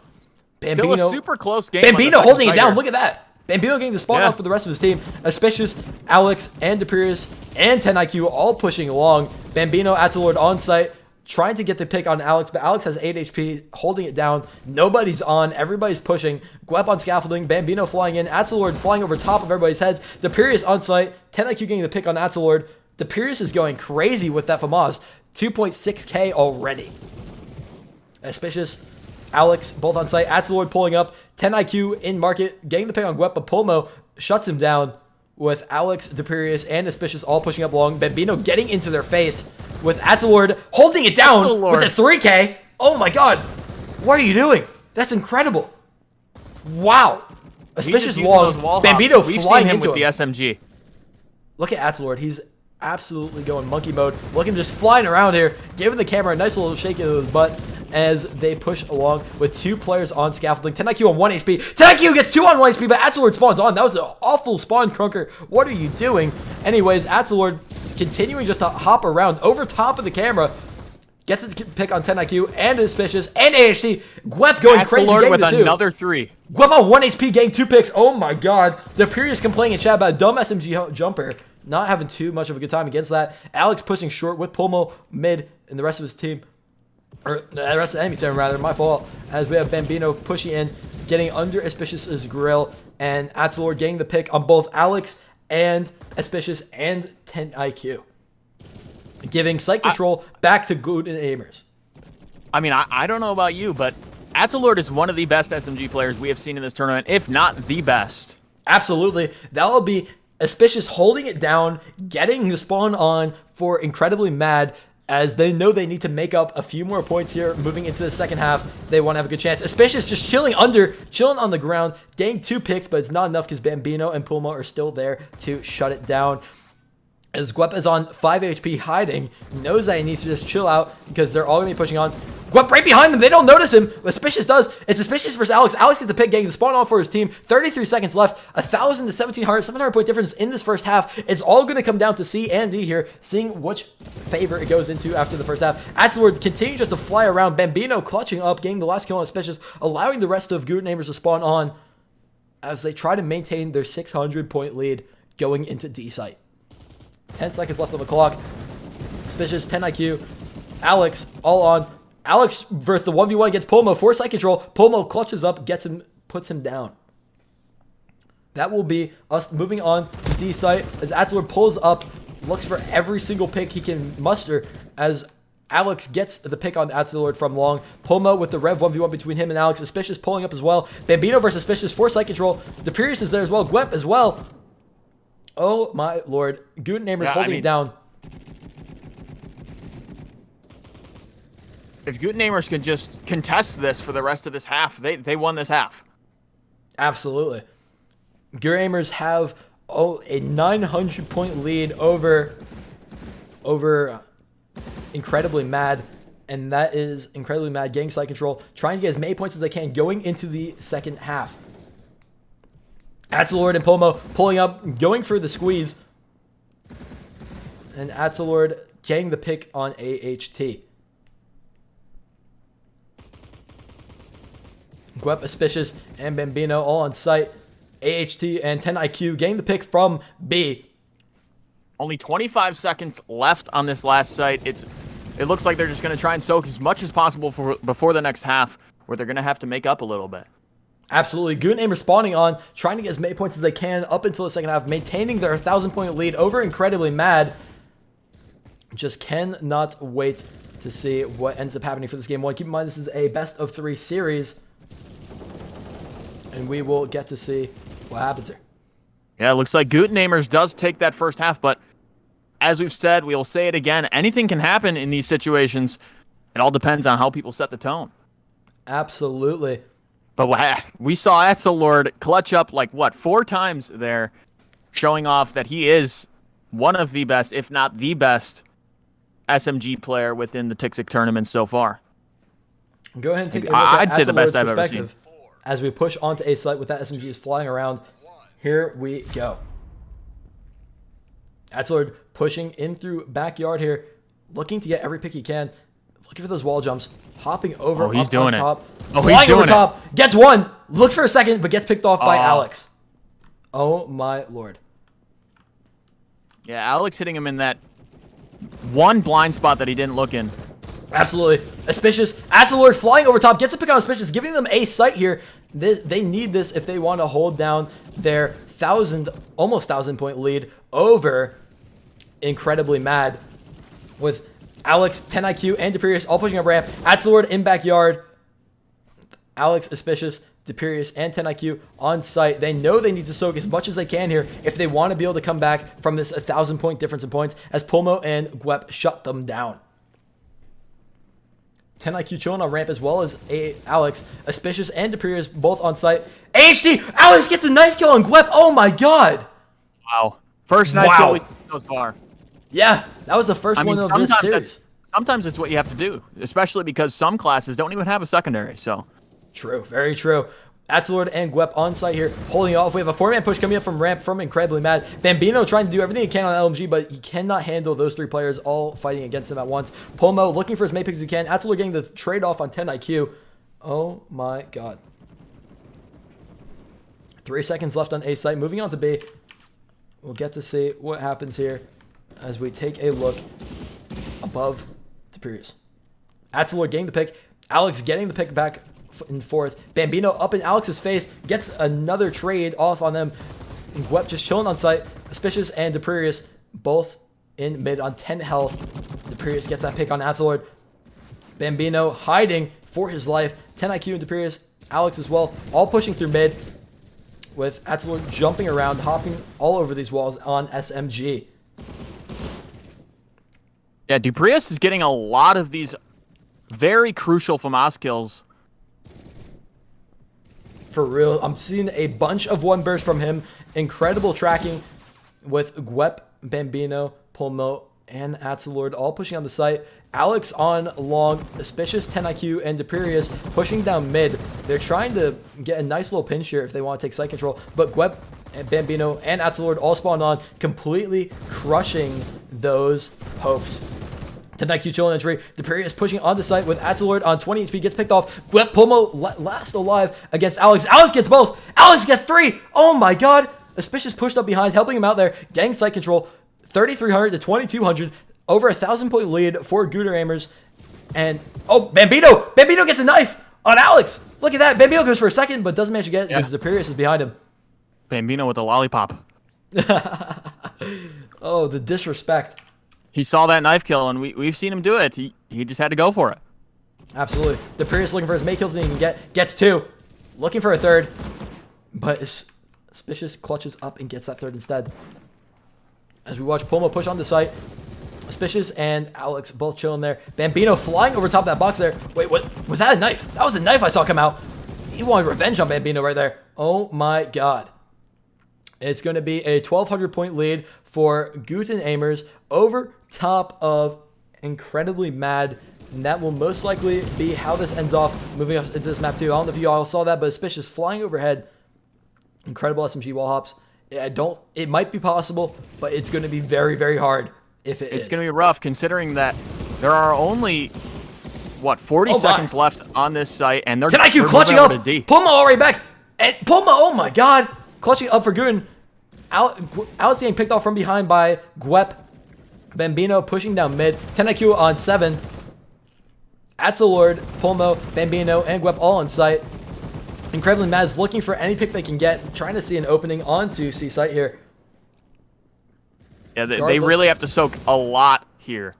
Still a super close game. Bambino holding it down. Look at that. Bambino getting the spawn off for the rest of his team. Auspicious, Alex, and Deperius, and 10 IQ all pushing along. Bambino, Atzelord on site, trying to get the pick on Alex, but Alex has 8 HP, holding it down. Nobody's on. Everybody's pushing. Gwep on scaffolding. Bambino flying in. Atzelord flying over top of everybody's heads. Deperius on site. 10 IQ getting the pick on Atzelord. Deperius is going crazy with that FAMAS. 2.6k already. Auspicious, Alex, both on site. Atzelord pulling up. 10 IQ in market, getting the pick on Gwep, but Pulmo shuts him down with Alex, Deperius, and Auspicious all pushing up along. Bambino getting into their face with Atzelord holding it down with the 3k. Oh my god. What are you doing? That's incredible. Wow. Auspicious long. Bambino flying into with the SMG. Look at Atzelord. He's absolutely going monkey mode. Look at him just flying around here, giving the camera a nice little shake of his butt as they push along with 2 players on scaffolding. 10 IQ on 1 HP. 10 IQ gets 2 on 1 HP, but Atzelord spawns on. That was an awful spawn, Crunker. What are you doing? Anyways, Atzelord continuing just to hop around over top of the camera. Gets a pick on 10 IQ and Auspicious and AHT. Gwep going crazy. Atzelord with another 3. Gwep on 1 HP getting 2 picks. Oh my god. Deperius complaining in chat about a dumb SMG jumper. Not having too much of a good time against that. Alex pushing short with Pulmo mid and the rest of his team. Or the rest of the enemy team, rather. My fault. As we have Bambino pushing in, getting under Auspicious' grill, and Atzelord getting the pick on both Alex and Auspicious and 10 IQ. Giving site control back to Good and Aimers. I mean, I don't know about you, but Atzelord is one of the best SMG players we have seen in this tournament, if not the best. Absolutely. That will be Auspicious holding it down, getting the spawn on for Incredibly Mad, as they know they need to make up a few more points here moving into the second half. They want to have a good chance. Auspicious just chilling on the ground, getting 2 picks, but it's not enough because Bambino and Pulmo are still there to shut it down. As Gwep is on 5 HP hiding, knows that he needs to just chill out because they're all going to be pushing on. Gwep right behind them. They don't notice him. Auspicious does. It's Auspicious versus Alex. Alex gets the pick, getting the spawn on for his team. 33 seconds left. 1,000 to 1,700, 700 point difference in this first half. It's all going to come down to C and D here, seeing which favor it goes into after the first half. Atzelord continues just to fly around. Bambino clutching up, getting the last kill on Auspicious, allowing the rest of Good Neighbors to spawn on as they try to maintain their 600 point lead going into D site. 10 seconds left on the clock. Auspicious, 10 IQ. Alex, all on. Alex versus the 1v1 against Pulmo for site control. Pulmo clutches up, gets him, puts him down. That will be us moving on to D site as Atzelord pulls up, looks for every single pick he can muster as Alex gets the pick on Atzelord from long. Pulmo with the Rev 1v1 between him and Alex. Auspicious pulling up as well. Bambino versus Auspicious for site control. Deperius is there as well. Gwep as well. Oh my lord. Gutenamers holding it down. If Gutenamers can just contest this for the rest of this half, they won this half. Absolutely. Gutenamers have a 900 point lead over Incredibly Mad, and that is Incredibly Mad getting site control, trying to get as many points as they can going into the second half. Atzelord and Pomo pulling up, going for the squeeze. And Atzelord getting the pick on AHT. Gwep, Auspicious, and Bambino all on site. AHT and 10IQ getting the pick from B. Only 25 seconds left on this last site. It looks like they're just going to try and soak as much as possible before the next half, where they're going to have to make up a little bit. Absolutely. Goon Aim responding on, trying to get as many points as they can up until the second half, maintaining their 1,000-point lead over Incredibly Mad. Just cannot wait to see what ends up happening for this game 1. Keep in mind, this is a best-of-3 series, and we will get to see what happens here. Yeah, it looks like Gutenamers does take that first half, but as we've said, we'll say it again, anything can happen in these situations. It all depends on how people set the tone. Absolutely. But we saw Atzelord clutch up, like, what, 4 times there, showing off that he is one of the best, if not the best, SMG player within the TIXIC tournament so far. Go ahead and take a look at I'd say the best Atzelord's I've ever seen. as we push onto A site with that SMG is flying around. Here we go. Atzelord pushing in through backyard here, looking to get every pick he can. Looking for those wall jumps, hopping over. Oh, he's up doing on it. top, Oh, flying he's doing over top, gets one, looks for a second, but gets picked off by Alex. Oh my lord. Yeah, Alex hitting him in that one blind spot that he didn't look in. Absolutely. Auspicious. Atzelord flying over top, gets a pick on Auspicious, giving them a sight here. They need this if they want to hold down their almost 1,000-point lead over Incredibly Mad, with Alex, 10IQ, and Deperius all pushing up ramp. Atzelord in backyard. Alex, Auspicious, Deperius, and 10IQ on site. They know they need to soak as much as they can here if they want to be able to come back from this 1,000-point difference in points, as Pomo and Gwep shut them down. 10IQ chilling on ramp as well as Alex, Auspicious, and Deperius both on site. AHD! Alex gets a knife kill on Gwep. Oh my god! Wow. First knife kill we've seen so far. Yeah, that was the first one of this series. Sometimes it's what you have to do, especially because some classes don't even have a secondary, so. True, very true. Atzelord and Gwep on site here, holding off. We have a 4-man push coming up from ramp from Incredibly Mad. Bambino trying to do everything he can on LMG, but he cannot handle those 3 players all fighting against him at once. Pomo looking for as many picks as he can. Atzelord getting the trade-off on 10IQ. Oh my god. 3 seconds left on A site. Moving on to B. We'll get to see what happens here as we take a look above Deperius. Atzelord getting the pick. Alex getting the pick back in fourth. Bambino up in Alex's face. Gets another trade off on them. And Gwep just chilling on site. Auspicious and Deperius both in mid on 10 health. Deperius gets that pick on Atzelord. Bambino hiding for his life. 10IQ and Deperius. Alex as well. All pushing through mid, with Atzelord jumping around, hopping all over these walls on SMG. Yeah, Deperius is getting a lot of these very crucial FAMAS kills. For real, I'm seeing a bunch of one burst from him. Incredible tracking with Gwep, Bambino, Pomo, and Atzelord all pushing on the site. Alex on long, Auspicious, 10IQ, and Deperius pushing down mid. They're trying to get a nice little pinch here if they want to take site control, but Gwep, and Bambino, and Atzelord all spawned on, completely crushing those hopes. 10IQ chilling entry. Deperius pushing on the site with Atzelord on 20 HP, gets picked off. Gwep, Pomo last alive against Alex. Alex gets both. Alex gets 3. Oh my god. Auspicious pushed up behind, helping him out there, getting site control. 3,300 to 2,200. Over 1,000-point lead for Gooter Aimers. And, oh, Bambino! Bambino gets a knife on Alex! Look at that. Bambino goes for a second, but doesn't manage to get it because Deperius is behind him. Bambino with a lollipop. Oh, the disrespect. He saw that knife kill, and we've seen him do it. He just had to go for it. Absolutely. Deperius looking for as many kills as he can get. Gets 2. Looking for a 3rd. But Auspicious clutches up and gets that 3rd instead. As we watch Pomo push on the site. Auspicious and Alex both chilling there. Bambino flying over top of that box there. Wait, what? Was that a knife? That was a knife I saw come out. He wanted revenge on Bambino right there. Oh my god. It's going to be a 1,200-point lead for Guten Aimers over top of Incredibly Mad. And that will most likely be how this ends off moving us into this map too. I don't know if you all saw that, but Auspicious flying overhead. Incredible SMG wall hops. It might be possible, but it's going to be very, very hard if it is. It's going to be rough considering that there are only, 40 seconds left on this site, and they're TIXIC clutching up. Puma already back. And Puma, oh my god. Clutching up for Guten. Alex getting picked off from behind by Gwep. Bambino pushing down mid. TIXIC on 7. Atzelord, Pulmo, Bambino, and Gwep all on site. Incredibly Mad is looking for any pick they can get, trying to see an opening onto C site here. Yeah, they really have to soak a lot here.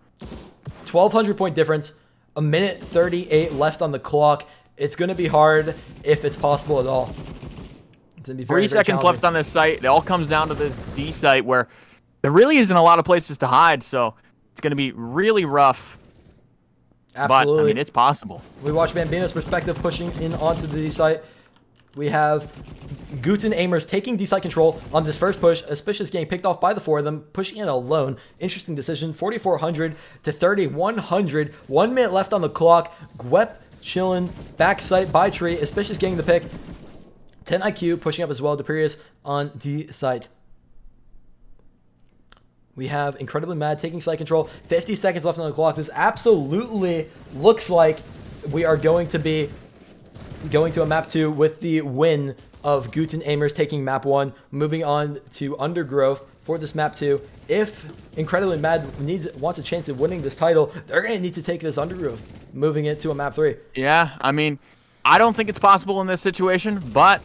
1,200 point difference, a minute 38 left on the clock. It's going to be hard if it's possible at all. It's going to be very, 3 seconds left on this site. It all comes down to this D site where there really isn't a lot of places to hide, so it's going to be really rough. Absolutely. But, I mean, it's possible. We watch Bambino's perspective pushing in onto the D site. We have Guten Amers taking D site control on this first push. Auspicious getting picked off by the 4 of them, pushing in alone. Interesting decision. 4,400 to 3,100. 1 minute left on the clock. Gwep chilling back site by tree. Auspicious getting the pick. 10IQ pushing up as well. Deperius on D site. We have Incredibly Mad taking site control. 50 seconds left on the clock. This absolutely looks like we are going to be going to a map 2 with the win of Guten Amers taking map 1, moving on to Undergrowth for this map 2. If Incredibly Mad wants a chance of winning this title, they're going to need to take this Undergrowth, moving it to a map 3. Yeah, I mean, I don't think it's possible in this situation, but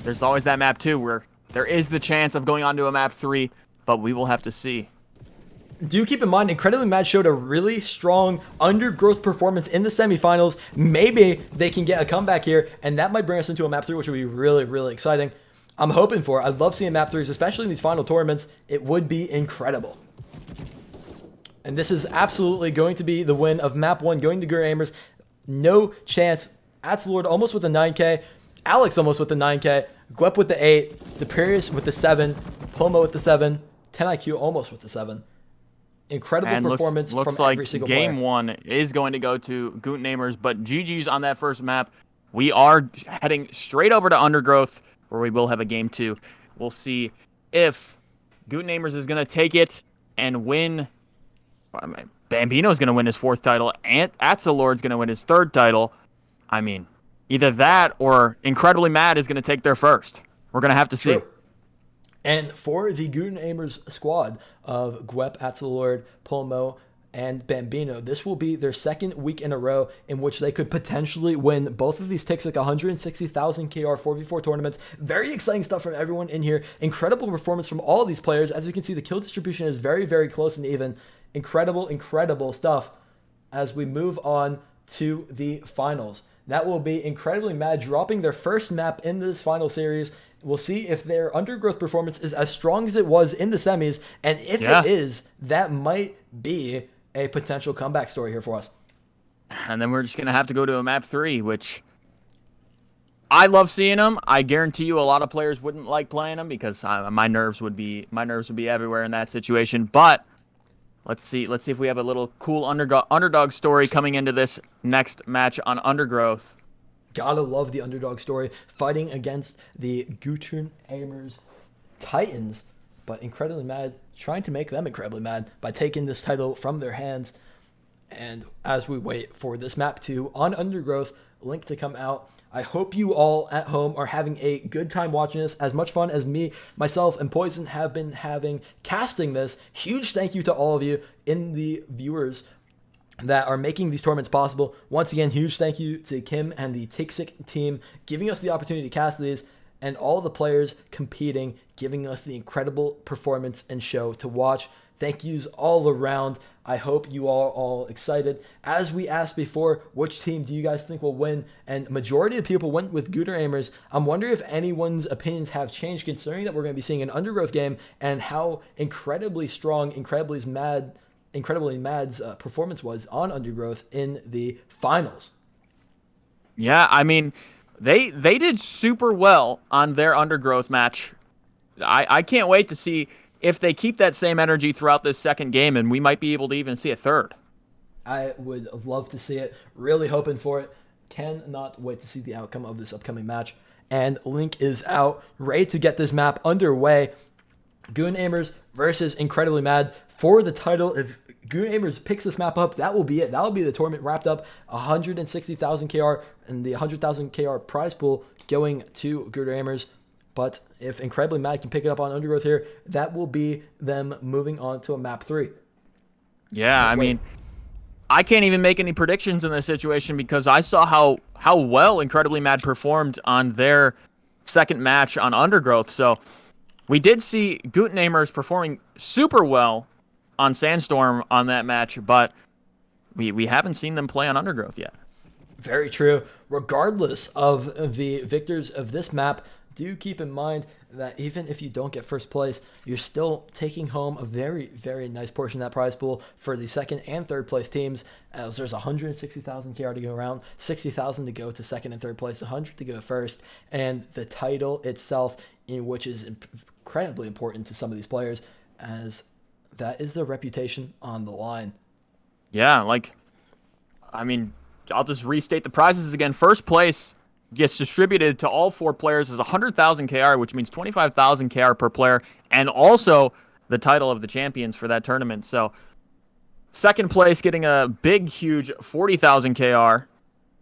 there's always that map 2 where there is the chance of going on to a map 3, but we will have to see. Do keep in mind, Incredibly Mad showed a really strong Undergrowth performance in the semifinals. Maybe they can get a comeback here, and that might bring us into a map 3, which would be really, really exciting. I'm hoping for it. I'd love seeing map 3s, especially in these final tournaments. It would be incredible. And this is absolutely going to be the win of map 1 going to Guten Amers. No chance. Atzelord almost with the 9K. Alex almost with the 9K. Gwep with the 8. Deperius with the 7. Pomo with the 7. 10IQ almost with the 7. Incredible performance from every single player. Game 1 is going to go to Guten Amers, but GG's on that first map. We are heading straight over to Undergrowth, where we will have a game 2. We'll see if Guten Amers is going to take it and win. I mean, Bambino's going to win his 4th title, and Atzelord's going to win his 3rd title. I mean, either that or Incredibly Mad is going to take their first. We're going to have to see. And for the Guten Amers squad of Gwep, Atzelord, Pulmo, and Bambino, this will be their 2nd week in a row in which they could potentially win both of these TIXIC 160,000 KR 4v4 tournaments. Very exciting stuff from everyone in here. Incredible performance from all of these players. As you can see, the kill distribution is very, very close and even. Incredible, incredible stuff as we move on to the finals. That will be Incredibly Mad dropping their first map in this final series. We'll see if their Undergrowth performance is as strong as it was in the semis, and if it is, that might be a potential comeback story here for us. And then we're just going to have to go to a map 3, which I love seeing them. I guarantee you a lot of players wouldn't like playing them because my nerves would be everywhere in that situation. But let's see if we have a little cool underdog story coming into this next match on Undergrowth. Gotta love the underdog story, fighting against the Guten Amers Titans, but Incredibly Mad trying to make them incredibly mad by taking this title from their hands. And as we wait for this map 2 on Undergrowth link to come out, I hope you all at home are having a good time watching this, as much fun as me, myself, and POISN have been having casting this. Huge thank you to all of you in the viewers that are making these tournaments possible. Once again, huge thank you to Kim and the TIXIC team giving us the opportunity to cast these, and all the players competing, giving us the incredible performance and show to watch. Thank yous all around. I hope you are all excited. As we asked before, which team do you guys think will win? And majority of people went with Guten Amers. I'm wondering if anyone's opinions have changed, considering that we're going to be seeing an Undergrowth game and how incredibly strong Incredibly Mad's performance was on Undergrowth in the finals. Yeah, I mean, they did super well on their Undergrowth match. I can't wait to see if they keep that same energy throughout this 2nd game, and we might be able to even see a 3rd. I would love to see it. Really hoping for it. Cannot wait to see the outcome of this upcoming match. and Link is out, ready to get this map underway. Goon Aimers versus Incredibly Mad for the title. If Goon Aimers picks this map up, that will be it. That will be the tournament wrapped up. 160,000 KR and the 100,000 KR prize pool going to Goon Aimers. But if Incredibly Mad can pick it up on Undergrowth here, that will be them moving on to a map 3. Yeah, I mean, I can't even make any predictions in this situation because I saw how well Incredibly Mad performed on their second match on Undergrowth. So we did see Guten Aimers performing super well on Sandstorm on that match, but we haven't seen them play on Undergrowth yet. Very true. Regardless of the victors of this map, do keep in mind that even if you don't get first place, you're still taking home a very, very nice portion of that prize pool for the second and third place teams, as there's 160,000 KR to go around, 60,000 to go to second and third place, 100 to go first, and the title itself, in which is incredibly important to some of these players, as that is the reputation on the line. Yeah, I mean, I'll just restate the prizes again. First place gets distributed to all 4 players as 100,000 KR, which means 25,000 KR per player, and also the title of the champions for that tournament. So second place getting a big, huge 40,000 KR,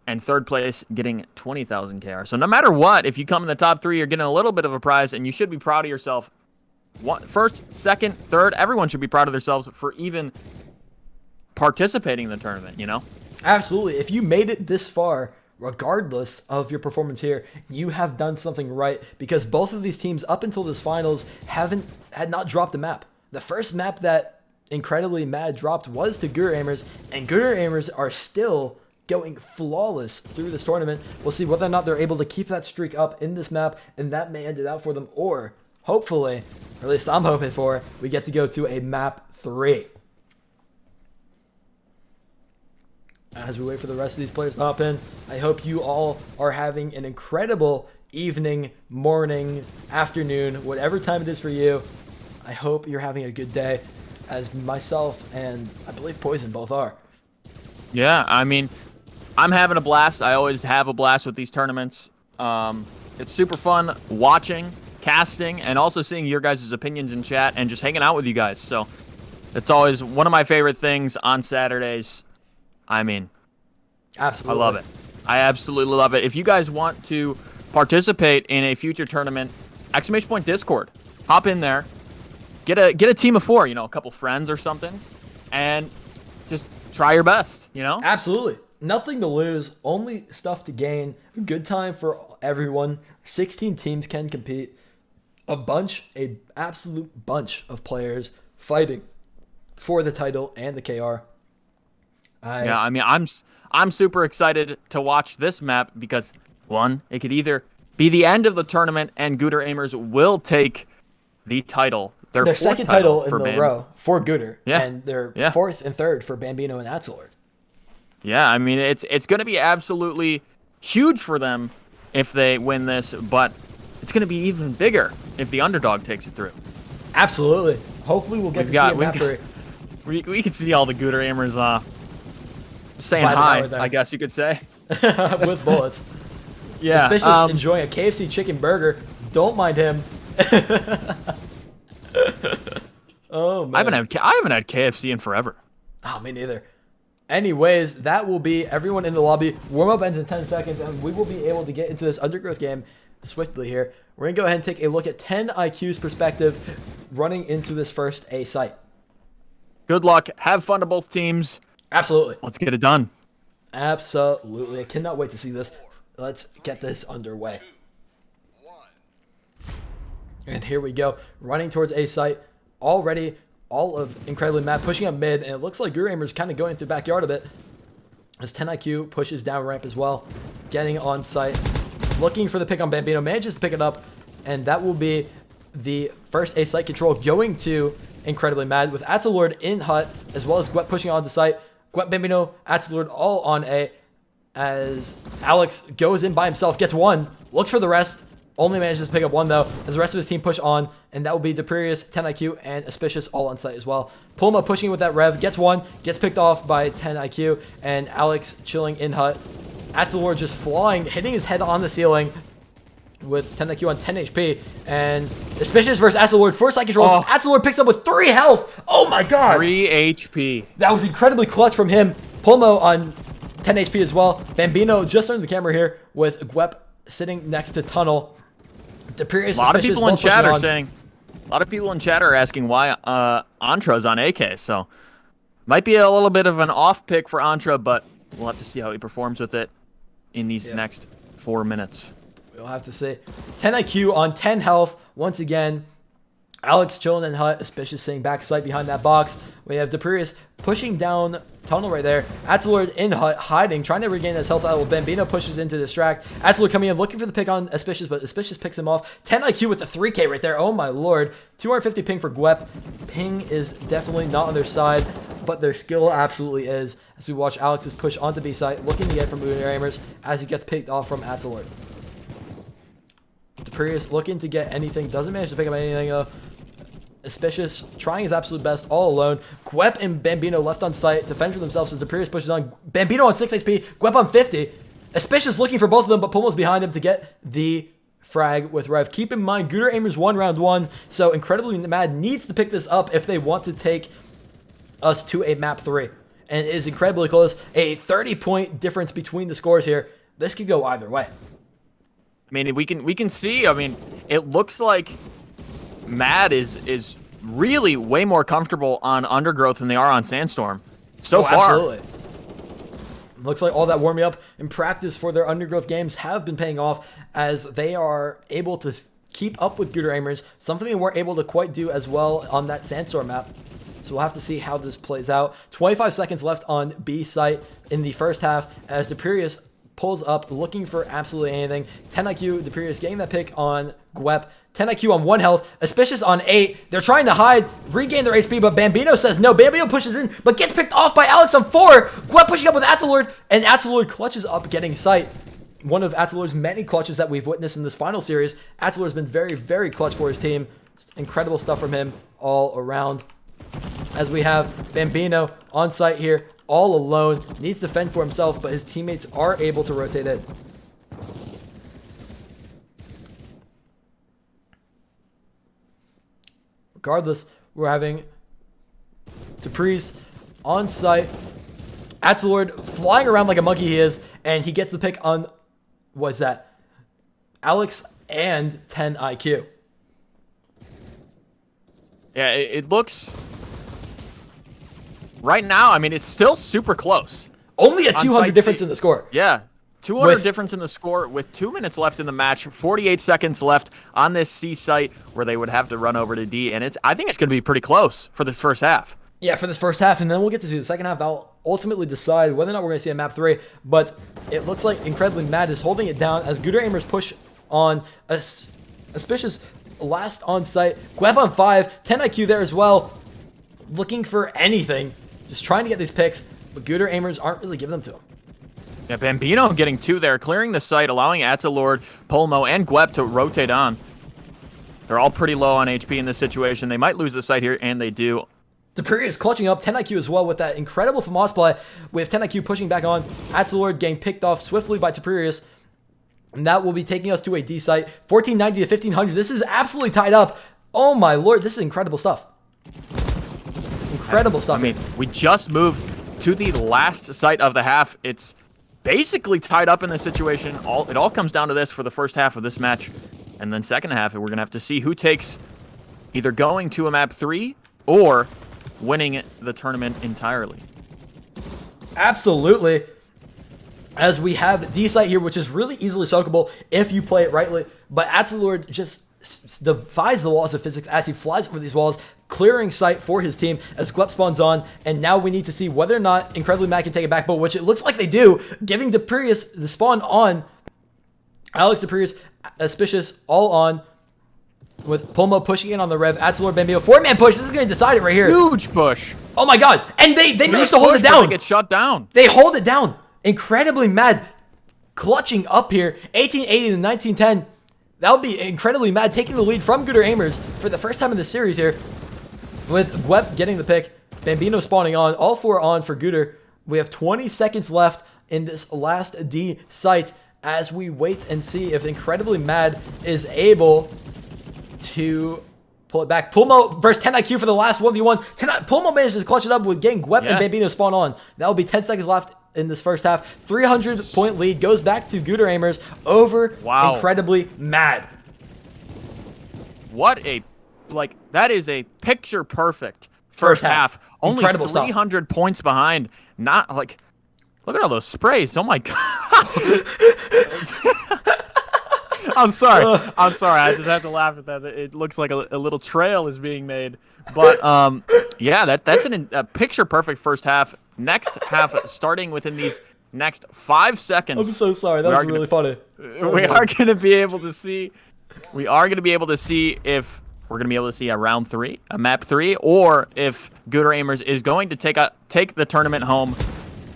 and third place getting 20,000 KR. So no matter what, if you come in the top 3, you're getting a little bit of a prize, and you should be proud of yourself. First, second, third, everyone should be proud of themselves for even participating in the tournament, you know? Absolutely. If you made it this far, regardless of your performance here, you have done something right, because both of these teams up until this finals had not dropped a map. The first map that Incredibly Mad dropped was to Guru Aimers, and Guru Aimers are still going flawless through this tournament. We'll see whether or not they're able to keep that streak up in this map, and that may end it out for them, or hopefully, or at least I'm hoping for, we get to go to a map 3. As we wait for the rest of these players to hop in, I hope you all are having an incredible evening, morning, afternoon, whatever time it is for you. I hope you're having a good day, as myself and I believe POISN both are. Yeah, I mean, I'm having a blast. I always have a blast with these tournaments. It's super fun watching, casting, and also seeing your guys' opinions in chat and just hanging out with you guys. So it's always one of my favorite things on Saturdays. I mean, Absolutely. I love it. I absolutely love it. If you guys want to participate in a future tournament, !Discord. Hop in there. Get a team of 4, a couple friends or something, and just try your best, Absolutely. Nothing to lose, only stuff to gain. Good time for everyone. 16 teams can compete. An absolute bunch of players fighting for the title and the KR. Yeah, I mean, I'm super excited to watch this map because, one, it could either be the end of the tournament and Gooder Aimers will take the title, their second title in a row for Gooder, yeah. and their fourth and third for Bambino and Atzelord. Yeah, I mean, it's going to be absolutely huge for them if they win this, but it's going to be even bigger if the underdog takes it through. Absolutely. Hopefully we'll get to see a map 3. We can see all the Gooder Aimers saying Vibing hi, out I guess you could say. With bullets. Yeah. Suspicious enjoying a KFC chicken burger. Don't mind him. Oh man. I haven't had KFC in forever. Oh, me neither. Anyways, that will be everyone in the lobby. Warm-up ends in 10 seconds, and we will be able to get into this Undergrowth game swiftly here. We're going to go ahead and take a look at 10 IQ's perspective running into this first A site. Good luck. Have fun to both teams. Absolutely. Let's get it done. Absolutely. I cannot wait to see this. Let's get this underway. 2, 1. And here we go. Running towards A site. Already, all of Incredibly Mad pushing up mid. And it looks like Guru Aimers kind of going through the backyard a bit. As 10 IQ pushes down ramp as well. Getting on site. Looking for the pick on Bambino. Manages to pick it up. And that will be the first A site control going to Incredibly Mad. With Atzelord in hut. As well as Gwet pushing onto site. Gwet, Bambino, Atzelord all on A. As Alex goes in by himself. Gets one. Looks for the rest. Only manages to pick up one, though, as the rest of his team push on, and that will be Deperius, 10 IQ, and Auspicious all on site as well. Pulma pushing with that rev, gets one, gets picked off by 10 IQ, and Alex chilling in hut. Atzelord just flying, hitting his head on the ceiling. with 10 IQ on 10 HP. And Suspicious versus Atzelord. First side controls. Atzelord picks up with 3 health. Oh my god. 3 HP. That was incredibly clutch from him. Pulmo on 10 HP as well. Bambino just under the camera here with Gwep sitting next to Tunnel. A lot of people in chat are saying, a lot of people in chat are asking why Antra's on AK. So might be a little bit of an off pick for Antra, but we'll have to see how he performs with it in these next 4 minutes. We'll have to see. 10 IQ on 10 health. Once again, Alex chilling in hut. Suspicious sitting backside behind that box. We have Depurius pushing down Tunnel right there. Atzelord in hut, hiding, trying to regain his health level. Bambino pushes in to distract. Atzelord coming in, looking for the pick on Suspicious, but Suspicious picks him off. 10 IQ with the 3K right there. Oh my lord. 250 ping for Gwep. Ping is definitely not on their side, but their skill absolutely is. As we watch Alex's push onto B site, looking to get from Uber Aimers as he gets picked off from Atzelord. Depurius looking to get anything, doesn't manage to pick up anything though. Suspicious trying his absolute best all alone. Gwep and Bambino left on site to fend for themselves as Depurius pushes on. Bambino on 6 HP, Gwep on 50. Suspicious looking for both of them, but Pulmo's behind him to get the frag with Rev. Keep in mind, Gooder Aimers won round 1, so Incredibly Mad needs to pick this up if they want to take us to a map 3. And it is incredibly close. A 30-point difference between the scores here. This could go either way. I mean, we can see, I mean, it looks like Mad is really way more comfortable on Undergrowth than they are on Sandstorm so far. Absolutely. Looks like all that warming up in practice for their Undergrowth games have been paying off as they are able to keep up with Gooder Aimers, something they weren't able to quite do as well on that Sandstorm map. So we'll have to see how this plays out. 25 seconds left on B site in the first half as Depurius pulls up looking for absolutely anything. 10 IQ, Depurius getting that pick on Gwep. 10 IQ on 1 health, Suspicious on 8. They're trying to hide, regain their HP, but Bambino says no. Bambino pushes in, but gets picked off by Alex on 4. Gwep pushing up with Atzelord, and Atzelord clutches up getting sight. One of Atzelord's many clutches that we've witnessed in this final series. Atzelord's been very, very clutch for his team. Incredible stuff from him all around. As we have Bambino on site here, all alone, needs to fend for himself, but his teammates are able to rotate it. Regardless, we're having Dupree's on site. Atzelord flying around like a monkey he is, and he gets the pick on, what's that? Alex and 10 IQ. Yeah, it looks... Right now, I mean, it's still super close. Only a 200 difference in the score. Yeah, 200 difference in the score with 2 minutes left in the match, 48 seconds left on this C site where they would have to run over to D, and I think it's going to be pretty close for this first half. Yeah, for this first half, and then we'll get to see the second half. That'll ultimately decide whether or not we're going to see a map 3, but it looks like Incredibly Mad is holding it down as Gooder Aimers push on a Suspicious last on site. Gwep on 5, 10 IQ there as well, looking for anything. Just trying to get these picks, but Gooder Aimers aren't really giving them to him. Yeah, Bambino getting 2 there, clearing the site, allowing Atzelord, Pulmo, and Gwep to rotate on. They're all pretty low on HP in this situation. They might lose the site here, and they do. Depurius clutching up 10 IQ as well with that incredible FAMAS play. We have 10 IQ pushing back on. Atzelord getting picked off swiftly by Depurius. And that will be taking us to a D site. 1490 to 1500. This is absolutely tied up. Oh my lord, this is incredible stuff. Incredible stuff. I mean, we just moved to the last site of the half. It's basically tied up in this situation. It all comes down to this for the first half of this match. And then second half, we're going to have to see who takes either going to a map 3 or winning the tournament entirely. Absolutely. As we have D site here, which is really easily soakable if you play it rightly. But Atzelord just defies the laws of physics as he flies over these walls, clearing sight for his team as Gwep spawns on, and now we need to see whether or not Incredibly Mad can take it back, but which it looks like they do, giving Depurius the spawn on. Alex, Depurius, Suspicious, all on, with Pulmo pushing in on the Rev. Atzelord, Bambino, 4-man push. This is going to decide it right here. Huge push. Oh my god, and they managed to hold it down. They get shut down. They hold it down. Incredibly Mad clutching up here, 1880 to 1910. That'll be Incredibly Mad taking the lead from Gooder Aimers for the first time in the series here, with Gwep getting the pick, Bambino spawning on, all 4 on for Gooder. We have 20 seconds left in this last D site as we wait and see if Incredibly Mad is able to pull it back. Pulmo versus 10IQ for the last 1v1. Pulmo manages to clutch it up with getting Gwep and Bambino spawn on. That will be 10 seconds left in this first half. 300-point lead goes back to Gooder Aimers over Incredibly Mad. What a, like, that is a picture perfect first half. Only Incredible 300 points behind. Not like, look at all those sprays. Oh my God. I'm sorry. I'm sorry. I just have to laugh at that. It looks like a little trail is being made. But yeah, that's a picture perfect first half. Next half, starting within these next 5 seconds. I'm so sorry. That was really funny. We are going to be able to see. We are going to be able to see if we're going to be able to see a round 3, a map 3, or if Gooder Aimers is going to take the tournament home.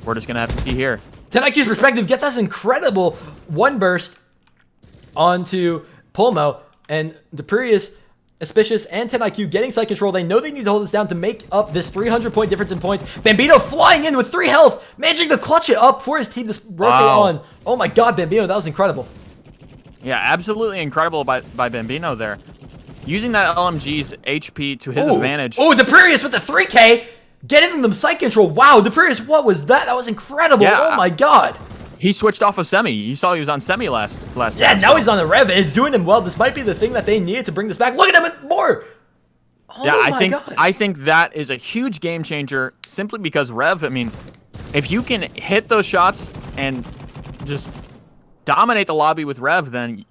We're just going to have to see here. 10IQ's perspective gets us incredible one burst onto Pulmo, and Deperius, Auspicious, and 10IQ getting side control. They know they need to hold this down to make up this 300-point difference in points. Bambino flying in with 3 health, managing to clutch it up for his team to rotate on. Oh my God, Bambino, that was incredible. Yeah, absolutely incredible by Bambino there. Using that LMG's HP to his advantage. Oh, Deperius with the 3K, getting them side control. Wow, Deperius, what was that? That was incredible. Yeah, oh my God. He switched off of Semi. You saw he was on Semi last Yeah, time, now he's on the Rev, and it's doing him well. This might be the thing that they needed to bring this back. Look at him more. Oh yeah, my God. I think that is a huge game changer simply because Rev, I mean, if you can hit those shots and just dominate the lobby with Rev, then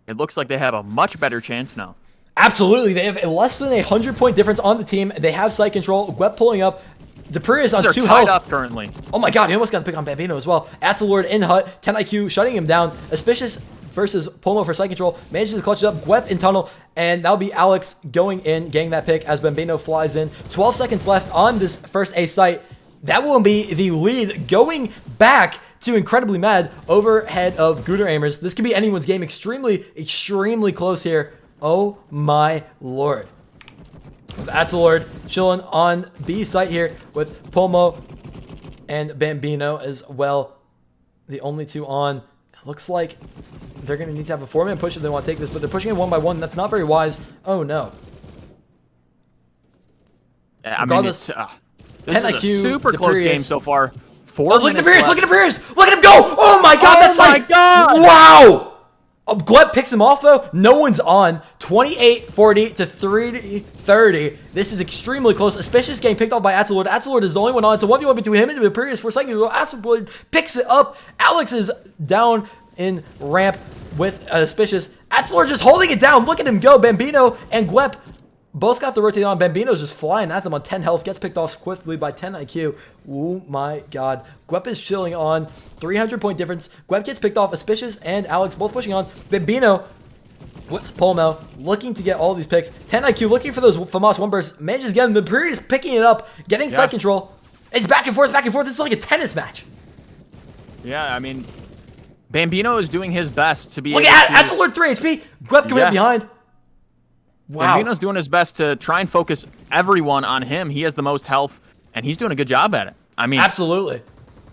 it looks like they have a much better chance now. Absolutely. They have a less than 100-point difference on the team. They have site control. Gwep pulling up. Deperius on 2 health. Up currently. Oh my God, he almost got the pick on Bambino as well. Atzelord in hut. 10IQ shutting him down. Auspicious versus Pulmo for site control. Manages to clutch it up. Gwep in tunnel. And that'll be Alex going in, getting that pick as Bambino flies in. 12 seconds left on this first A site. That will be the lead going back to Incredibly Mad overhead of Gooder Aimers. This could be anyone's game. Extremely, extremely close here. Oh my Lord. Atzelord chilling on B site here with Pulmo and Bambino as well. The only 2 on. It looks like they're going to need to have a 4-man push if they want to take this, but they're pushing it 1 by 1. That's not very wise. Oh no. I mean, this is a super close game so far. 4 look at Deperius! Look at Deperius! Look at him go! Oh my God! That's my God! Wow! Gleb picks him off though. No one's on. 28-40 to 30. This is extremely close. Auspicious getting picked off by Atzelord. Atzelord is the only one on. It's a 1v1 between him and Deperius for a second. Atzelord picks it up. Alex is down in ramp with Auspicious. Atzelord just holding it down. Look at him go. Bambino and Gwep both got the rotate on. Bambino's just flying at them on 10 health. Gets picked off quickly by 10 IQ. Oh my God. Gwep is chilling on. 300-point difference. Gwep gets picked off. Auspicious and Alex both pushing on. Bambino with Pulmo looking to get all these picks. 10 IQ looking for those FAMAS 1 bursts. Manages again. The Period is picking it up. Getting side control. It's back and forth, back and forth. This is like a tennis match. Yeah, I mean, Bambino is doing his best to be Look at Atzelord 3 HP. Gwep coming in behind. Wow. Bambino's doing his best to try and focus everyone on him. He has the most health, and he's doing a good job at it. I mean, absolutely.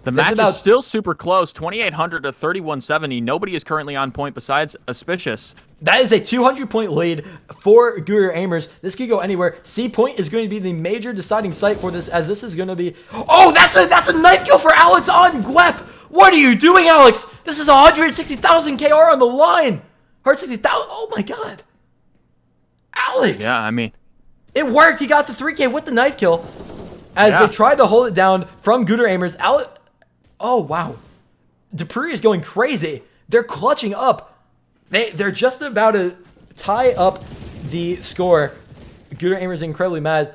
The match is still super close, 2,800 to 3,170. Nobody is currently on point besides Auspicious. That is a 200-point lead for Gooder Aimers. This could go anywhere. C point is going to be the major deciding site for this, as this is going to be... Oh, that's a knife kill for Alex on Gwep. What are you doing, Alex? This is 160,000 KR on the line. 160,000. Oh, my God. Alex. Yeah, I mean... It worked. He got the 3K with the knife kill as they tried to hold it down from Gooder Aimers. Alex... Oh, wow. Dupree is going crazy. They're clutching up. They're just about to tie up the score. Gooder Aimers incredibly mad.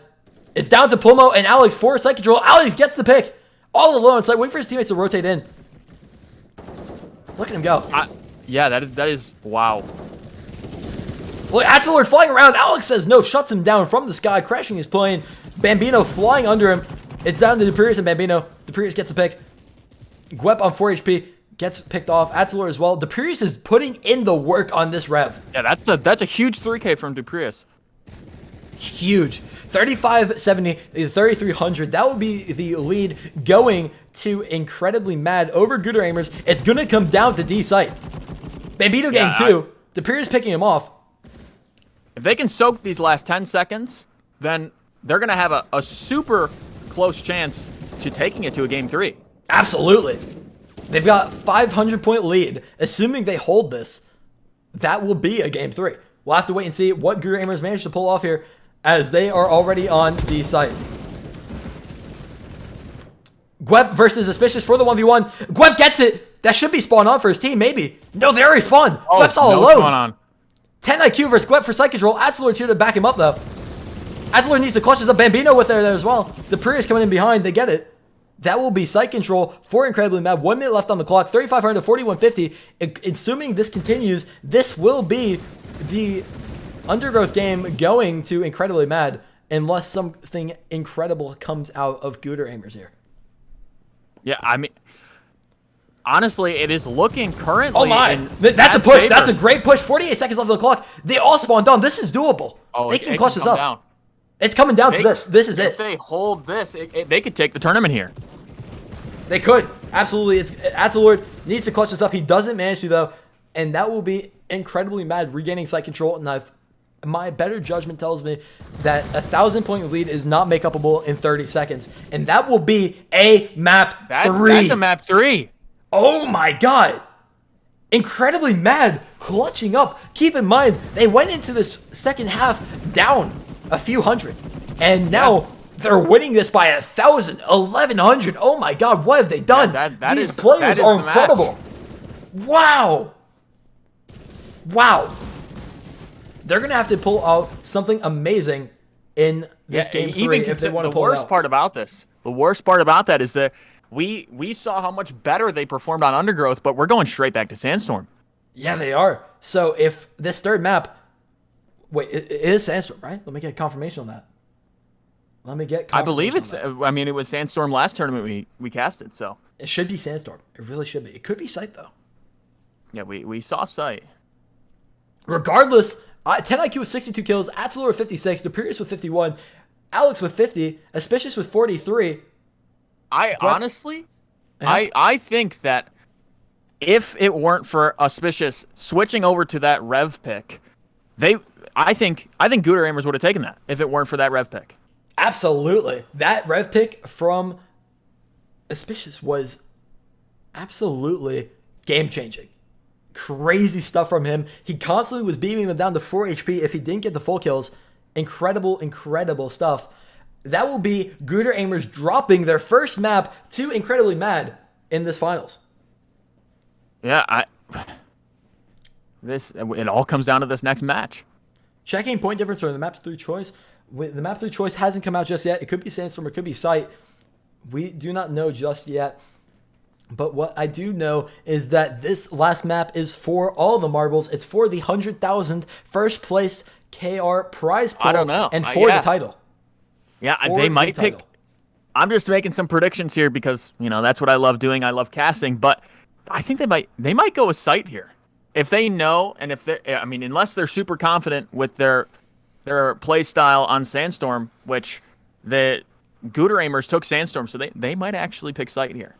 It's down to Pulmo and Alex for site control. Alex gets the pick. All alone. It's like waiting for his teammates to rotate in. Look at him go. Yeah, that is wow. Look, Atzelord flying around. Alex says no, shuts him down from the sky, crashing his plane. Bambino flying under him. It's down to Deperius and Bambino. Deperius gets a pick. Gwep on 4 HP gets picked off. Atzelord as well. Deperius is putting in the work on this rev. Yeah, that's a huge 3K from Deperius. Huge. 3570, 3300. That would be the lead going to Incredibly Mad over Gooder Aimers. It's going to come down to D site. Bambino getting 2. Deperius picking him off. If they can soak these last 10 seconds, then they're going to have a super close chance to taking it to a game 3. Absolutely. They've got 500-point lead. Assuming they hold this, that will be a game 3. We'll have to wait and see what Gooder Aimers manage to pull off here, as they are already on the site. Gweb versus Suspicious for the 1v1. Gweb gets it. That should be spawned on for his team, maybe. No, they already spawned. Gweb's all alone. On. 10 IQ versus Gweb for site control. Atzelord's here to back him up, though. Atzelord needs to clutch this up. Bambino with there as well. The Prius coming in behind. They get it. That will be site control for Incredibly Mad. 1 minute left on the clock. 3,500 to 4,150. Assuming this continues, this will be the Undergrowth game going to Incredibly Mad, unless something incredible comes out of Gooder Aimers here. Yeah, I mean, honestly, it is looking currently. Oh my, that's a push. That's a great push. 48 seconds left on the clock. They all spawned down. This is doable. They can clutch this up. Down. It's coming down to this. This is it. If they hold this, they could take the tournament here. They could. Absolutely. Atzelord needs to clutch this up. He doesn't manage to, though. And that will be Incredibly Mad regaining site control. And my better judgment tells me that a 1,000-point lead is not make upable in 30 seconds. And that will be a map 3. That's a map 3. Oh my god. Incredibly Mad clutching up. Keep in mind, they went into this second half down a few hundred. And now they're winning this by 1,000, 1,100. Oh my god, what have they done? These players are incredible. Wow. Wow. They're going to have to pull out something amazing in this game 3 if they want to pull it out. The worst part about that is that we saw how much better they performed on Undergrowth, but we're going straight back to Sandstorm. Yeah, they are. So if this third map... Wait, it is Sandstorm, right? Let me get confirmation on that. I believe it's... I mean, it was Sandstorm last tournament we casted, so... It should be Sandstorm. It really should be. It could be Sight, though. Yeah, we saw Sight. Regardless... 10 IQ with 62 kills, Atzelor with 56, Deperius with 51, Alex with 50, Auspicious with 43. Honestly, I think that if it weren't for Auspicious switching over to that Rev pick, I think Gooder Aimers would have taken that if it weren't for that Rev pick. Absolutely. That Rev pick from Auspicious was absolutely game-changing. Crazy stuff from him. He constantly was beaming them down to 4 HP if he didn't get the full kills. Incredible, incredible stuff. That will be Gooder Aimers dropping their first map to Incredibly Mad in this finals. Yeah, it all comes down to this next match. Checking point difference or the map 3 choice. The map 3 choice hasn't come out just yet. It could be Sandstorm, it could be Sight. We do not know just yet. But what I do know is that this last map is for all the marbles. It's for the 100,000 first place KR prize pool. I don't know. And for the title. Yeah, they might pick. I'm just making some predictions here because, that's what I love doing. I love casting. But I think they might go with Sight here. If they know, and unless they're super confident with their play style on Sandstorm, which the Gooder Aimers took Sandstorm, so they might actually pick Sight here.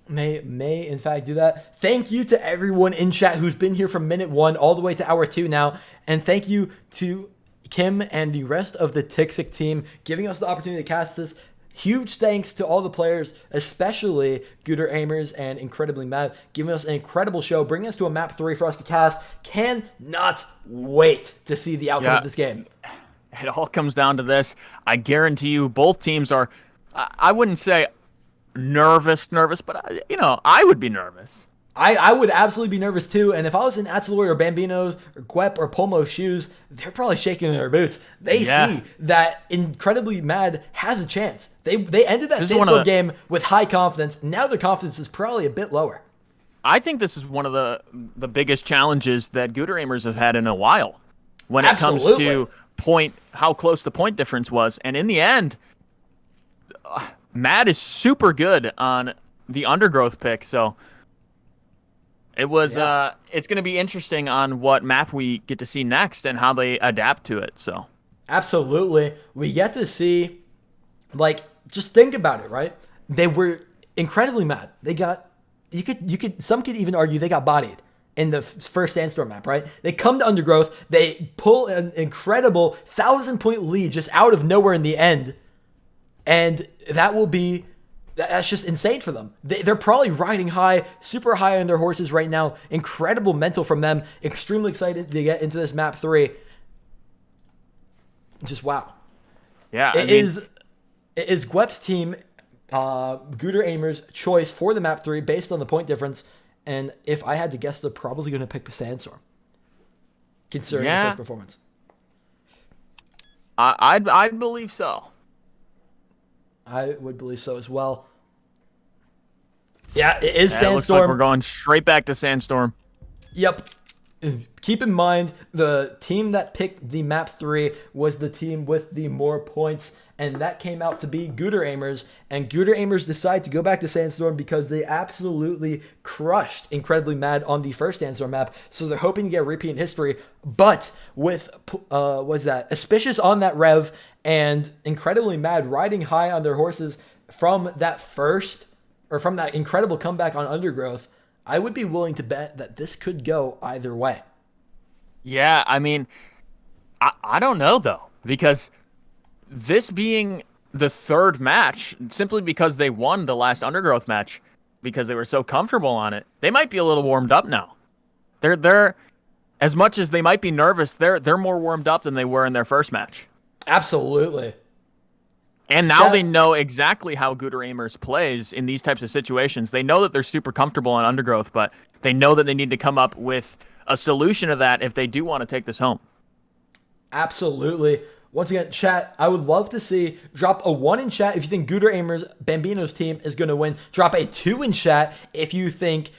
May in fact do that. Thank you to everyone in chat who's been here from minute 1 all the way to hour 2 now. And thank you to Kim and the rest of the TIXIC team giving us the opportunity to cast this. Huge thanks to all the players, especially Gooder Aimers and Incredibly Mad, giving us an incredible show, bringing us to a map 3 for us to cast. Cannot wait to see the outcome of this game. It all comes down to this. I guarantee you both teams are, I wouldn't say nervous, but I would be nervous. I would absolutely be nervous too, and if I was in Atzelor or Bambino's or Gwep or Polmo's shoes, they're probably shaking in their boots. They see that Incredibly Mad has a chance. They ended that Sandstorm game with high confidence. Now their confidence is probably a bit lower. I think this is one of the biggest challenges that Gooder Aimers have had in a while when it comes to how close the point difference was, and in the end, Mad is super good on the Undergrowth pick, so it was. It's going to be interesting on what map we get to see next and how they adapt to it. So we get to see, just think about it, right? They were incredibly mad. They got, some could even argue they got bodied in the first Sandstorm map, right? They come to Undergrowth, they pull an incredible 1,000-point lead just out of nowhere in the end, and that's just insane for them. They're probably riding high, super high on their horses right now. Incredible mental from them. Extremely excited to get into this map 3. Just wow. Yeah, It is Gwep's team, Gooter Aimers' choice for the map 3 based on the point difference. And if I had to guess, they're probably going to pick Sandstorm, considering the first performance. I'd believe so. I would believe so as well. Yeah, it is It Sandstorm. looks like we're going straight back to Sandstorm. Yep. Keep in mind, the team that picked the map 3 was the team with the more points, and that came out to be Gooter Aimers. And Gooter Aimers decide to go back to Sandstorm because they absolutely crushed Incredibly Mad on the first Sandstorm map. So they're hoping to get a repeat in history. But with, Auspicious on that rev and Incredibly Mad riding high on their horses from that incredible comeback on Undergrowth, I would be willing to bet that this could go either way. Yeah, I mean, I don't know, though, because this being the third match, simply because they won the last Undergrowth match, because they were so comfortable on it, they might be a little warmed up now. They're as much as they might be nervous, they're more warmed up than they were in their first match. Absolutely. And now they know exactly how Gooter Aimers plays in these types of situations. They know that they're super comfortable on Undergrowth, but they know that they need to come up with a solution to that if they do want to take this home. Absolutely. Once again, chat, I would love to see, drop a 1 in chat if you think Gooter Aimers, Bambino's team, is going to win. Drop a 2 in chat if you think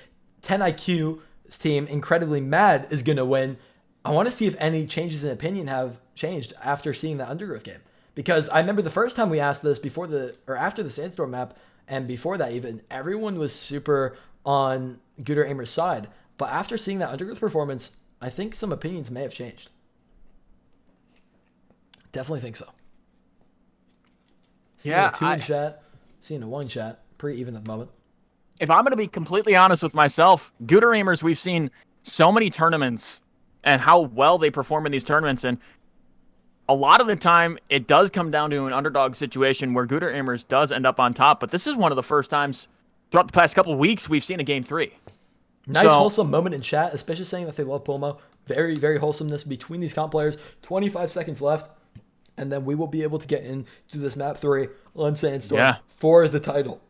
10IQ's team, Incredibly Mad, is going to win. I want to see if any changes in opinion have changed after seeing that Undergrowth game. Because I remember the first time we asked this after the Sandstorm map, and before that even, everyone was super on Gooter Aimers' side. But after seeing that Undergrowth performance, I think some opinions may have changed. Definitely think so. Seeing a 2 in chat, seeing a 1 in chat, pretty even at the moment. If I'm going to be completely honest with myself, Gooter Aimers, we've seen so many tournaments and how well they perform in these tournaments, and a lot of the time, it does come down to an underdog situation where Gooter Aimers does end up on top, but this is one of the first times throughout the past couple of weeks we've seen a game 3. Nice wholesome moment in chat, especially saying that they love Pulmo. Very, very wholesomeness between these comp players. 25 seconds left, and then we will be able to get into this map 3 on Sandstorm for the title.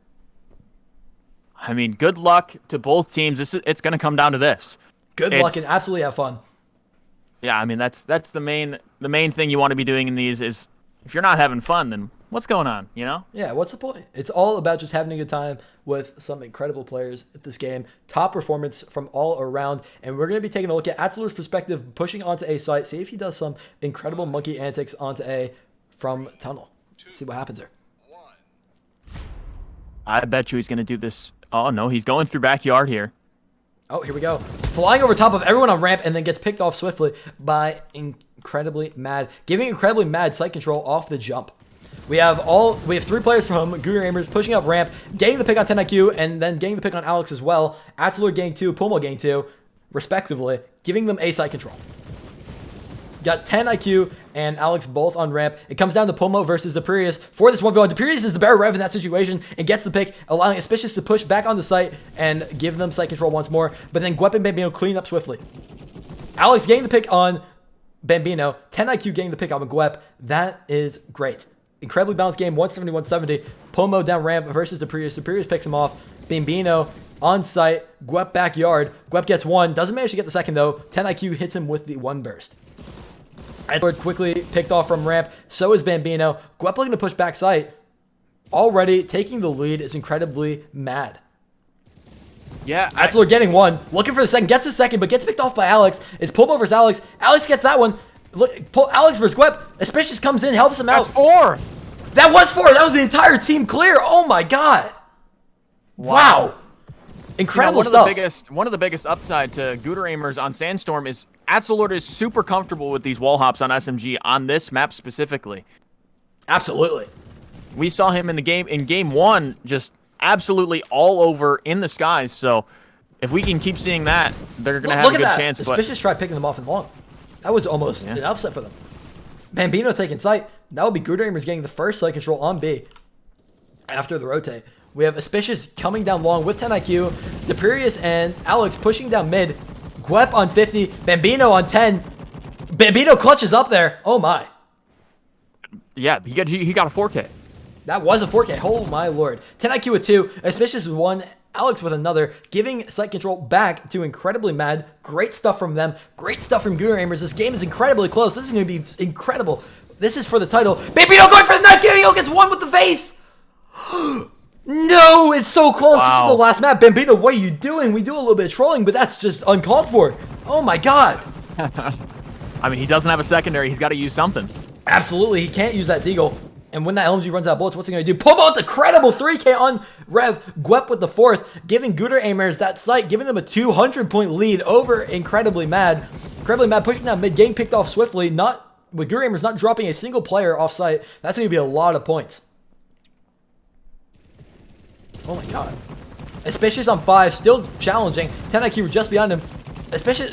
I mean, good luck to both teams. It's going to come down to this. Good luck and absolutely have fun. Yeah, I mean, that's the main thing you want to be doing in these is if you're not having fun, then what's going on, you know? Yeah, what's the point? It's all about just having a good time with some incredible players at this game. Top performance from all around. And we're going to be taking a look at Atzelur's perspective, pushing onto A site, see if he does some incredible monkey antics onto A from tunnel. Let's see what happens there. I bet you he's going to do this. Oh, no, he's going through backyard here. Oh, here we go. Flying over top of everyone on ramp and then gets picked off swiftly by Incredibly Mad. Giving Incredibly Mad sight control off the jump. We have 3 players from Gooter Aimers pushing up ramp, getting the pick on 10IQ, and then getting the pick on Alex as well. Atzelur getting 2, Pulmo getting 2, respectively, giving them A sight control. Got 10IQ and Alex both on ramp. It comes down to Pulmo versus Deperius for this 1v1. Deperius is the better rev in that situation and gets the pick, allowing Auspicious to push back on the site and give them sight control once more. But then Gwep and Bambino clean up swiftly. Alex getting the pick on Bambino. 10IQ getting the pick on Gwep. That is great. Incredibly balanced game, 170-170. Pulmo down ramp versus Deperius. Deperius picks him off. Bambino on site. Gwep backyard. Gwep gets 1. Doesn't manage to get the second though. 10IQ hits him with the 1 burst. Edward quickly picked off from ramp. So is Bambino. Gwep looking to push back site. Already taking the lead is Incredibly Mad. Yeah. Atzelur getting 1. Looking for the second. Gets the second, but gets picked off by Alex. It's Pulmo versus Alex. Alex gets that one. Look, Alex versus Gwep. Auspicious comes in, helps him out. That's 4. That was 4. That was the entire team clear. Oh my god. Wow. Incredible stuff. One of the biggest upside to Gooter Aimers on Sandstorm is Atzelur is super comfortable with these wall hops on SMG on this map specifically. Absolutely. We saw him in game 1 just absolutely all over in the skies. So if we can keep seeing that, they're going to have a good chance. Suspicious tried picking them off in long. That was almost an upset for them. Bambino taking sight. That would be Gudaramers getting the first site control on B after the rotate. We have Suspicious coming down long with 10 IQ. Depurius and Alex pushing down mid. Gwep on 50. Bambino on 10. Bambino clutches up there. Oh my. Yeah, he got a 4K. That was a 4K. Oh my lord. 10 IQ with 2. Suspicious with 1. Alex with another. Giving site control back to Incredibly Mad. Great stuff from them. Great stuff from Gudaramers. This game is incredibly close. This is going to be incredible. This is for the title. Bambino going for the knife. Bambino gets one with the face. No, it's so close. Wow. This is the last map. Bambino, what are you doing? We do a little bit of trolling, but that's just uncalled for. Oh my god. I mean, he doesn't have a secondary. He's got to use something. Absolutely. He can't use that Deagle. And when that LMG runs out of bullets, what's he going to do? Pull out the credible 3K on Rev. Gwep with the 4th, giving Gudaramers that site, giving them a 200-point lead over Incredibly Mad. Incredibly Mad pushing down mid, getting picked off swiftly, with Gudaramers not dropping a single player off site. That's going to be a lot of points. Oh my god. Suspicious on 5, still challenging. 10 IQ just behind him.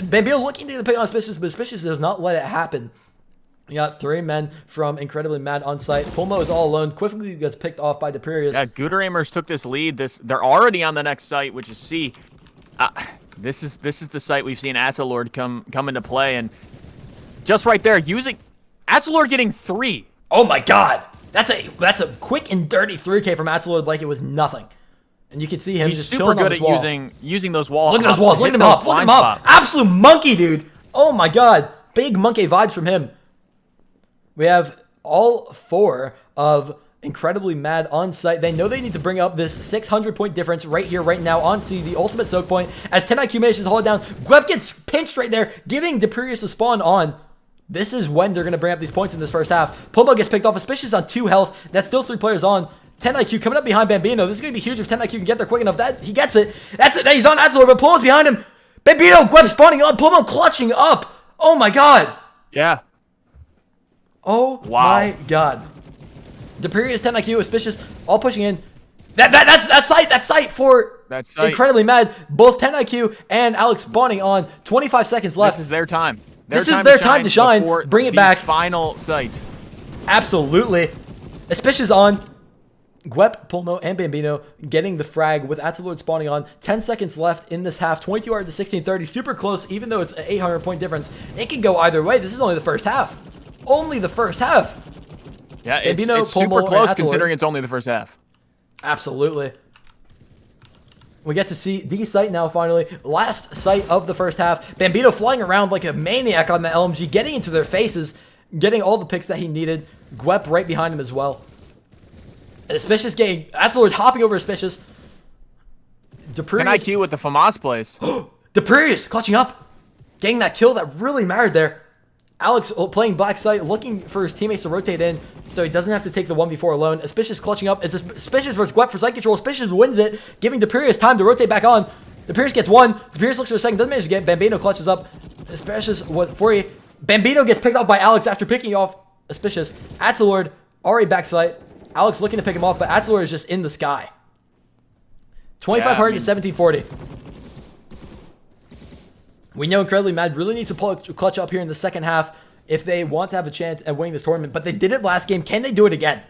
Bambino looking to get the pick on Suspicious, but Suspicious does not let it happen. We got 3 men from Incredibly Mad on site. Pulmo is all alone. Quickly gets picked off by Depurius. Yeah, Gudaramers took this lead. They're already on the next site, which is C. This is the site we've seen Atzelord come into play, and just right there, using Atzelord getting 3. Oh my god. That's a quick and dirty 3K from Atzelord like it was nothing. And you can see him just super good at using those walls. Look at those walls. Look at him up. Look at him up. Absolute monkey, dude. Oh my god. Big monkey vibes from him. We have all 4 of Incredibly Mad on site. They know they need to bring up this 600-point difference right here, right now on C, the ultimate soak point. As 10 IQ manages to hold it down, Gwep gets pinched right there, giving Depurius a spawn on. This is when they're going to bring up these points in this first half. Pulmo gets picked off. Suspicious on 2 health. That's still 3 players on. 10 IQ coming up behind Bambino. This is going to be huge if 10 IQ can get there quick enough. That he gets it. That's it. He's on Atzelord, but Pulmo's behind him. Bambino, Gwep spawning on. Pulmo clutching up. Oh my god. Yeah. Oh my god. Depurius, 10 IQ, Suspicious, all pushing in. That site for Incredibly Mad. Both 10 IQ and Alex spawning on. 25 seconds left. This is their time. This is their time to shine. Bring it back. Final site. Absolutely. Suspicious on. Gwep, Pulmo, and Bambino getting the frag with Atzelord spawning on. 10 seconds left in this half. 22 to 16-30. Super close, even though it's an 800-point difference. It can go either way. This is only the first half. Only the first half. Yeah, it's super close considering it's only the first half. Absolutely. We get to see the site now, finally. Last site of the first half. Bambino flying around like a maniac on the LMG, getting into their faces, getting all the picks that he needed. Gwep right behind him as well. Suspicious getting... Atzelord hopping over Suspicious. An IQ with the FAMAS plays. Depurius clutching up. Getting that kill that really mattered there. Alex playing black site, looking for his teammates to rotate in so he doesn't have to take the 1v4 alone. Suspicious clutching up. It's Suspicious versus Gwep for site control. Suspicious wins it, giving Depurius time to rotate back on. Depurius gets 1. Depurius looks for a second, doesn't manage to get. Bambino clutches up. Suspicious for you. Bambino gets picked off by Alex after picking off Suspicious. Atzelord already back site. Alex looking to pick him off, but Atzelord is just in the sky. 2,500 to 1740. We know Incredibly Mad really needs to pull a clutch up here in the second half if they want to have a chance at winning this tournament, but they did it last game. Can they do it again?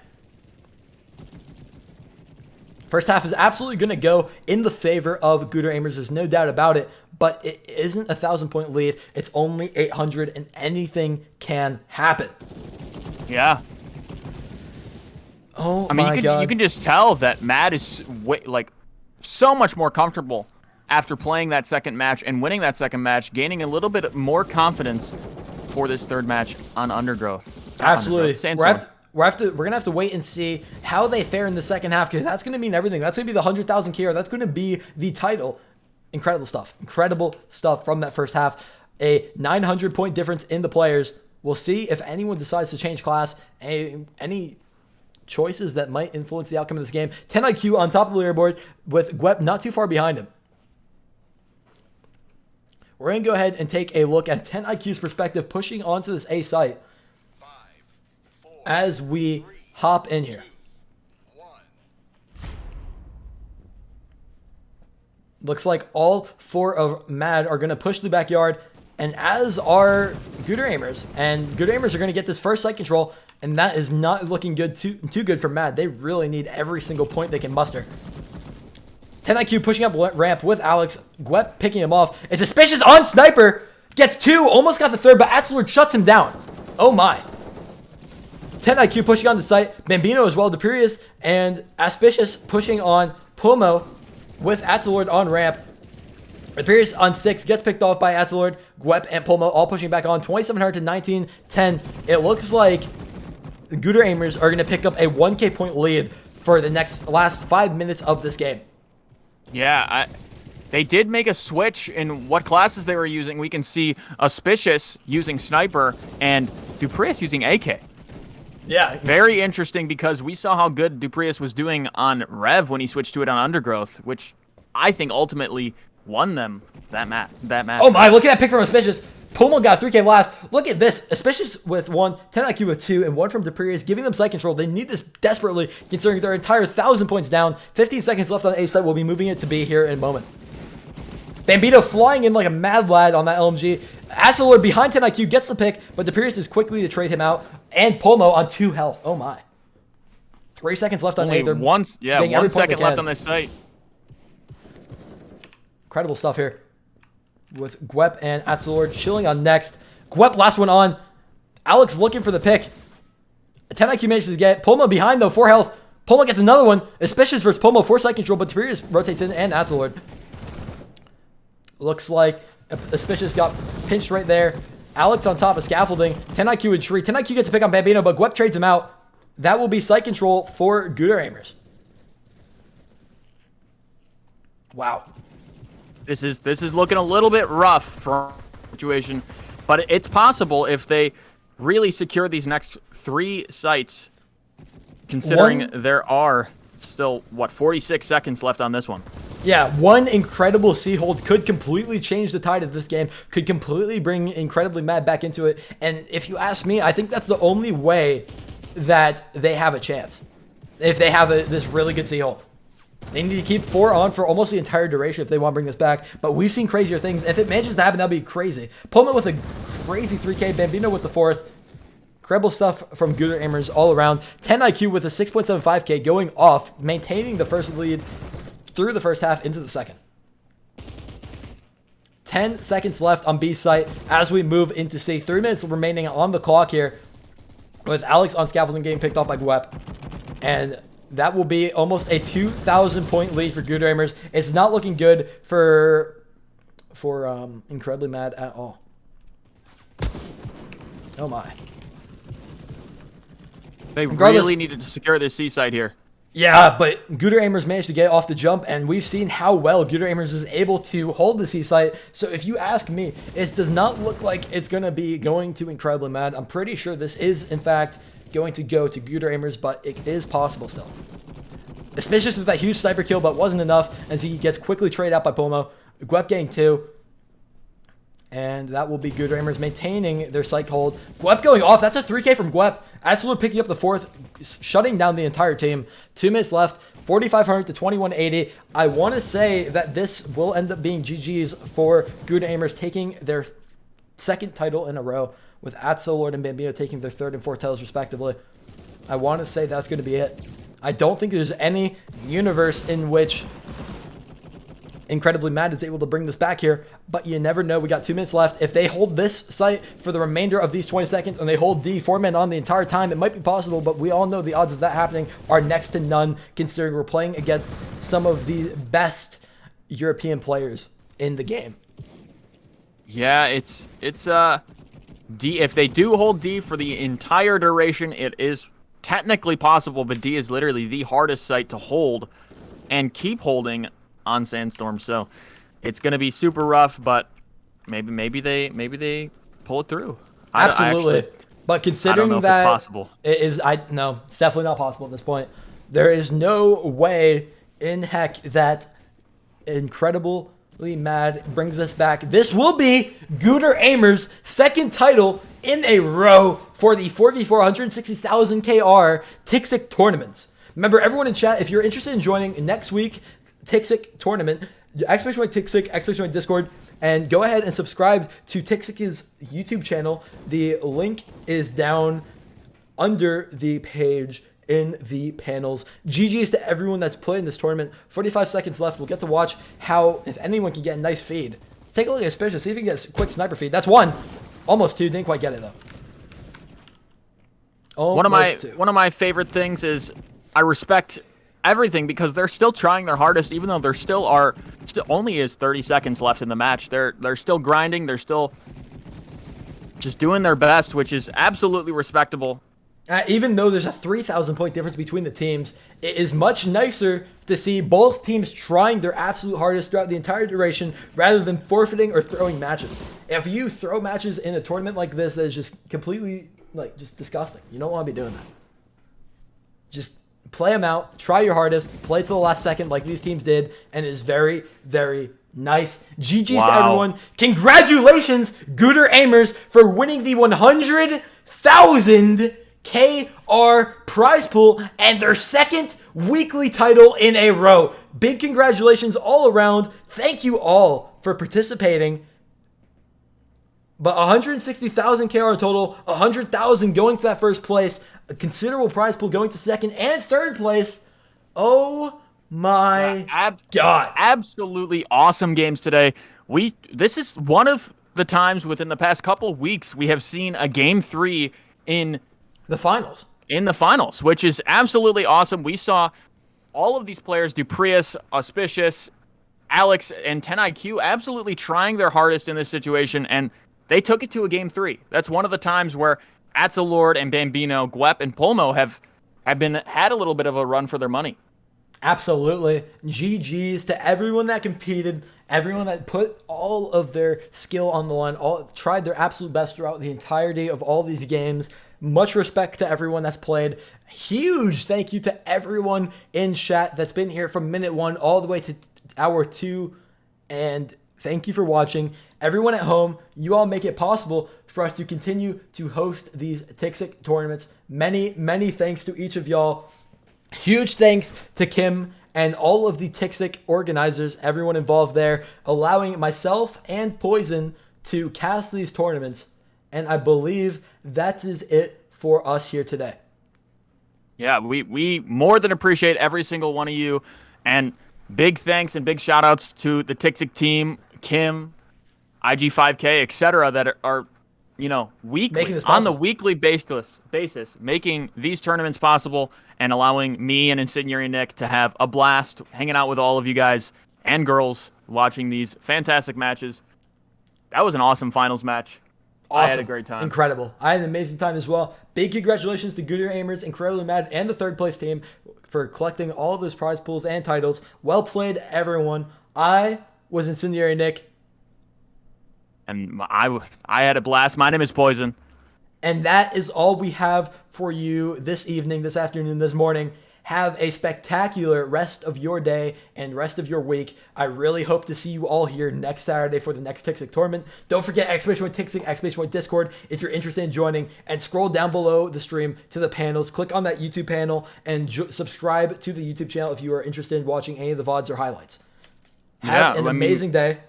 First half is absolutely going to go in the favor of Gudaramers. There's no doubt about it, but it isn't a 1,000-point lead. It's only 800, and anything can happen. Yeah. Oh, I mean, you can just tell that Mad is so much more comfortable after playing that second match and winning that second match, gaining a little bit more confidence for this third match on Undergrowth. Absolutely. We're gonna have to wait and see how they fare in the second half, because that's gonna mean everything. That's gonna be the 100,000 key, or that's gonna be the title. Incredible stuff from that first half. A 900-point difference in the players. We'll see if anyone decides to change class. Any choices that might influence the outcome of this game. 10 IQ on top of the leaderboard with Gwep not too far behind him. We're going to go ahead and take a look at 10 IQ's perspective pushing onto this A site as we hop in here. Looks like all 4 of Mad are going to push the backyard, and as are Gooder Aimers. And Gooder Aimers are going to get this first site control, and that is not looking good too good for Mad. They really need every single point they can muster. 10IQ pushing up ramp with Alex. Gwep picking him off. It's suspicious on Sniper. Gets 2, almost got the 3rd, but Absolute shuts him down. Oh my. 10IQ pushing on the site. Bambino as well, Dupurius, and Aspicious pushing on Pomo with Atzelord on ramp. Appears on 6, gets picked off by Atzelord, Gwep, and Pomo all pushing back on. 2,700 to 1910. It looks like the Gooder Aimers are going to pick up a 1K point lead for the last 5 minutes of this game. Yeah, they did make a switch in what classes they were using. We can see Auspicious using Sniper and Duprius using AK. Yeah. Very interesting because we saw how good Duprius was doing on Rev when he switched to it on Undergrowth, which I think ultimately won them that match. Oh my, look at that pick from Auspicious. Pomo got 3K last. Look at this. Auspicious with 1, 10IQ with 2, and 1 from Dupurius, giving them site control. They need this desperately, considering their entire 1,000 points down. 15 seconds left on A site. We'll be moving it to B here in a moment. Bambino flying in like a mad lad on that LMG. Acelor behind 10IQ gets the pick, but Dupurius is quickly to trade him out. And Pomo on 2 health. Oh my. 3 seconds left on A. They're 1 second left on this site. Incredible stuff here with Gwep and Atzelord chilling on next. Gwep last one on. Alex looking for the pick. 10IQ manages to get Pomo behind though, 4 health. Pomo gets another one. Auspicious versus Pomo, 4 site control, but Dupurius rotates in and Atzelord. Looks like Auspicious got pinched right there. Alex on top of scaffolding. 10IQ and Shri. 10IQ gets a pick on Bambino, but Gwep trades him out. That will be site control for Gooder Aimers. Wow. This is looking a little bit rough for the situation, but it's possible if they really secure these next 3 sites, considering there are still, 46 seconds left on this one. Yeah, one incredible C-hold could completely change the tide of this game, could completely bring Incredibly Mad back into it, and if you ask me, I think that's the only way that they have a chance, if they have this really good C-hold. They need to keep 4 on for almost the entire duration if they want to bring this back, but we've seen crazier things. If it manages to happen, that'll be crazy. Pullman with a crazy 3K, Bambino with the 4th. Incredible stuff from Gooder Aimers all around. 10IQ with a 6.75K going off, maintaining the first lead through the first half into the second. 10 seconds left on B site as we move into C. 3 minutes remaining on the clock here with Alex on scaffolding getting picked off by Gwep. And that will be almost a 2,000 point lead for Gooder Aimers. It's not looking good for Incredibly Mad at all. Oh my. They really needed to secure this C side here. Yeah, but Gooder Aimers managed to get off the jump, and we've seen how well Gooder Aimers is able to hold the C site. So if you ask me, it does not look like it's going to be going to Incredibly Mad. I'm pretty sure this is, in fact, going to go to Gooder Aimers, but it is possible still. Auspicious with that huge sniper kill, but wasn't enough as he gets quickly traded out by Pomo. Gwep getting 2. And that will be Gooder Aimers maintaining their site hold. Gwep going off. That's a 3K from Gwep. Absolute picking up the 4th, shutting down the entire team. 2 minutes left. 4,500 to 2,180. I want to say that this will end up being GG's for Gooder Aimers taking their 2nd title in a row, with Atsolord and Bambino taking their 3rd and 4th titles respectively. I want to say that's going to be it. I don't think there's any universe in which Incredibly Mad is able to bring this back here, but you never know. We got 2 minutes left. If they hold this site for the remainder of these 20 seconds and they hold D 4 men on the entire time, it might be possible, but we all know the odds of that happening are next to none, considering we're playing against some of the best European players in the game. Yeah, it's D. If they do hold D for the entire duration, it is technically possible, but D is literally the hardest site to hold and keep holding on Sandstorm. So it's going to be super rough, but maybe they pull it through. Absolutely. But considering I don't know that if it's possible. No, it's definitely not possible at this point. There is no way in heck that Incredibly Mad brings us back. This will be Gooder Aimers' 2nd title in a row for the 4v4 160,000 KR TIXIC tournaments. Remember, everyone in chat, if you're interested in joining next week TIXIC tournament, !TIXIC, Discord, and go ahead and subscribe to TIXIC's YouTube channel. The link is down under the page in the panels. GG's to everyone that's playing this tournament. 45 seconds left. We'll get to watch how, if anyone can get a nice feed. Let's take a look at Suspicious. See if you can get a quick sniper feed. That's one. Almost two. Didn't quite get it, though. One of my favorite things is I respect everything because they're still trying their hardest, even though there still only is 30 seconds left in the match. They're still grinding. They're still just doing their best, which is absolutely respectable. Even though there's a 3,000 point difference between the teams, it is much nicer to see both teams trying their absolute hardest throughout the entire duration rather than forfeiting or throwing matches. If you throw matches in a tournament like this, that is just completely, just disgusting. You don't want to be doing that. Just play them out, try your hardest, play to the last second like these teams did, and it is very, very nice. GG's to everyone. Congratulations, Gooder Aimers, for winning the 100,000 KR prize pool and their second weekly title in a row. Big congratulations all around. Thank you all for participating. But 160,000 KR in total, 100,000 going to that first place, a considerable prize pool going to second and third place. Oh my God. Absolutely awesome games today. This is one of the times within the past couple weeks we have seen a game 3 in the finals. Which is absolutely awesome. We saw all of these players, Duprius, Auspicious, Alex, and 10IQ absolutely trying their hardest in this situation, and they took it to a game 3. That's one of the times where Atzelord and Bambino, Gwep, and Pulmo have had a little bit of a run for their money. Absolutely. GG's to everyone that competed, everyone that put all of their skill on the line, all tried their absolute best throughout the entirety of all these games. Much respect to everyone that's played. Huge thank you to everyone in chat that's been here from minute 1 all the way to hour 2. And thank you for watching. Everyone at home, you all make it possible for us to continue to host these TIXIC tournaments. Many, many thanks to each of y'all. Huge thanks to Kim and all of the TIXIC organizers, everyone involved there, allowing myself and POISN to cast these tournaments. And I believe that is it for us here today. Yeah, we more than appreciate every single one of you. And big thanks and big shout outs to the TIXIC team, Kim, IG5K, etc. that are weekly, on the weekly basis, making these tournaments possible and allowing me and IncendiaryNick to have a blast hanging out with all of you guys and girls watching these fantastic matches. That was an awesome finals match. Awesome. I had a great time. Incredible. I had an amazing time as well. Big congratulations to Gooder Aimers, Incredibly Mad, and the third place team for collecting all of those prize pools and titles. Well played, everyone. I was IncendiaryNick. And I had a blast. My name is POISN. And that is all we have for you this evening, this afternoon, this morning. Have a spectacular rest of your day and rest of your week. I really hope to see you all here next Saturday for the next TIXIC tournament. Don't forget !TIXIC, !Discord if you're interested in joining. And scroll down below the stream to the panels. Click on that YouTube panel and subscribe to the YouTube channel if you are interested in watching any of the VODs or highlights. Have an amazing day.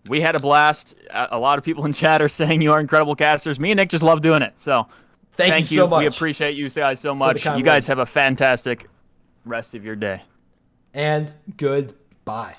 We had a blast. A lot of people in chat are saying you are incredible casters. Me and Nick just love doing it. So thank you so much. We appreciate you guys so much. You guys have a fantastic rest of your day. And goodbye.